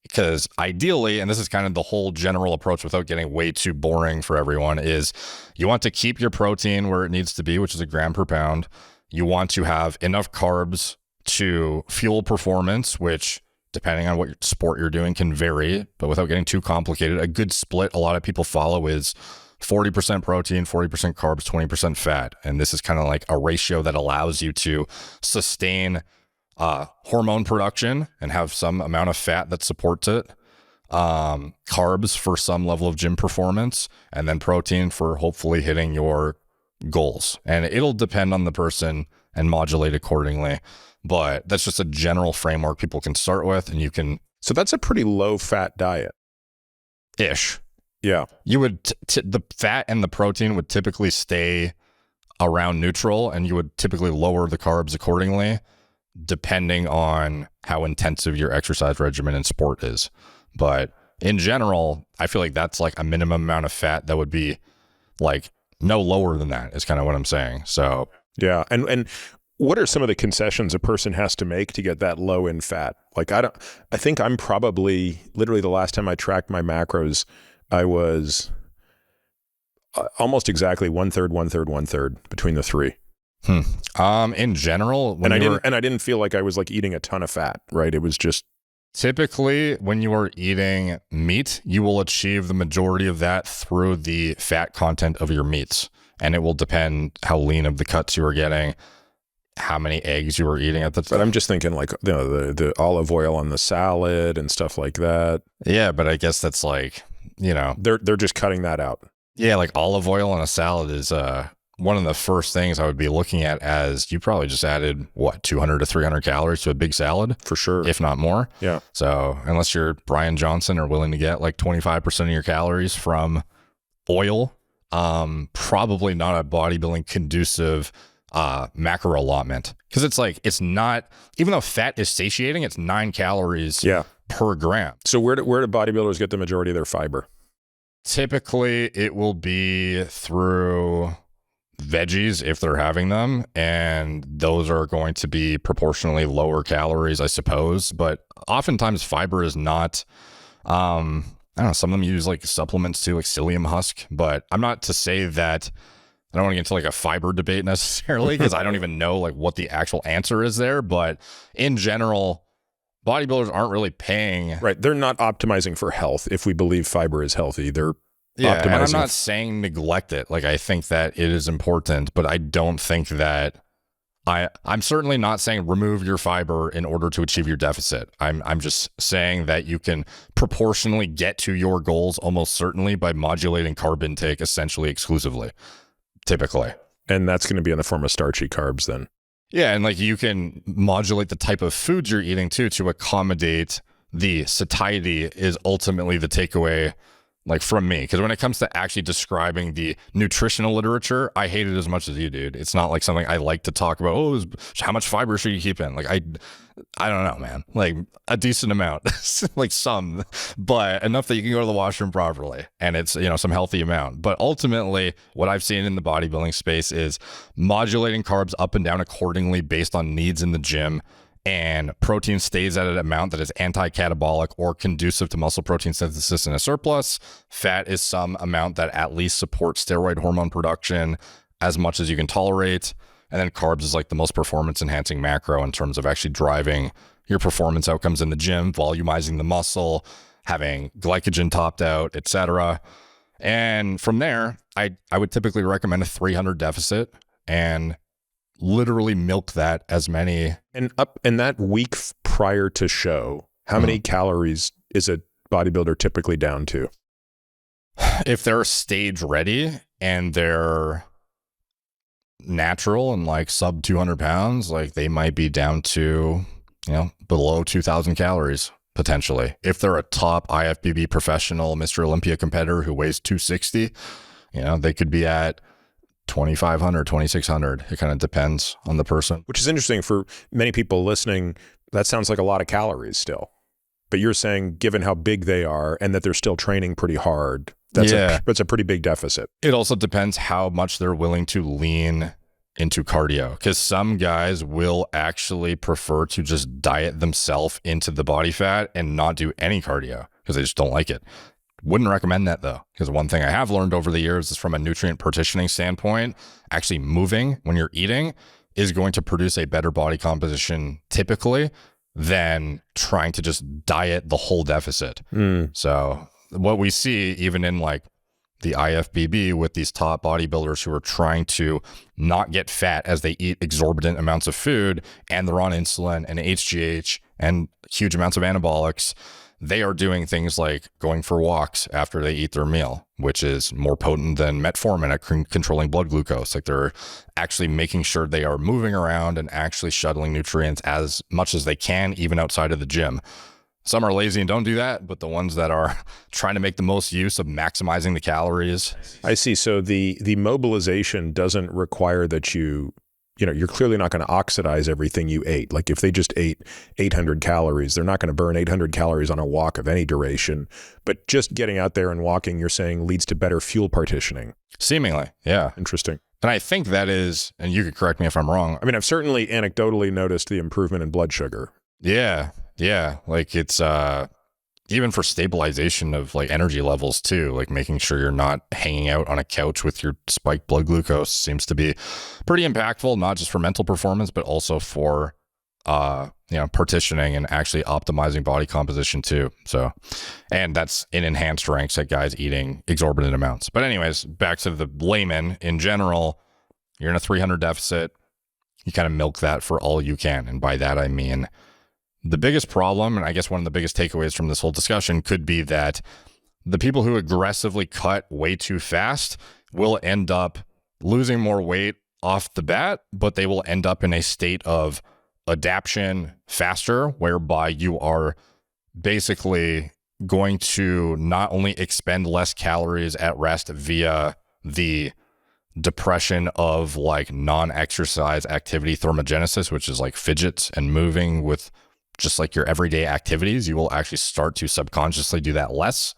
Because ideally, and this is kind of the whole general approach without getting way too boring for everyone, is you want to keep your protein where it needs to be, which is a gram per pound. You want to have enough carbs to fuel performance, which depending on what sport you're doing can vary, but without getting too complicated, a good split a lot of people follow is 40% protein, 40% carbs, 20% fat. And this is kind of like a ratio that allows you to sustain hormone production and have some amount of fat that supports it, carbs for some level of gym performance, and then protein for hopefully hitting your goals. And it'll depend on the person and modulate accordingly, but that's just a general framework people can start with, and you can. So that's a pretty low fat diet. Ish. Yeah. You would, the fat and the protein would typically stay around neutral, and you would typically lower the carbs accordingly, depending on how intensive your exercise regimen and sport is. But in general, I feel like that's like a minimum amount of fat that would be like no lower than that is kind of what I'm saying. So yeah. And what are some of the concessions a person has to make to get that low in fat? Like I think I'm probably literally the last time I tracked my macros, I was almost exactly 1/3, 1/3, 1/3 between the three. In general, I didn't feel like I was like eating a ton of fat, right? It was just typically when you are eating meat, you will achieve the majority of that through the fat content of your meats. And it will depend how lean of the cuts you are getting, how many eggs you were eating at the time. But I'm just thinking like the olive oil on the salad and stuff like that. Yeah, but I guess that's like, they're just cutting that out. Yeah, like olive oil on a salad is one of the first things I would be looking at as you probably just added, 200 to 300 calories to a big salad? For sure. If not more. Yeah. So unless you're Brian Johnson or willing to get like 25% of your calories from oil, probably not a bodybuilding conducive macro allotment. Because it's not, even though fat is satiating, it's 9 calories per gram. So where do bodybuilders get the majority of their fiber? Typically, it will be through veggies if they're having them, and those are going to be proportionally lower calories, I suppose. But oftentimes fiber is not, I don't know, some of them use like supplements too, like psyllium husk, but I'm not to say that, I don't want to get into like a fiber debate necessarily, because I don't even know like what the actual answer is there. But in general, bodybuilders aren't really paying. Right. They're not optimizing for health. If we believe fiber is healthy, they're yeah, optimizing. And I'm not saying neglect it. Like, I think that it is important, but I don't think that I'm certainly not saying remove your fiber in order to achieve your deficit. I'm just saying that you can proportionally get to your goals almost certainly by modulating carb intake essentially exclusively, typically. And that's going to be in the form of starchy carbs then. Yeah, and like you can modulate the type of foods you're eating too to accommodate the satiety is ultimately the takeaway, like from me. Because when it comes to actually describing the nutritional literature, I hate it as much as you, dude. It's not like something I like to talk about. Oh, how much fiber should you keep in? Like I don't know, man. Like a decent amount, like some, but enough that you can go to the washroom properly, and it's, you know, some healthy amount. But ultimately, what I've seen in the bodybuilding space is modulating carbs up and down accordingly based on needs in the gym. And protein stays at an amount that is anti-catabolic or conducive to muscle protein synthesis in a surplus. Fat is some amount that at least supports steroid hormone production as much as you can tolerate. And then carbs is like the most performance enhancing macro in terms of actually driving your performance outcomes in the gym, volumizing the muscle, having glycogen topped out, etc. And from there, I would typically recommend a 300 deficit and literally milk that as many. And that week prior to show, how many calories is a bodybuilder typically down to? If they're stage ready and they're natural and like sub 200 pounds, like they might be down to, you know, below 2,000 calories potentially. If they're a top IFBB professional Mr. Olympia competitor who weighs 260, you know, they could be at 2,500, 2,600. It kind of depends on the person. Which is interesting for many people listening. That sounds like a lot of calories still. But you're saying, given how big they are and that they're still training pretty hard, that's a pretty big deficit. It also depends how much they're willing to lean into cardio, because some guys will actually prefer to just diet themselves into the body fat and not do any cardio because they just don't like it. Wouldn't recommend that though, because one thing I have learned over the years is from a nutrient partitioning standpoint, actually moving when you're eating is going to produce a better body composition typically than trying to just diet the whole deficit. So what we see even in like the IFBB with these top bodybuilders who are trying to not get fat as they eat exorbitant amounts of food and they're on insulin and HGH and huge amounts of anabolics, they are doing things like going for walks after they eat their meal, which is more potent than metformin at controlling blood glucose. Like they're actually making sure they are moving around and actually shuttling nutrients as much as they can, even outside of the gym. Some are lazy and don't do that, but the ones that are trying to make the most use of maximizing the calories. I see. So the mobilization doesn't require that you're clearly not going to oxidize everything you ate. Like if they just ate 800 calories, they're not going to burn 800 calories on a walk of any duration. But just getting out there and walking, you're saying, leads to better fuel partitioning. Seemingly, yeah. Interesting. And I think that is, and you could correct me if I'm wrong. I mean, I've certainly anecdotally noticed the improvement in blood sugar. Yeah. Like it's even for stabilization of like energy levels too, like making sure you're not hanging out on a couch with your spiked blood glucose seems to be pretty impactful, not just for mental performance, but also for partitioning and actually optimizing body composition too. So, and that's in enhanced ranks at guys eating exorbitant amounts. But anyways, back to the layman in general, you're in a 300 deficit, you kind of milk that for all you can. And by that, I mean, the biggest problem, and I guess one of the biggest takeaways from this whole discussion could be that the people who aggressively cut way too fast will end up losing more weight off the bat, but they will end up in a state of adaptation faster, whereby you are basically going to not only expend less calories at rest via the depression of like non-exercise activity thermogenesis, which is like fidgets and moving with just like your everyday activities. You will actually start to subconsciously do that less.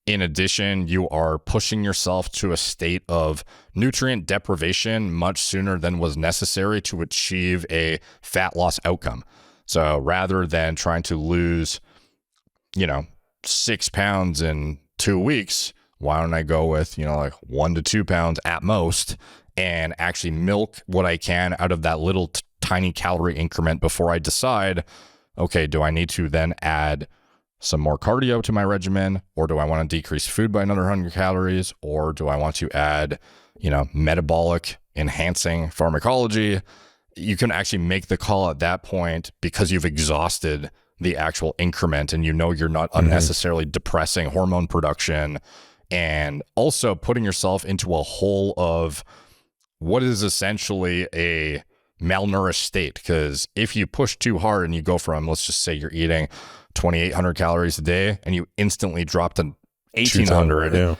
In addition, you are pushing yourself to a state of nutrient deprivation much sooner than was necessary to achieve a fat loss outcome. So rather than trying to lose, 6 pounds in 2 weeks, why don't I go with, like 1 to 2 pounds at most and actually milk what I can out of that little tiny calorie increment before I decide, okay, do I need to then add some more cardio to my regimen, or do I want to decrease food by another 100 calories, or do I want to add, metabolic enhancing pharmacology? You can actually make the call at that point because you've exhausted the actual increment and you're not unnecessarily depressing hormone production and also putting yourself into a hole of what is essentially a malnourished state. Because if you push too hard and you go from, let's just say you're eating 2,800 calories a day and you instantly drop to 1,800,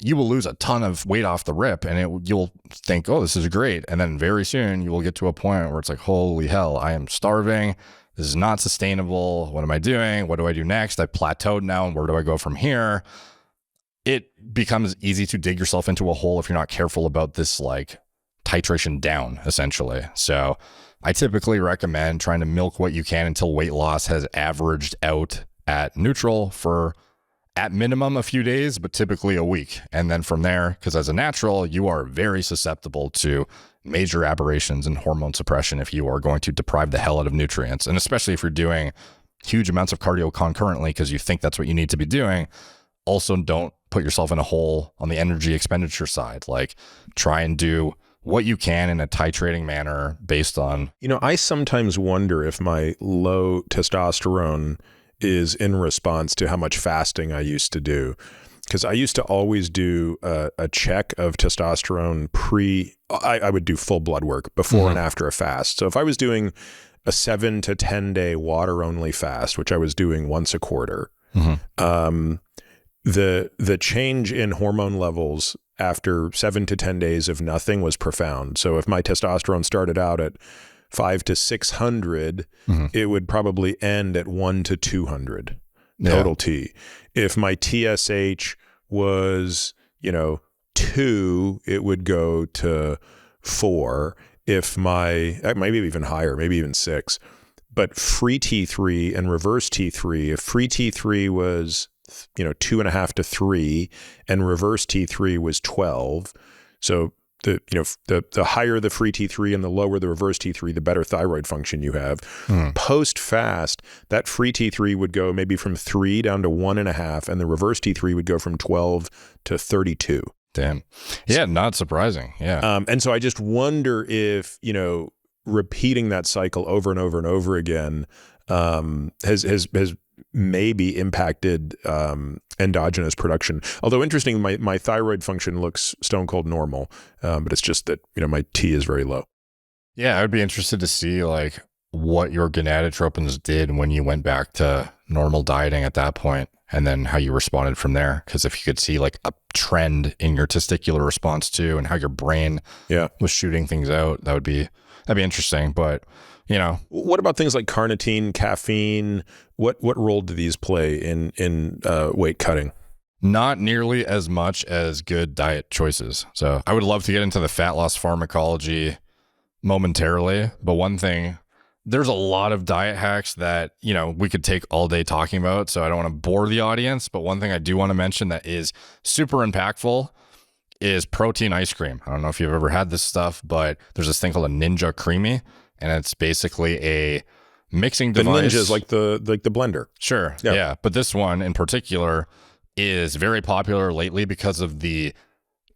you will lose a ton of weight off the rip, and you'll think, oh, this is great. And then very soon you will get to a point where it's like, holy hell, I am starving. This is not sustainable. What am I doing? What do I do next? I've plateaued now, and where do I go from here? It becomes easy to dig yourself into a hole if you're not careful about this like titration down, essentially. So I typically recommend trying to milk what you can until weight loss has averaged out at neutral for at minimum a few days, but typically a week. And then from there, because as a natural, you are very susceptible to major aberrations in hormone suppression if you are going to deprive the hell out of nutrients. And especially if you're doing huge amounts of cardio concurrently because you think that's what you need to be doing. Also, don't put yourself in a hole on the energy expenditure side. Like, try and do what you can in a titrating manner based on... I sometimes wonder if my low testosterone is in response to how much fasting I used to do. Because I used to always do a check of testosterone I would do full blood work before and after a fast. So if I was doing a 7 to 10 day water only fast, which I was doing once a quarter, the change in hormone levels after 7 to 10 days of nothing was profound. So if my testosterone started out at 500 to 600, it would probably end at 1 to 200 total T. If my TSH was, 2, it would go to 4. If maybe even higher, maybe even 6. But free T3 and reverse T3, if free T3 was 2.5 to 3 and reverse T3 was 12. So the higher the free T3 and the lower the reverse T3, the better thyroid function you have. Post fast, that free T3 would go maybe from 3 down to 1.5, and the reverse T3 would go from 12 to 32. Damn. Yeah, not surprising. Yeah. And so I just wonder if, repeating that cycle over and over and over again has maybe impacted endogenous production. Although interesting, my thyroid function looks stone cold normal, but it's just that my T is very low. Yeah, I would be interested to see like what your gonadotropins did when you went back to normal dieting at that point, and then how you responded from there. Because if you could see like a trend in your testicular response too, and how your brain was shooting things out, that'd be interesting. But what about things like carnitine, caffeine? What role do these play in weight cutting? Not nearly as much as good diet choices. So I would love to get into the fat loss pharmacology momentarily, but one thing, there's a lot of diet hacks that we could take all day talking about, so I don't want to bore the audience. But one thing I do want to mention that is super impactful is protein ice cream. I don't know if you've ever had this stuff, but there's this thing called a Ninja Creamy. And it's basically a mixing device. The Ninja is like the blender. Sure. Yeah. But this one in particular is very popular lately because of the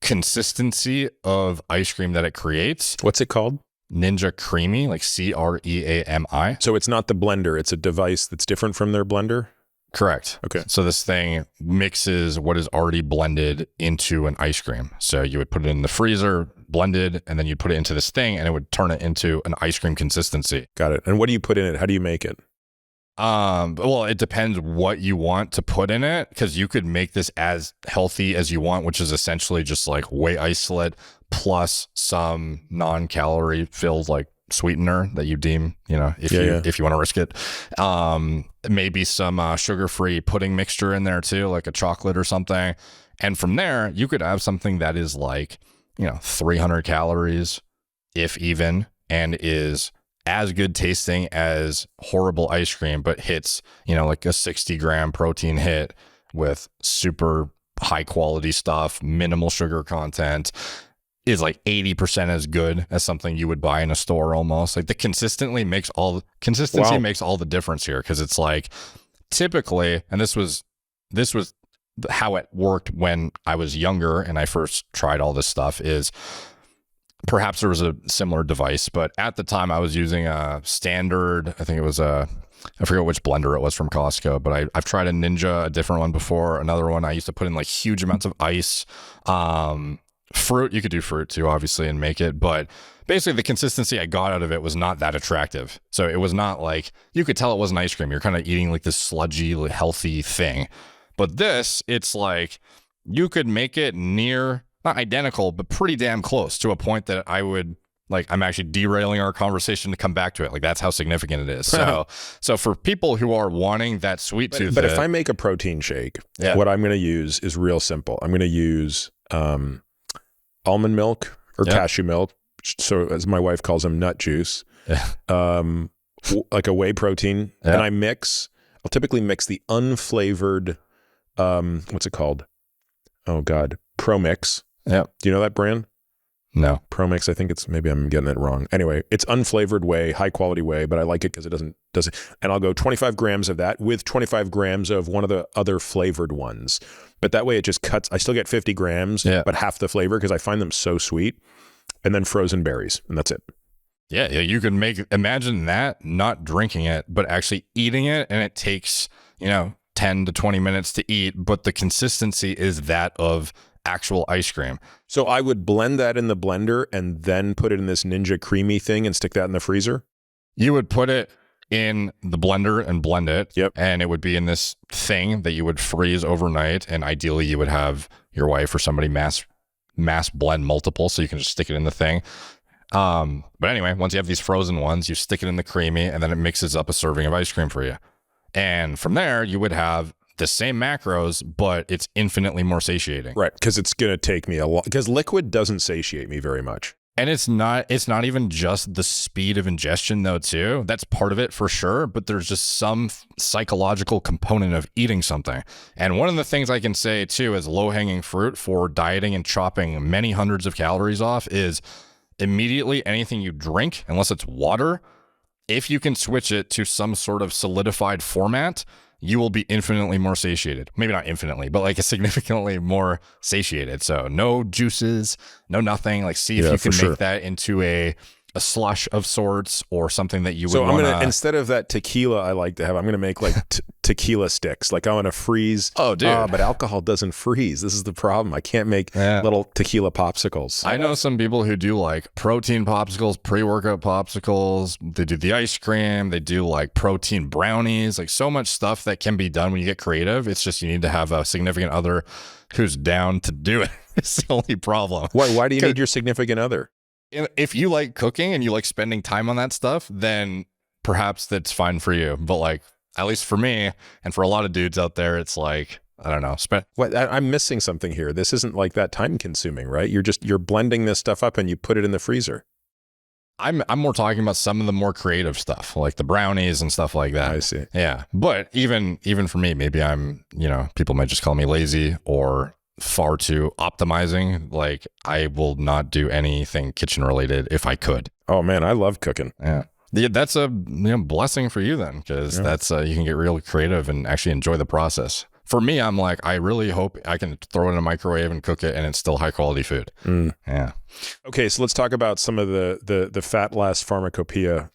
consistency of ice cream that it creates. What's it called? Ninja Creamy, like Creami. So it's not the blender. It's a device that's different from their blender? Correct. Okay. So this thing mixes what is already blended into an ice cream. So you would put it in the freezer, blended, and then you'd put it into this thing and it would turn it into an ice cream consistency. Got it. And what do you put in it? How do you make it? Well, it depends what you want to put in it, because you could make this as healthy as you want, which is essentially just like whey isolate plus some non-calorie filled like sweetener that you deem, if you want to risk it. Maybe some sugar-free pudding mixture in there too, like a chocolate or something. And from there, you could have something that is like, 300 calories, if even, and is as good tasting as horrible ice cream, but hits, like a 60-gram protein hit with super high quality stuff, minimal sugar content, is like 80% as good as something you would buy in a store almost. Like the consistency makes all the difference here, because it's like typically, and this was how it worked when I was younger and I first tried all this stuff, is perhaps there was a similar device, but at the time I was using a standard, I think it was I forget which blender it was from Costco, but I've tried a Ninja, a different one before, another one I used to put in like huge amounts of ice. Fruit, you could do fruit too, obviously, and make it, but basically the consistency I got out of it was not that attractive. So it was not like, you could tell it wasn't ice cream. You're kind of eating like this sludgy, healthy thing. But this, it's like, you could make it near, not identical, but pretty damn close, to a point that I would, like, I'm actually derailing our conversation to come back to it. Like, that's how significant it is. So for people who are wanting that sweet tooth. But if I make a protein shake, what I'm going to use is real simple. I'm going to use almond milk or cashew milk. So as my wife calls them, nut juice, like a whey protein. And I'll typically mix the unflavored, what's it called? Oh God, Promix. Yeah. Do you know that brand? No. Promix, I think maybe I'm getting it wrong. Anyway, it's unflavored whey, high quality whey, but I like it because it doesn't, and I'll go 25 grams of that with 25 grams of one of the other flavored ones. But that way it just cuts, I still get 50 grams, but half the flavor, because I find them so sweet. And then frozen berries, and that's it. Yeah, you could imagine that, not drinking it, but actually eating it, and it takes, 10 to 20 minutes to eat, but the consistency is that of actual ice cream. So I would blend that in the blender and then put it in this Ninja Creamy thing and stick that in the freezer? You would put it in the blender and blend it. Yep. And it would be in this thing that you would freeze overnight. And ideally you would have your wife or somebody mass blend multiple, so you can just stick it in the thing. But anyway, once you have these frozen ones, you stick it in the creamy, and then it mixes up a serving of ice cream for you. And from there, you would have the same macros, but it's infinitely more satiating. Right, because it's going to take me a lot, because liquid doesn't satiate me very much. And it's not even just the speed of ingestion though too. That's part of it for sure, but there's just some psychological component of eating something. And one of the things I can say too as low-hanging fruit for dieting and chopping many hundreds of calories off is immediately anything you drink, unless it's water, if you can switch it to some sort of solidified format, you will be infinitely more satiated. Maybe not infinitely, but like a significantly more satiated. So no juices, no nothing. Like see if you can make that into a slush of sorts or something that you would want to... So I'm going to, instead of that tequila I like to have, I'm going to make like tequila sticks. Like I want to freeze. Oh, dude. But alcohol doesn't freeze. This is the problem. I can't make little tequila popsicles. I know some people who do like protein popsicles, pre-workout popsicles. They do the ice cream. They do like protein brownies, like so much stuff that can be done when you get creative. It's just you need to have a significant other who's down to do it. It's the only problem. Why do you need your significant other? If you like cooking and you like spending time on that stuff, then perhaps that's fine for you. But like, at least for me and for a lot of dudes out there, it's like, I don't know. I'm missing something here. This isn't like that time consuming, right? You're blending this stuff up and you put it in the freezer. I'm more talking about some of the more creative stuff, like the brownies and stuff like that. I see. Yeah. But even for me, maybe I'm, people might just call me lazy or far too optimizing. Like I will not do anything kitchen related if I could. Oh man, I love cooking. Yeah. That's a blessing for you then, because that's you can get real creative and actually enjoy the process. For me, I'm like, I really hope I can throw it in a microwave and cook it and it's still high quality food. Yeah. Okay, so let's talk about some of the fat loss pharmacopoeia.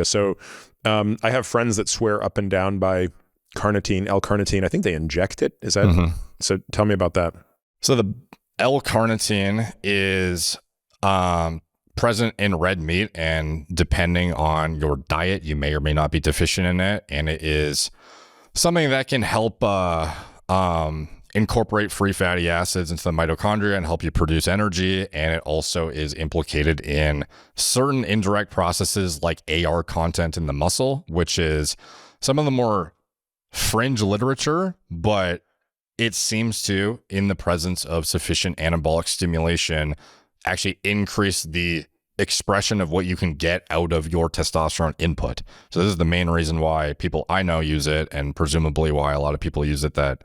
So I have friends that swear up and down by carnitine, L-carnitine. I think they inject it. Is that so? Tell me about that. So the L-carnitine is present in red meat, and depending on your diet, you may or may not be deficient in it. And it is something that can help incorporate free fatty acids into the mitochondria and help you produce energy. And it also is implicated in certain indirect processes like AR content in the muscle, which is some of the more fringe literature, but it seems to, in the presence of sufficient anabolic stimulation, actually increase the expression of what you can get out of your testosterone input. So this is the main reason why people I know use it, and presumably why a lot of people use it that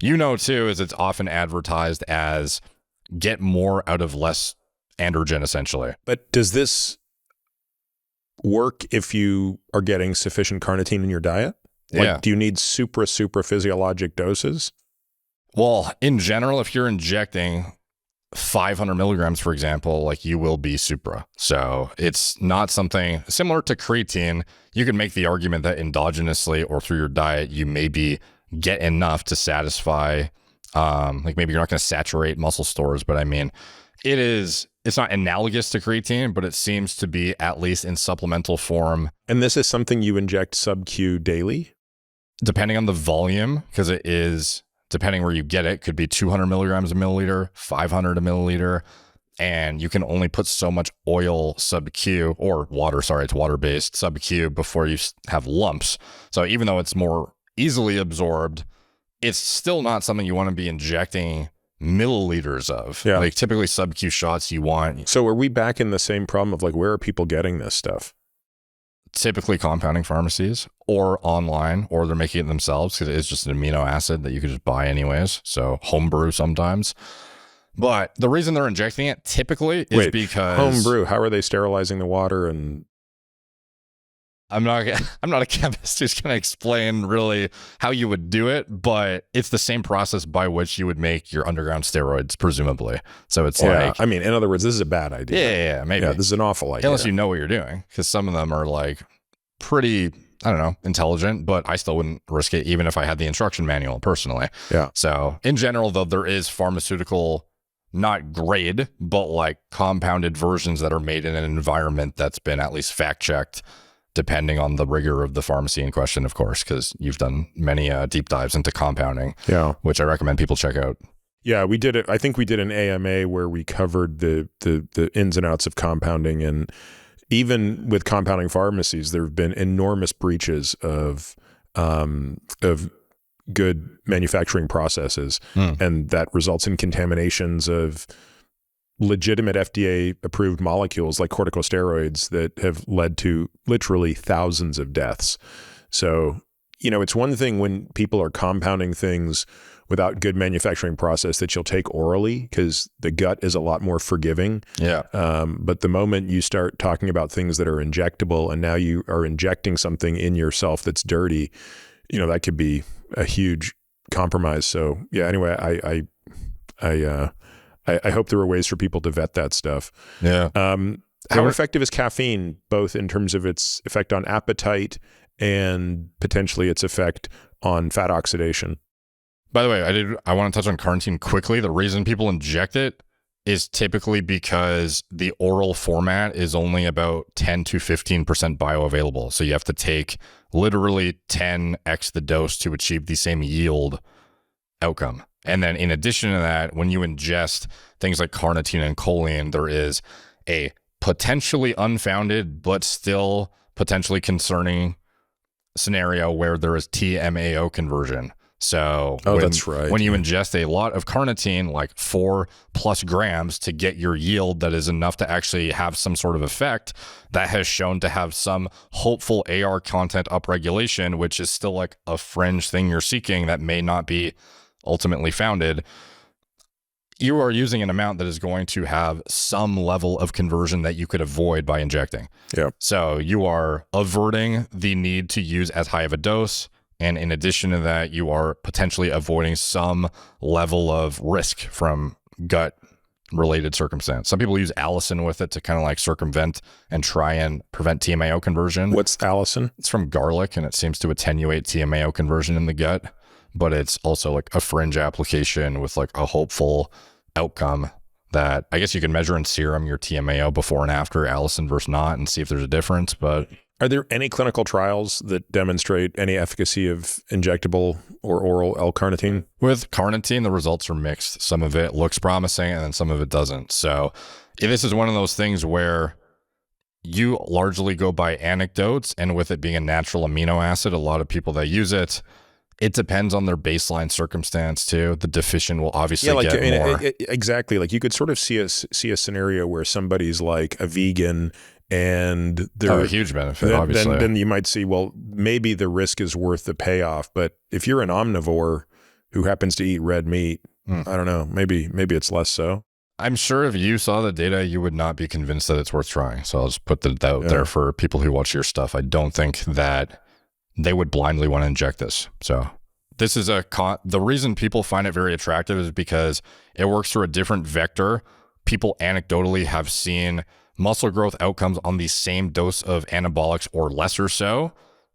you know too, is it's often advertised as get more out of less androgen, essentially. But does this work if you are getting sufficient carnitine in your diet? Like, do you need super physiologic doses? Well, in general, if you're injecting 500 milligrams, for example, like, you will be supra. So it's not something similar to creatine. You can make the argument that endogenously or through your diet, you maybe get enough to satisfy, like maybe you're not going to saturate muscle stores, but I mean, it's not analogous to creatine, but it seems to be at least in supplemental form. And this is something you inject sub-Q daily? Depending on the volume, because it is, depending where you get it, could be 200 milligrams a milliliter, 500 a milliliter, and you can only put so much oil sub-Q, or water, sorry, it's water-based sub-Q, before you have lumps. So even though it's more easily absorbed, it's still not something you want to be injecting milliliters of. Yeah. Like, typically sub-Q shots you want. So are we back in the same problem of, like, where are people getting this stuff? Typically compounding pharmacies, or online, or they're making it themselves, because it is just an amino acid that you could just buy anyways. So homebrew sometimes. But the reason they're injecting it typically is because homebrew. How are they sterilizing the water? And I'm not a chemist who's going to explain really how you would do it, but it's the same process by which you would make your underground steroids, presumably. So it's like, I mean, in other words, this is a bad idea. Yeah, maybe. Yeah, this is an awful idea. Unless you know what you're doing, because some of them are like pretty, I don't know, intelligent, but I still wouldn't risk it even if I had the instruction manual personally. Yeah. So in general, though, there is pharmaceutical, not grade, but like compounded versions that are made in an environment that's been at least fact checked, depending on the rigor of the pharmacy in question, of course, because you've done many deep dives into compounding, which I recommend people check out. Yeah, we did it. I think we did an AMA where we covered the ins and outs of compounding, and even with compounding pharmacies, there have been enormous breaches of good manufacturing processes, and that results in contaminations of legitimate FDA-approved molecules like corticosteroids that have led to literally thousands of deaths. So, it's one thing when people are compounding things without good manufacturing process that you'll take orally, because the gut is a lot more forgiving. Yeah. But the moment you start talking about things that are injectable, and now you are injecting something in yourself that's dirty, that could be a huge compromise. So yeah, anyway, I hope there are ways for people to vet that stuff. Yeah. How effective is caffeine, both in terms of its effect on appetite and potentially its effect on fat oxidation? By the way, I want to touch on carnitine quickly. The reason people inject it is typically because the oral format is only about 10 to 15% bioavailable. So you have to take literally 10x the dose to achieve the same yield outcome. And then in addition to that, when you ingest things like carnitine and choline, there is a potentially unfounded, but still potentially concerning scenario where there is TMAO conversion. So that's right. When you ingest a lot of carnitine, like 4+ grams, to get your yield that is enough to actually have some sort of effect, that has shown to have some hopeful AR content upregulation, which is still like a fringe thing you're seeking that may not be ultimately founded. You are using an amount that is going to have some level of conversion that you could avoid by injecting. Yeah. So you are averting the need to use as high of a dose. And in addition to that, you are potentially avoiding some level of risk from gut related circumstance. Some people use allicin with it to kind of like circumvent and try and prevent TMAO conversion. What's allicin? It's from garlic, and it seems to attenuate TMAO conversion in the gut, but it's also like a fringe application with like a hopeful outcome that I guess you can measure in serum your TMAO before and after allicin versus not and see if there's a difference. But are there any clinical trials that demonstrate any efficacy of injectable or oral L-carnitine? With carnitine, the results are mixed. Some of it looks promising and then some of it doesn't. So this is one of those things where you largely go by anecdotes, and with it being a natural amino acid, a lot of people that use it, it depends on their baseline circumstance too. The deficient will obviously get more. Exactly. Like you could sort of see a scenario where somebody's like a vegan and they're a huge benefit, obviously. Then you might see, well, maybe the risk is worth the payoff. But if you're an omnivore who happens to eat red meat, I don't know, maybe it's less so. I'm sure if you saw the data, you would not be convinced that it's worth trying. So I'll just put that out there for people who watch your stuff. I don't think that they would blindly want to inject this. So this is the reason people find it very attractive is because it works through a different vector. People anecdotally have seen muscle growth outcomes on the same dose of anabolics or lesser so,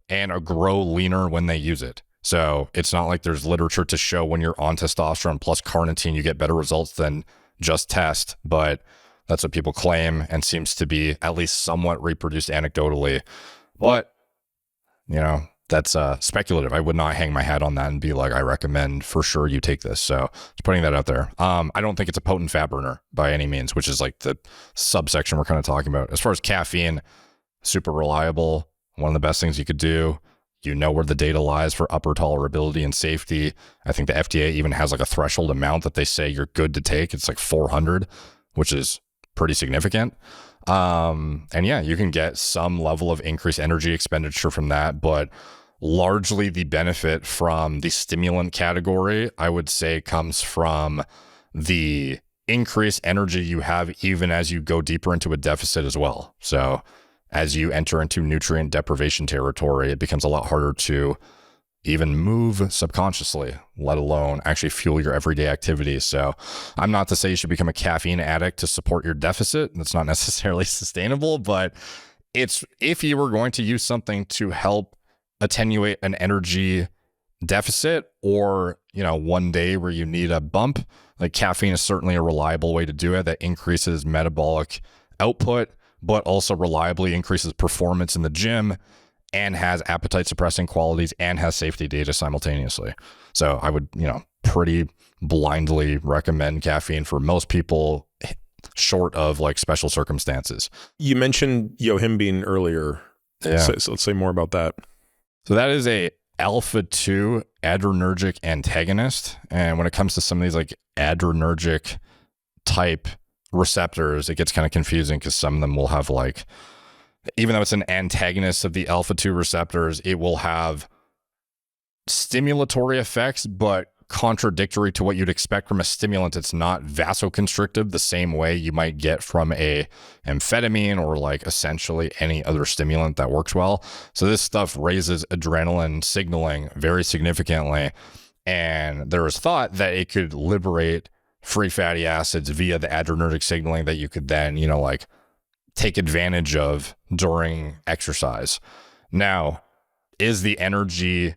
and grow leaner when they use it. So it's not like there's literature to show when you're on testosterone plus carnitine, you get better results than just test, but that's what people claim and seems to be at least somewhat reproduced anecdotally. But, that's speculative. I would not hang my hat on that and be like, I recommend for sure you take this. So just putting that out there. I don't think it's a potent fat burner by any means, which is like the subsection we're kind of talking about. As far as caffeine, super reliable. One of the best things you could do. Where the data lies for upper tolerability and safety. I think the FDA even has like a threshold amount that they say you're good to take. It's like 400, which is pretty significant. And yeah, you can get some level of increased energy expenditure from that, but largely the benefit from the stimulant category, I would say, comes from the increased energy you have even as you go deeper into a deficit as well. So as you enter into nutrient deprivation territory, it becomes a lot harder to even move subconsciously, let alone actually fuel your everyday activities. So I'm not to say you should become a caffeine addict to support your deficit. That's not necessarily sustainable, but it's if you were going to use something to help attenuate an energy deficit or, one day where you need a bump, like caffeine is certainly a reliable way to do it that increases metabolic output, but also reliably increases performance in the gym and has appetite suppressing qualities and has safety data simultaneously. So I would, pretty blindly recommend caffeine for most people short of like special circumstances. You mentioned yohimbine earlier. Yeah. So let's say more about that. So that is a alpha-2 adrenergic antagonist. And when it comes to some of these like adrenergic type receptors, it gets kind of confusing because some of them will have like, even though it's an antagonist of the alpha-2 receptors, it will have stimulatory effects, but contradictory to what you'd expect from a stimulant. It's not vasoconstrictive the same way you might get from a amphetamine or like essentially any other stimulant that works well. So this stuff raises adrenaline signaling very significantly. And there is thought that it could liberate free fatty acids via the adrenergic signaling that you could then, take advantage of during exercise. Now, is the energy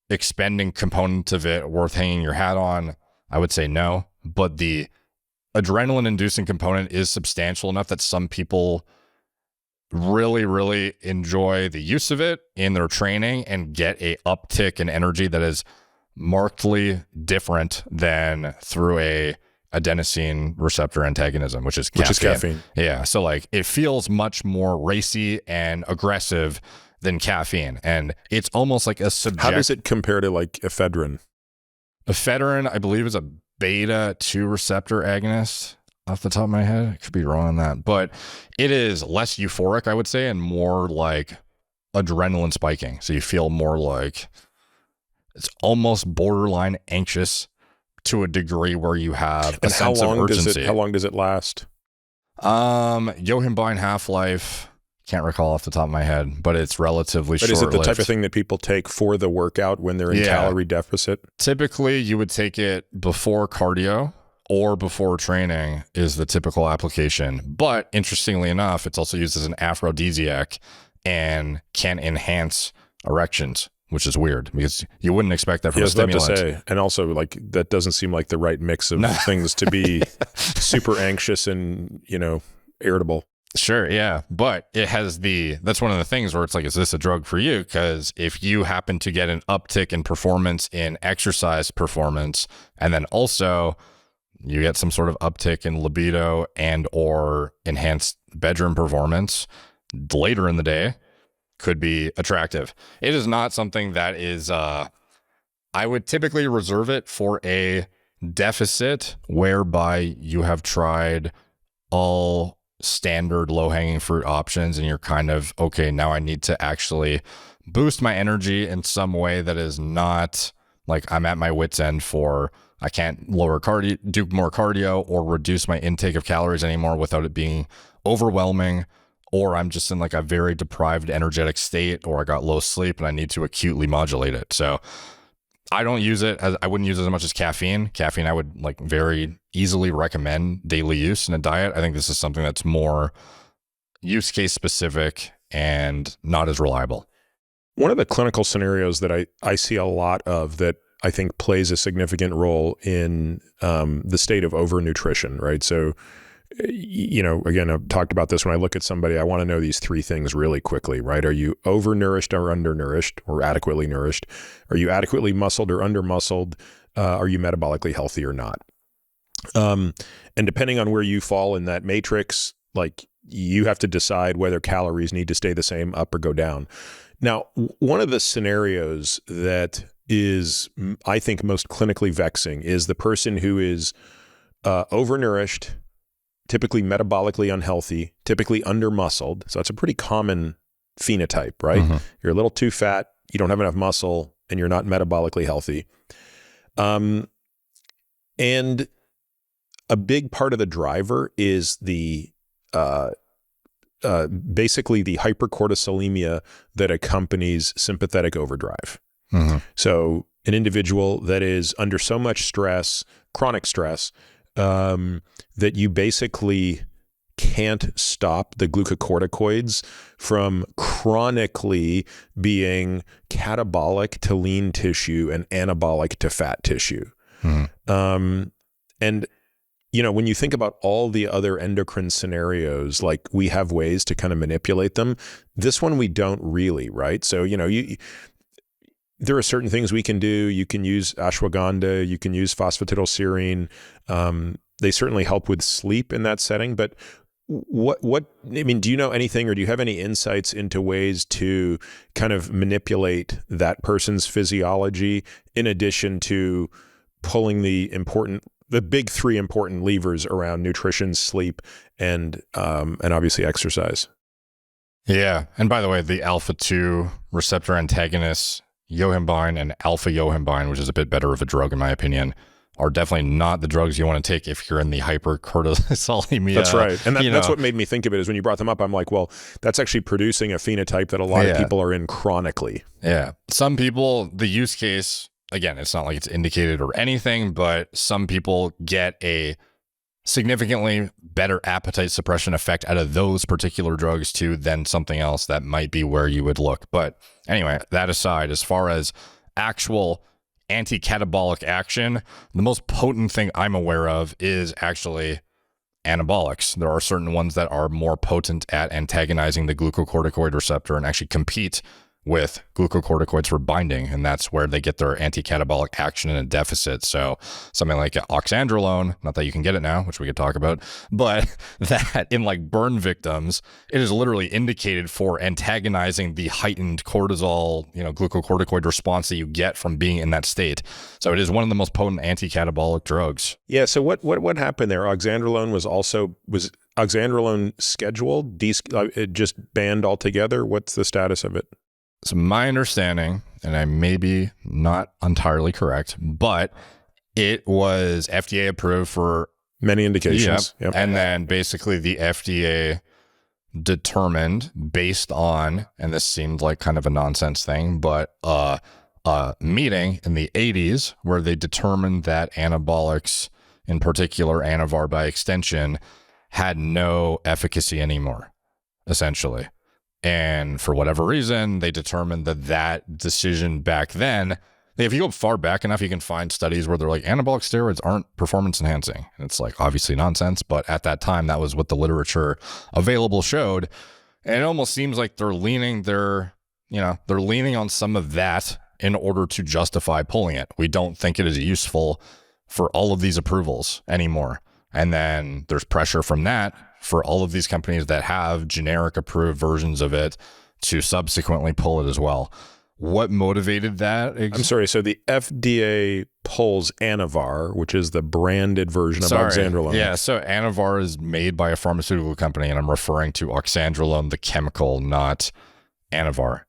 expending component of it worth hanging your hat on? I would say no, but the adrenaline inducing component is substantial enough that some people really, really enjoy the use of it in their training and get a uptick in energy that is markedly different than through a adenosine receptor antagonism, which is caffeine. Yeah. So like it feels much more racy and aggressive than caffeine. And it's almost like a subject. How does it compare to like ephedrine? Ephedrine, I believe, is a beta 2 receptor agonist off the top of my head. I could be wrong on that, but it is less euphoric, I would say, and more like adrenaline spiking. So you feel more like it's almost borderline anxious to a degree where you have a sense of urgency. How long does it last? Yohimbine half-life, can't recall off the top of my head, but it's relatively short-lived. But is it the type of thing that people take for the workout when they're in calorie deficit? Typically, you would take it before cardio or before training is the typical application. But interestingly enough, it's also used as an aphrodisiac and can enhance erections, which is weird because you wouldn't expect that from a stimulant. I was about to say, and also like that doesn't seem like the right mix of things to be super anxious and, irritable. Sure, yeah. But it has that's one of the things where it's like, is this a drug for you? Because if you happen to get an uptick in performance in exercise performance, and then also you get some sort of uptick in libido and or enhanced bedroom performance later in the day, could be attractive. It is not something that is, I would typically reserve it for a deficit whereby you have tried all standard low-hanging fruit options and you're kind of, okay, now I need to actually boost my energy in some way that is not like I'm at my wit's end for, I can't do more cardio or reduce my intake of calories anymore without it being overwhelming, or I'm just in like a very deprived energetic state, or I got low sleep and I need to acutely modulate it. So I don't use it I wouldn't use it as much as caffeine. Caffeine, I would like very easily recommend daily use in a diet. I think this is something that's more use case specific and not as reliable. One of the clinical scenarios that I see a lot of that I think plays a significant role in the state of overnutrition, right? So, again, I've talked about this when I look at somebody, I want to know these three things really quickly, right? Are you overnourished or undernourished or adequately nourished? Are you adequately muscled or undermuscled? Are you metabolically healthy or not? And depending on where you fall in that matrix, like you have to decide whether calories need to stay the same, up or go down. Now, one of the scenarios that is, I think, most clinically vexing is the person who is overnourished, typically metabolically unhealthy, typically undermuscled. So it's a pretty common phenotype, right? Mm-hmm. You're a little too fat, you don't have enough muscle, and you're not metabolically healthy. And a big part of the driver is the basically the hypercortisolemia that accompanies sympathetic overdrive. Mm-hmm. So an individual that is under so much stress, chronic stress, that you basically can't stop the glucocorticoids from chronically being catabolic to lean tissue and anabolic to fat tissue. Mm-hmm. And when you think about all the other endocrine scenarios, like we have ways to kind of manipulate them. This one we don't really, right? So, there are certain things we can do. You can use ashwagandha, you can use phosphatidylserine. They certainly help with sleep in that setting. But do you know anything, or do you have any insights into ways to kind of manipulate that person's physiology in addition to pulling the big three important levers around nutrition, sleep, and obviously exercise? Yeah. And by the way, the alpha-2 receptor antagonists, yohimbine and alpha yohimbine, which is a bit better of a drug in my opinion, are definitely not the drugs you want to take if you're in the hypercortisolemia. That's right. And that's what made me think of it, is when you brought them up, I'm like, well, that's actually producing a phenotype that a lot of people are in chronically. Yeah. Some people, the use case, again, it's not like it's indicated or anything, but some people get a significantly better appetite suppression effect out of those particular drugs too than something else that might be where you would look. But anyway, that aside, as far as actual anti-catabolic action, the most potent thing I'm aware of is actually anabolics. There are certain ones that are more potent at antagonizing the glucocorticoid receptor and actually compete with glucocorticoids for binding, and that's where they get their anti-catabolic action in a deficit. So something like oxandrolone, not that you can get it now, which we could talk about, but that in like burn victims, it is literally indicated for antagonizing the heightened cortisol, glucocorticoid response that you get from being in that state. So it is one of the most potent anti-catabolic drugs. Yeah. So what happened there? Oxandrolone was oxandrolone scheduled, it just banned altogether? What's the status of it? So my understanding, and I may be not entirely correct, but it was FDA approved for many indications. Yep. And then basically the FDA determined based on, and this seemed like kind of a nonsense thing, but a meeting in the 80s where they determined that anabolics in particular Anavar by extension, had no efficacy anymore, essentially. And for whatever reason, they determined that decision back then, if you go far back enough, you can find studies where they're like, anabolic steroids aren't performance enhancing. And it's like, obviously nonsense, but at that time, that was what the literature available showed. And it almost seems like they're leaning on some of that in order to justify pulling it. We don't think it is useful for all of these approvals anymore. And then there's pressure from that for all of these companies that have generic approved versions of it to subsequently pull it as well. What motivated that? I'm sorry. So the FDA pulls Anavar, which is the branded version of oxandrolone. Yeah. So Anavar is made by a pharmaceutical company, and I'm referring to oxandrolone, the chemical, not Anavar.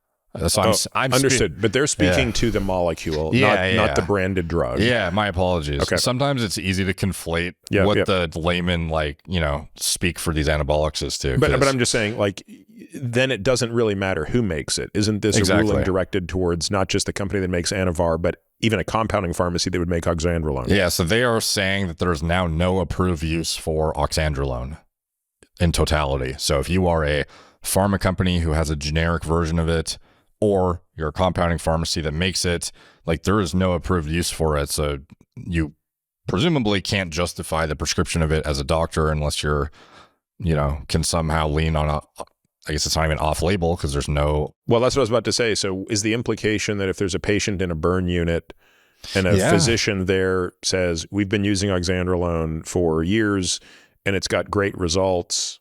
So I'm understood. But they're speaking to the molecule, not the branded drug. Yeah, my apologies. Okay. Sometimes it's easy to conflate what the layman speak for these anabolics is to. But I'm just saying, then it doesn't really matter who makes it. Isn't this a ruling directed towards not just the company that makes Anavar, but even a compounding pharmacy that would make oxandrolone? Yeah, so they are saying that there's now no approved use for oxandrolone in totality. So if you are a pharma company who has a generic version of it, or you're a compounding pharmacy that makes it, there is no approved use for it. So you presumably can't justify the prescription of it as a doctor unless you're, can somehow lean on I guess it's not even off-label because there's no... Well, that's what I was about to say. So is the implication that if there's a patient in a burn unit and a physician there says, we've been using oxandrolone for years and it's got great results,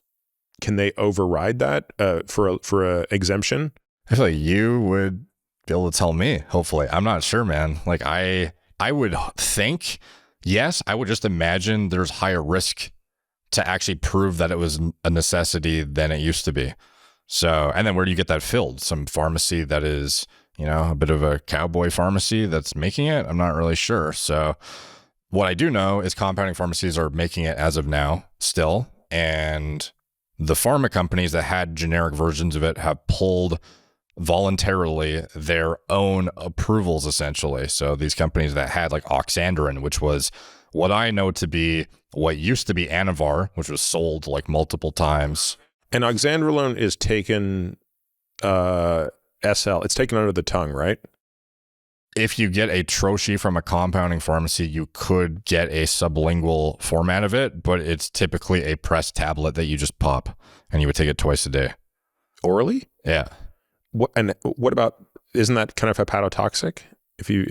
can they override that for a exemption? I feel like you would be able to tell me, hopefully. I'm not sure, man. I would think, yes, I would just imagine there's higher risk to actually prove that it was a necessity than it used to be. So, and then where do you get that filled? Some pharmacy that is, a bit of a cowboy pharmacy that's making it? I'm not really sure. So what I do know is compounding pharmacies are making it as of now still. And the pharma companies that had generic versions of it have pulled voluntarily their own approvals, essentially. So these companies that had Oxandrin, which was what I know to be what used to be Anavar, which was sold multiple times. And oxandrolone is taken SL. It's taken under the tongue, right? If you get a Troche from a compounding pharmacy, you could get a sublingual format of it, but it's typically a pressed tablet that you just pop, and you would take it twice a day. Orally? Yeah. What about, isn't that kind of hepatotoxic? If you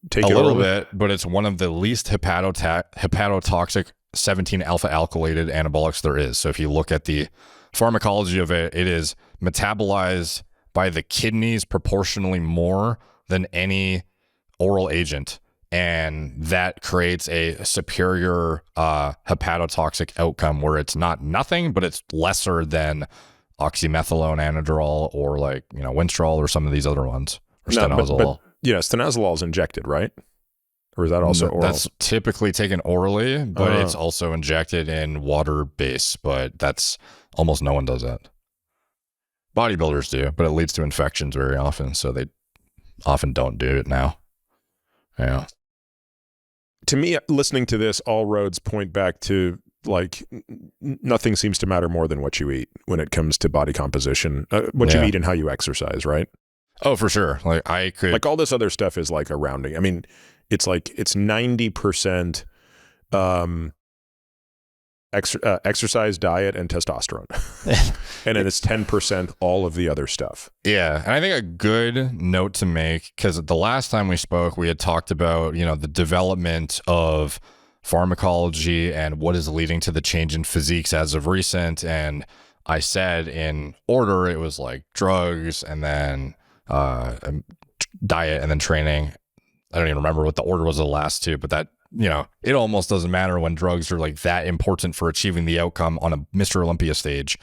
take it a little bit, but it's one of the least hepatotoxic 17 alpha alkylated anabolics there is. So if you look at the pharmacology of it, it is metabolized by the kidneys proportionally more than any oral agent, and that creates a superior hepatotoxic outcome where it's not nothing, but it's lesser than oxymethylone, anadrol, or Winstrol, or some of these other ones, or stanozolol. Stanozolol is injected, right? Or is that also oral? That's typically taken orally, but it's also injected in water base, but that's almost no one does that. Bodybuilders do, but it leads to infections very often, so they often don't do it now. Yeah. To me, listening to this, all roads point back to nothing seems to matter more than what you eat when it comes to body composition, what you eat and how you exercise, right? Oh, for sure. I could all this other stuff is a rounding. I mean, it's 90% exercise, diet, and testosterone, and then it's 10% all of the other stuff. Yeah, and I think a good note to make, because the last time we spoke, we had talked about the development of pharmacology and what is leading to the change in physiques as of recent, and I said in order it was drugs, and then diet, and then training. I don't even remember what the order was of the last two, but that, it almost doesn't matter when drugs are that important for achieving the outcome on a Mr. Olympia stage.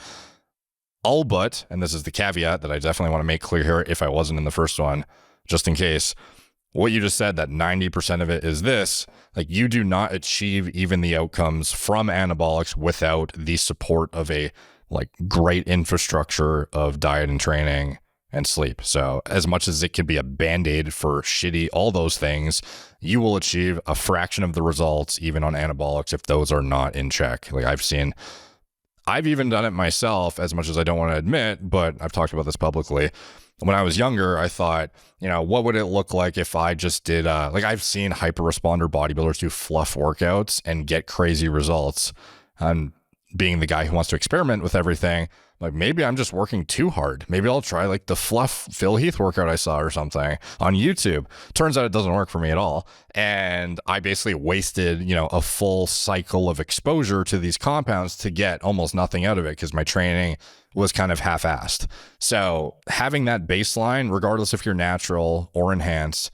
All but, and this is the caveat that I definitely want to make clear here if I wasn't in the first one, just in case, what you just said, that 90% of it is this, you do not achieve even the outcomes from anabolics without the support of a great infrastructure of diet and training and sleep. So as much as it can be a band-aid for shitty, all those things, you will achieve a fraction of the results even on anabolics if those are not in check. Like I've even done it myself, as much as I don't want to admit, but I've talked about this publicly. When I was younger, I thought, what would it look like if I just did, I've seen hyper responder bodybuilders do fluff workouts and get crazy results. And being the guy who wants to experiment with everything, like maybe I'm just working too hard. Maybe I'll try like the fluff Phil Heath workout I saw or something on YouTube. Turns out it doesn't work for me at all. And I basically wasted, a full cycle of exposure to these compounds to get almost nothing out of it because my training was kind of half-assed. So having that baseline, regardless if you're natural or enhanced,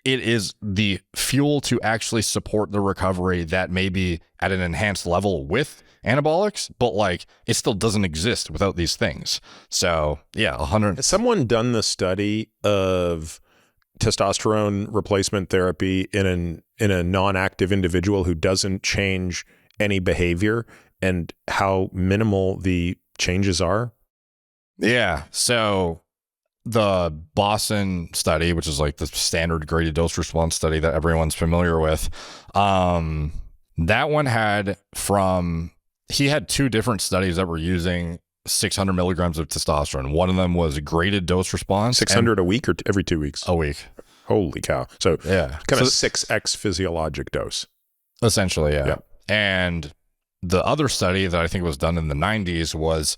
it is the fuel to actually support the recovery that may be at an enhanced level with anabolics, but like it still doesn't exist without these things. So yeah, 100. Has someone done the study of testosterone replacement therapy in a non-active individual who doesn't change any behavior and how minimal the changes are? Yeah. So the Boston study, which is like the standard graded dose response study that everyone's familiar with, that one he had two different studies that were using 600 milligrams of testosterone. One of them was a graded dose response. 600 a week or every 2 weeks? A week. Holy cow. So yeah, kind of 6x physiologic dose. Essentially, yeah. Yeah. And the other study that I think was done in the 90s was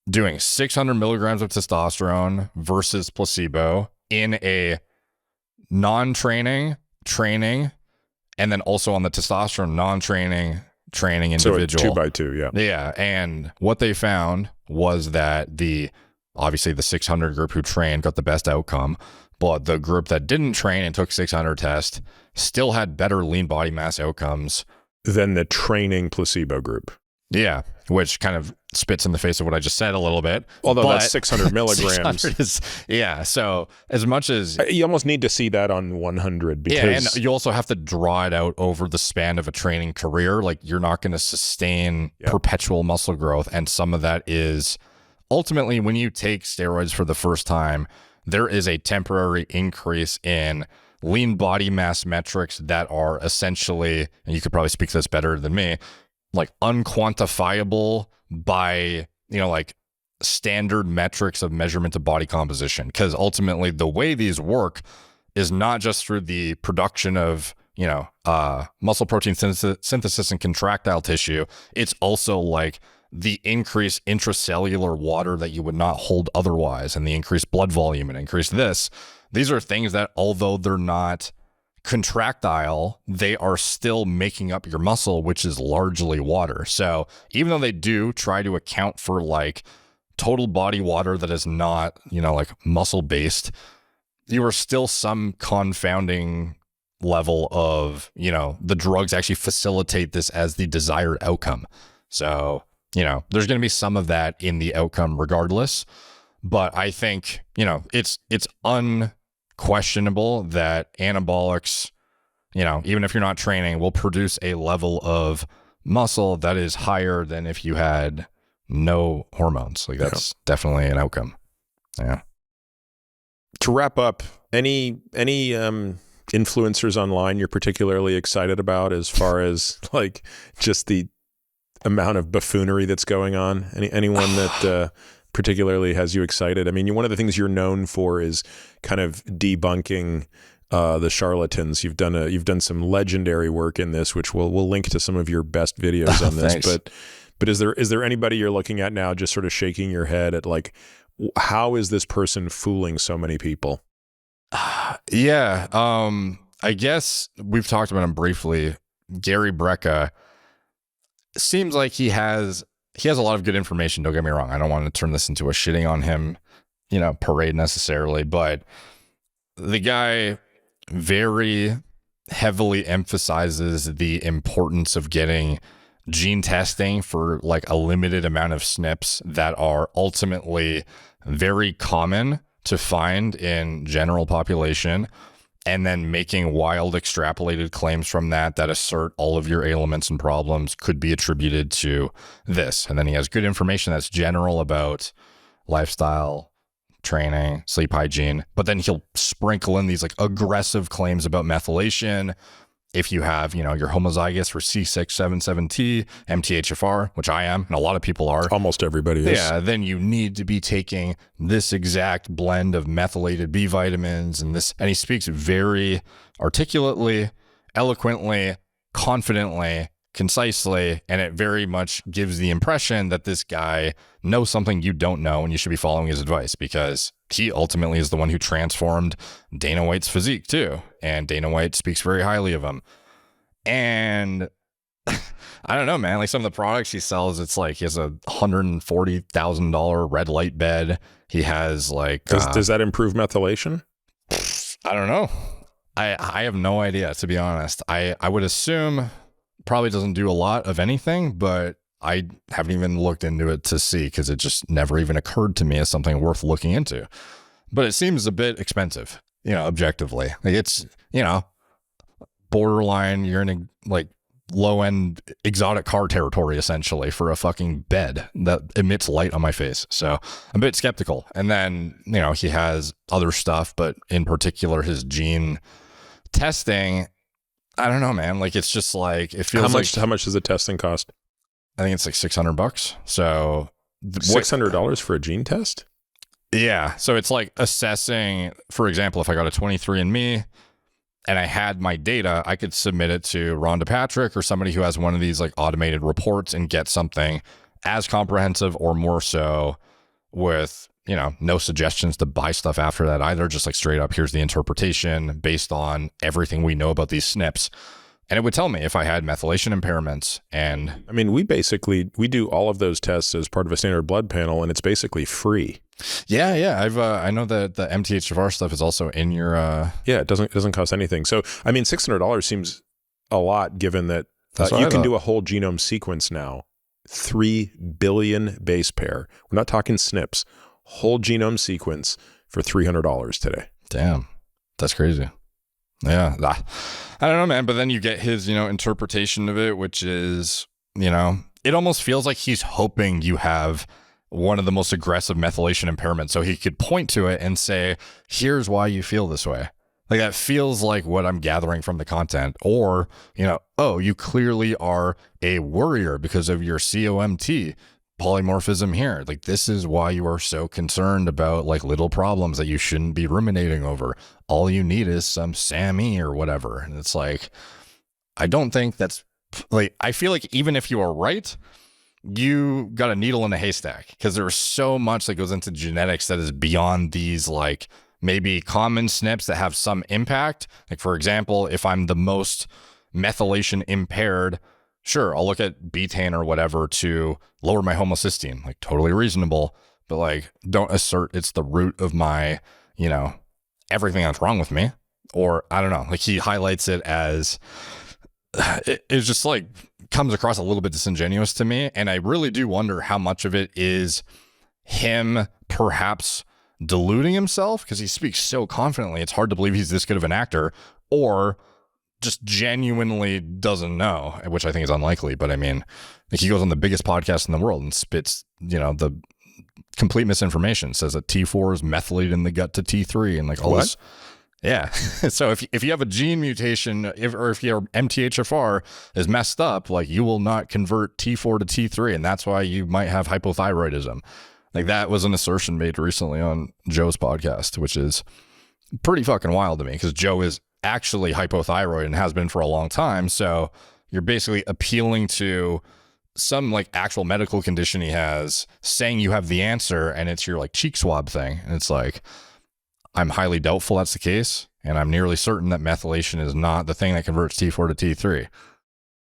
doing 600 milligrams of testosterone versus placebo in a non-training, training, and then also on the testosterone non-training, training individual. So 2 by 2, yeah. Yeah. And what they found was that obviously the 600 group who trained got the best outcome, but the group that didn't train and took 600 test still had better lean body mass outcomes than the training placebo group. Yeah, which kind of spits in the face of what I just said a little bit. Although that's 600 milligrams. 600 yeah, so as much as... You almost need to see that on 100 because... Yeah, and you also have to draw it out over the span of a training career. Like, you're not going to sustain perpetual muscle growth, and some of that is... Ultimately, when you take steroids for the first time, there is a temporary increase in lean body mass metrics that are essentially, and you could probably speak to this better than me, like unquantifiable by, like standard metrics of measurement of body composition. Because ultimately the way these work is not just through the production of, muscle protein synthesis and contractile tissue. It's also like the increased intracellular water that you would not hold otherwise, and the increased blood volume and increase this. These are things that, although they're not contractile, they are still making up your muscle, which is largely water. So even though they do try to account for like total body water that is not, like muscle based, you are still some confounding level of, the drugs actually facilitate this as the desired outcome. So, there's going to be some of that in the outcome regardless. But I think, it's unquestionable that anabolics, even if you're not training, will produce a level of muscle that is higher than if you had no hormones. Like that's definitely an outcome. Yeah. To wrap up, any influencers online you're particularly excited about as far as like just the amount of buffoonery that's going on? Anyone that particularly has you excited? I mean, one of the things you're known for is kind of debunking the charlatans. You've done some legendary work in this, which we'll link to some of your best videos on this. Thanks. But is there anybody you're looking at now, just sort of shaking your head at like, how is this person fooling so many people? Yeah, I guess we've talked about him briefly. Gary Brecka seems like he has a lot of good information. Don't get me wrong. I don't want to turn this into a shitting on him, parade necessarily, but the guy very heavily emphasizes the importance of getting gene testing for like a limited amount of SNPs that are ultimately very common to find in general population, and then making wild extrapolated claims from that assert all of your ailments and problems could be attributed to this. And then he has good information that's general about lifestyle, training, sleep hygiene, but then he'll sprinkle in these like aggressive claims about methylation. If you have, you know, you're homozygous for C677T, MTHFR, which I am, and a lot of people are. Almost everybody is. Yeah, then you need to be taking this exact blend of methylated B vitamins and this. And he speaks very articulately, eloquently, confidently, concisely, and it very much gives the impression that this guy knows something you don't know and you should be following his advice, because he ultimately is the one who transformed Dana White's physique too, and Dana White speaks very highly of him. And I don't know, man, like some of the products he sells, it's like he has a $140,000 red light bed. He has like does that improve methylation? I don't know. I have no idea, to be honest. I would assume probably doesn't do a lot of anything, but I haven't even looked into it to see, because it just never even occurred to me as something worth looking into. But it seems a bit expensive, you know, objectively. Like it's, you know, borderline, you're in a like low-end exotic car territory essentially for a fucking bed that emits light on my face. So I'm a bit skeptical. And then, you know, he has other stuff, but in particular his gene testing, I don't know, man. Like it's just like it feels how much does the testing cost? I think it's like $600. So $600 for a gene test? Yeah. So it's like assessing, for example, if I got a 23andMe and I had my data, I could submit it to Rhonda Patrick or somebody who has one of these like automated reports and get something as comprehensive or more so, with, you know, no suggestions to buy stuff after that either. Just like straight up, here's the interpretation based on everything we know about these SNPs. And it would tell me if I had methylation impairments. And I mean, we do all of those tests as part of a standard blood panel, and it's basically free. Yeah. I know that the MTHFR stuff is also in your yeah, it doesn't cost anything. So I mean, $600 seems a lot, given that you can do a whole genome sequence now, 3 billion base pair. We're not talking SNPs. Whole genome sequence for $300 today. Damn, that's crazy. Yeah, I don't know, man. But then you get his, you know, interpretation of it, which is, you know, it almost feels like he's hoping you have one of the most aggressive methylation impairments, so he could point to it and say, here's why you feel this way. Like that feels like what I'm gathering from the content. Or, you know, oh, you clearly are a worrier because of your COMT polymorphism here. Like this is why you are so concerned about like little problems that you shouldn't be ruminating over. All you need is some SAMe or whatever. And it's like, I don't think that's like, I feel like even if you are right, you got a needle in a haystack, because there's so much that goes into genetics that is beyond these like maybe common SNPs that have some impact. Like for example, if I'm the most methylation impaired, sure, I'll look at betaine or whatever to lower my homocysteine, like totally reasonable, but like don't assert it's the root of my, you know, everything that's wrong with me. Or I don't know, like he highlights it as, it's just like comes across a little bit disingenuous to me. And I really do wonder how much of it is him perhaps deluding himself, because he speaks so confidently, it's hard to believe he's this good of an actor, or just genuinely doesn't know, which I think is unlikely. But I mean, like he goes on the biggest podcast in the world and spits, you know, the complete misinformation, says that T4 is methylated in the gut to T3 and like all this. Yeah. So if you have a gene mutation, if your MTHFR is messed up, like you will not convert T4 to T3, and that's why you might have hypothyroidism. Like that was an assertion made recently on Joe's podcast, which is pretty fucking wild to me, because Joe is actually hypothyroid and has been for a long time. So you're basically appealing to some like actual medical condition he has, saying you have the answer, and it's your like cheek swab thing. And it's like, I'm highly doubtful that's the case, and I'm nearly certain that methylation is not the thing that converts T4 to T3.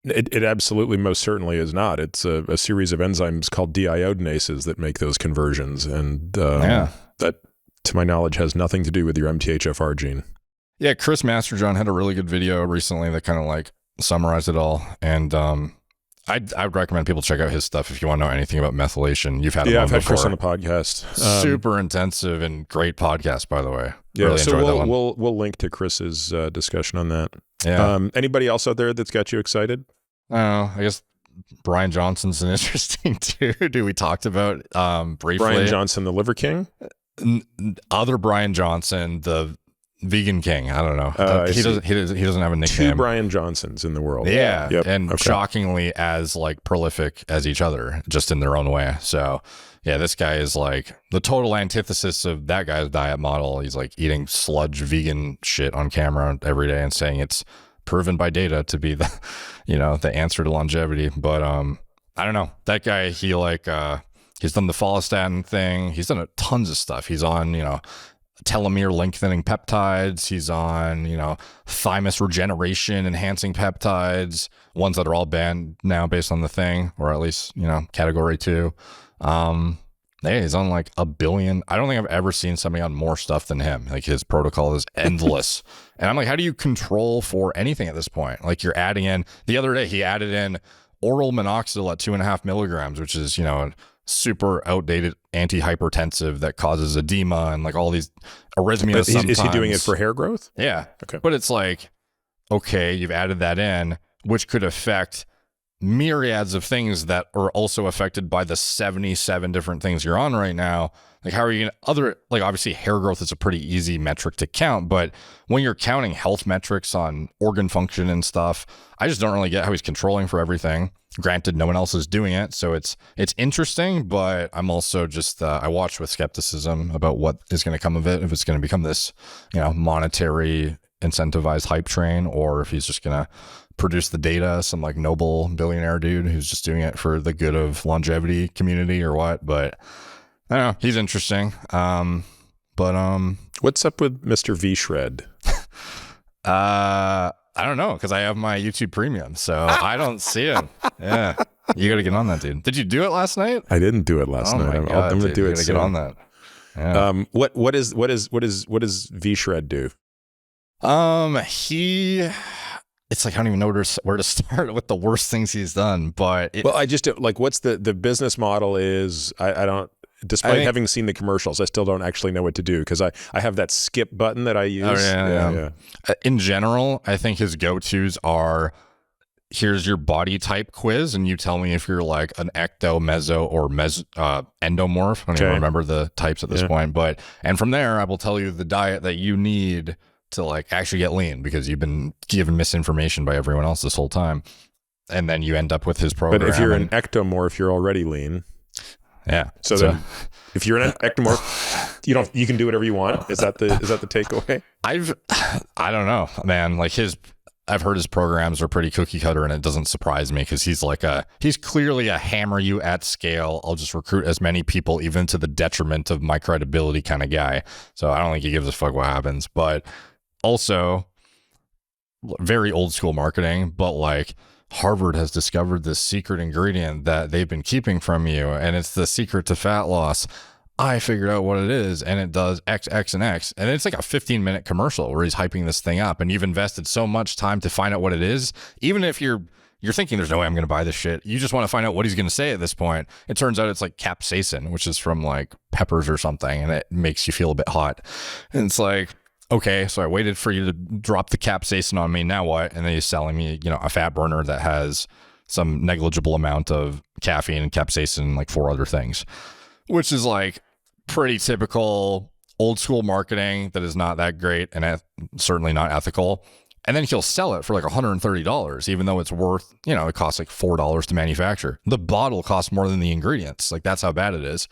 It absolutely most certainly is not. It's a series of enzymes called deiodinases that make those conversions, and that, to my knowledge, has nothing to do with your MTHFR gene. Yeah, Chris Masterjohn had a really good video recently that kind of like summarized it all, and I would recommend people check out his stuff if you want to know anything about methylation. You've had him on I've had before. Chris on the podcast. Super intensive and great podcast, by the way. Yeah, really so enjoyed that one. we'll link to Chris's discussion on that. Yeah. Anybody else out there that's got you excited? I guess Brian Johnson's an interesting dude who we talked about briefly. Brian Johnson, the Liver King? Other Brian Johnson, the vegan king. I don't know. He doesn't have a nickname. Two Brian Johnsons in the world. Yeah. Yep. And Okay. shockingly as like prolific as each other, just in their own way. So yeah, this guy is like the total antithesis of that guy's diet model. He's like eating sludge vegan shit on camera every day and saying it's proven by data to be the, the answer to longevity. But I don't know. That guy, he's done the follistatin thing. He's done tons of stuff. He's on, telomere lengthening peptides. He's on, thymus regeneration enhancing peptides, ones that are all banned now based on the thing, or at least, category 2. Yeah, he's on like 1 billion. I don't think I've ever seen somebody on more stuff than him. Like his protocol is endless. And I'm like, how do you control for anything at this point? Like you're adding in, the other day he added in oral minoxidil at 2.5 milligrams, which is, a super outdated antihypertensive that causes edema and like all these arrhythmias. Is he doing it for hair growth? Yeah. Okay. But it's like, okay, you've added that in, which could affect myriads of things that are also affected by the 77 different things you're on right now. Like how are you gonna obviously hair growth is a pretty easy metric to count, but when you're counting health metrics on organ function and stuff, I just don't really get how he's controlling for everything. Granted, no one else is doing it, so it's interesting, but I'm also just I watch with skepticism about what is going to come of it, if it's going to become this, monetary incentivized hype train, or if he's just going to produce the data, some like noble billionaire dude who's just doing it for the good of longevity community or what. But I don't know, he's interesting. What's up with Mr. V Shred? I don't know, because I have my YouTube Premium, so I don't see him. Yeah, you got to get on that, dude. Did you do it last night? I didn't do it last night. I'm going to do it soon. Get on that. Yeah. What does V Shred do? It's like I don't even know where to start with the worst things he's done. But I just like what's the business model is. I don't. Despite having seen the commercials, I still don't actually know what to do because I have that skip button that I use. Oh, yeah. In general, I think his go-tos are, here's your body type quiz, and you tell me if you're like an ecto, meso, or endomorph. I don't even remember the types at this point. And from there, I will tell you the diet that you need to like actually get lean because you've been given misinformation by everyone else this whole time. And then you end up with his program. But if you're an ectomorph, you're already lean. Yeah. So then, if you're an ectomorph, you can do whatever you want. Is that the takeaway? I don't know, man. Like I've heard his programs are pretty cookie cutter, and it doesn't surprise me because he's clearly a hammer you at scale. I'll just recruit as many people, even to the detriment of my credibility kind of guy. So I don't think he gives a fuck what happens. But also, very old school marketing, but like, Harvard has discovered this secret ingredient that they've been keeping from you, and it's the secret to fat loss. I figured out what it is, and it does X, X, and X. And it's like a 15-minute commercial where he's hyping this thing up, and you've invested so much time to find out what it is. Even if you're thinking there's no way I'm going to buy this shit, you just want to find out what he's going to say at this point. It turns out it's like capsaicin, which is from like peppers or something, and it makes you feel a bit hot. And it's like, okay, so I waited for you to drop the capsaicin on me. Now what? And then he's selling me, a fat burner that has some negligible amount of caffeine and capsaicin, like 4 other things, which is like pretty typical old school marketing that is not that great and certainly not ethical. And then he'll sell it for like $130, even though it's worth, it costs like $4 to manufacture. The bottle costs more than the ingredients. Like that's how bad it is.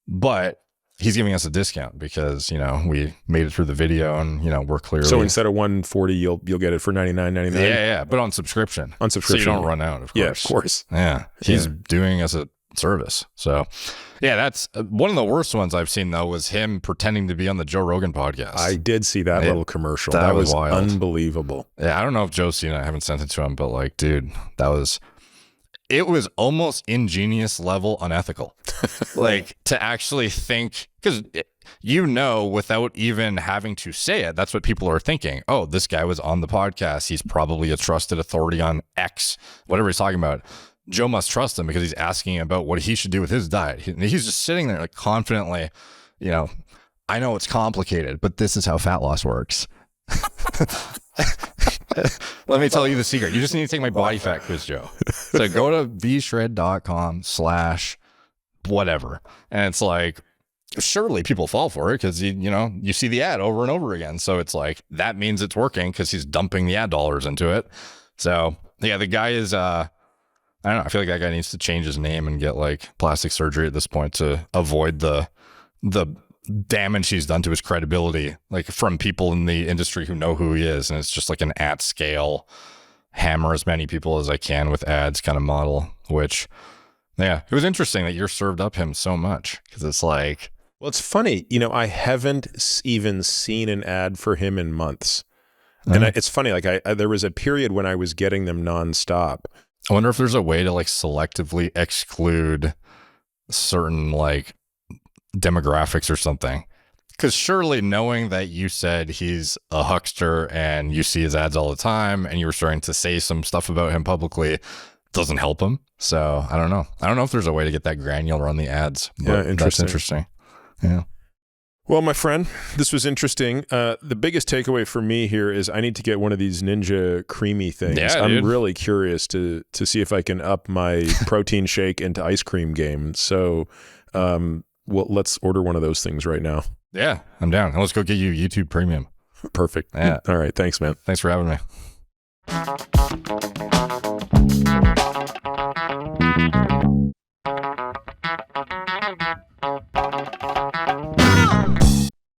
But he's giving us a discount because, we made it through the video and, we're clearly. So instead of $140, you'll get it for $99.99. Yeah. But on subscription. So you don't run out, of course. Yeah, of course. Yeah. He's doing us a service. So yeah, that's one of the worst ones I've seen though, was him pretending to be on the Joe Rogan podcast. I did see that little commercial. That was wild. Unbelievable. Yeah. I don't know if Joe's seen it. I haven't sent it to him, but like, dude, it was almost ingenious level unethical. Like to actually think, because without even having to say it, that's what people are thinking. Oh, this guy was on the podcast. He's probably a trusted authority on X, whatever he's talking about. Joe must trust him because he's asking about what he should do with his diet. He's just sitting there like confidently, I know it's complicated, but this is how fat loss works. Let me tell you the secret. You just need to take my body fat quiz, Joe. So go to vshred.com/whatever. And it's like, surely people fall for it because you see the ad over and over again. So it's like that means it's working because he's dumping the ad dollars into it. So yeah, the guy is I don't know. I feel like that guy needs to change his name and get like plastic surgery at this point to avoid the damage he's done to his credibility, like from people in the industry who know who he is. And it's just like an at scale, hammer as many people as I can with ads kind of model, which, yeah, it was interesting that you're served up him so much because it's like, well, it's funny, I haven't even seen an ad for him in months. And it's funny, like there was a period when I was getting them nonstop. I wonder if there's a way to like selectively exclude certain like demographics or something. Because surely knowing that you said he's a huckster and you see his ads all the time and you were starting to say some stuff about him publicly doesn't help him. So I don't know. I don't know if there's a way to get that granular on the ads. Yeah, interesting. That's interesting. Yeah. Well, my friend, this was interesting. The biggest takeaway for me here is I need to get one of these Ninja creamy things. Yeah, I'm dude. really curious to see if I can up my protein shake into ice cream game. So well, let's order one of those things right now. Yeah, I'm down. And let's go get you YouTube Premium. Perfect. Yeah. All right. Thanks, man. Thanks for having me.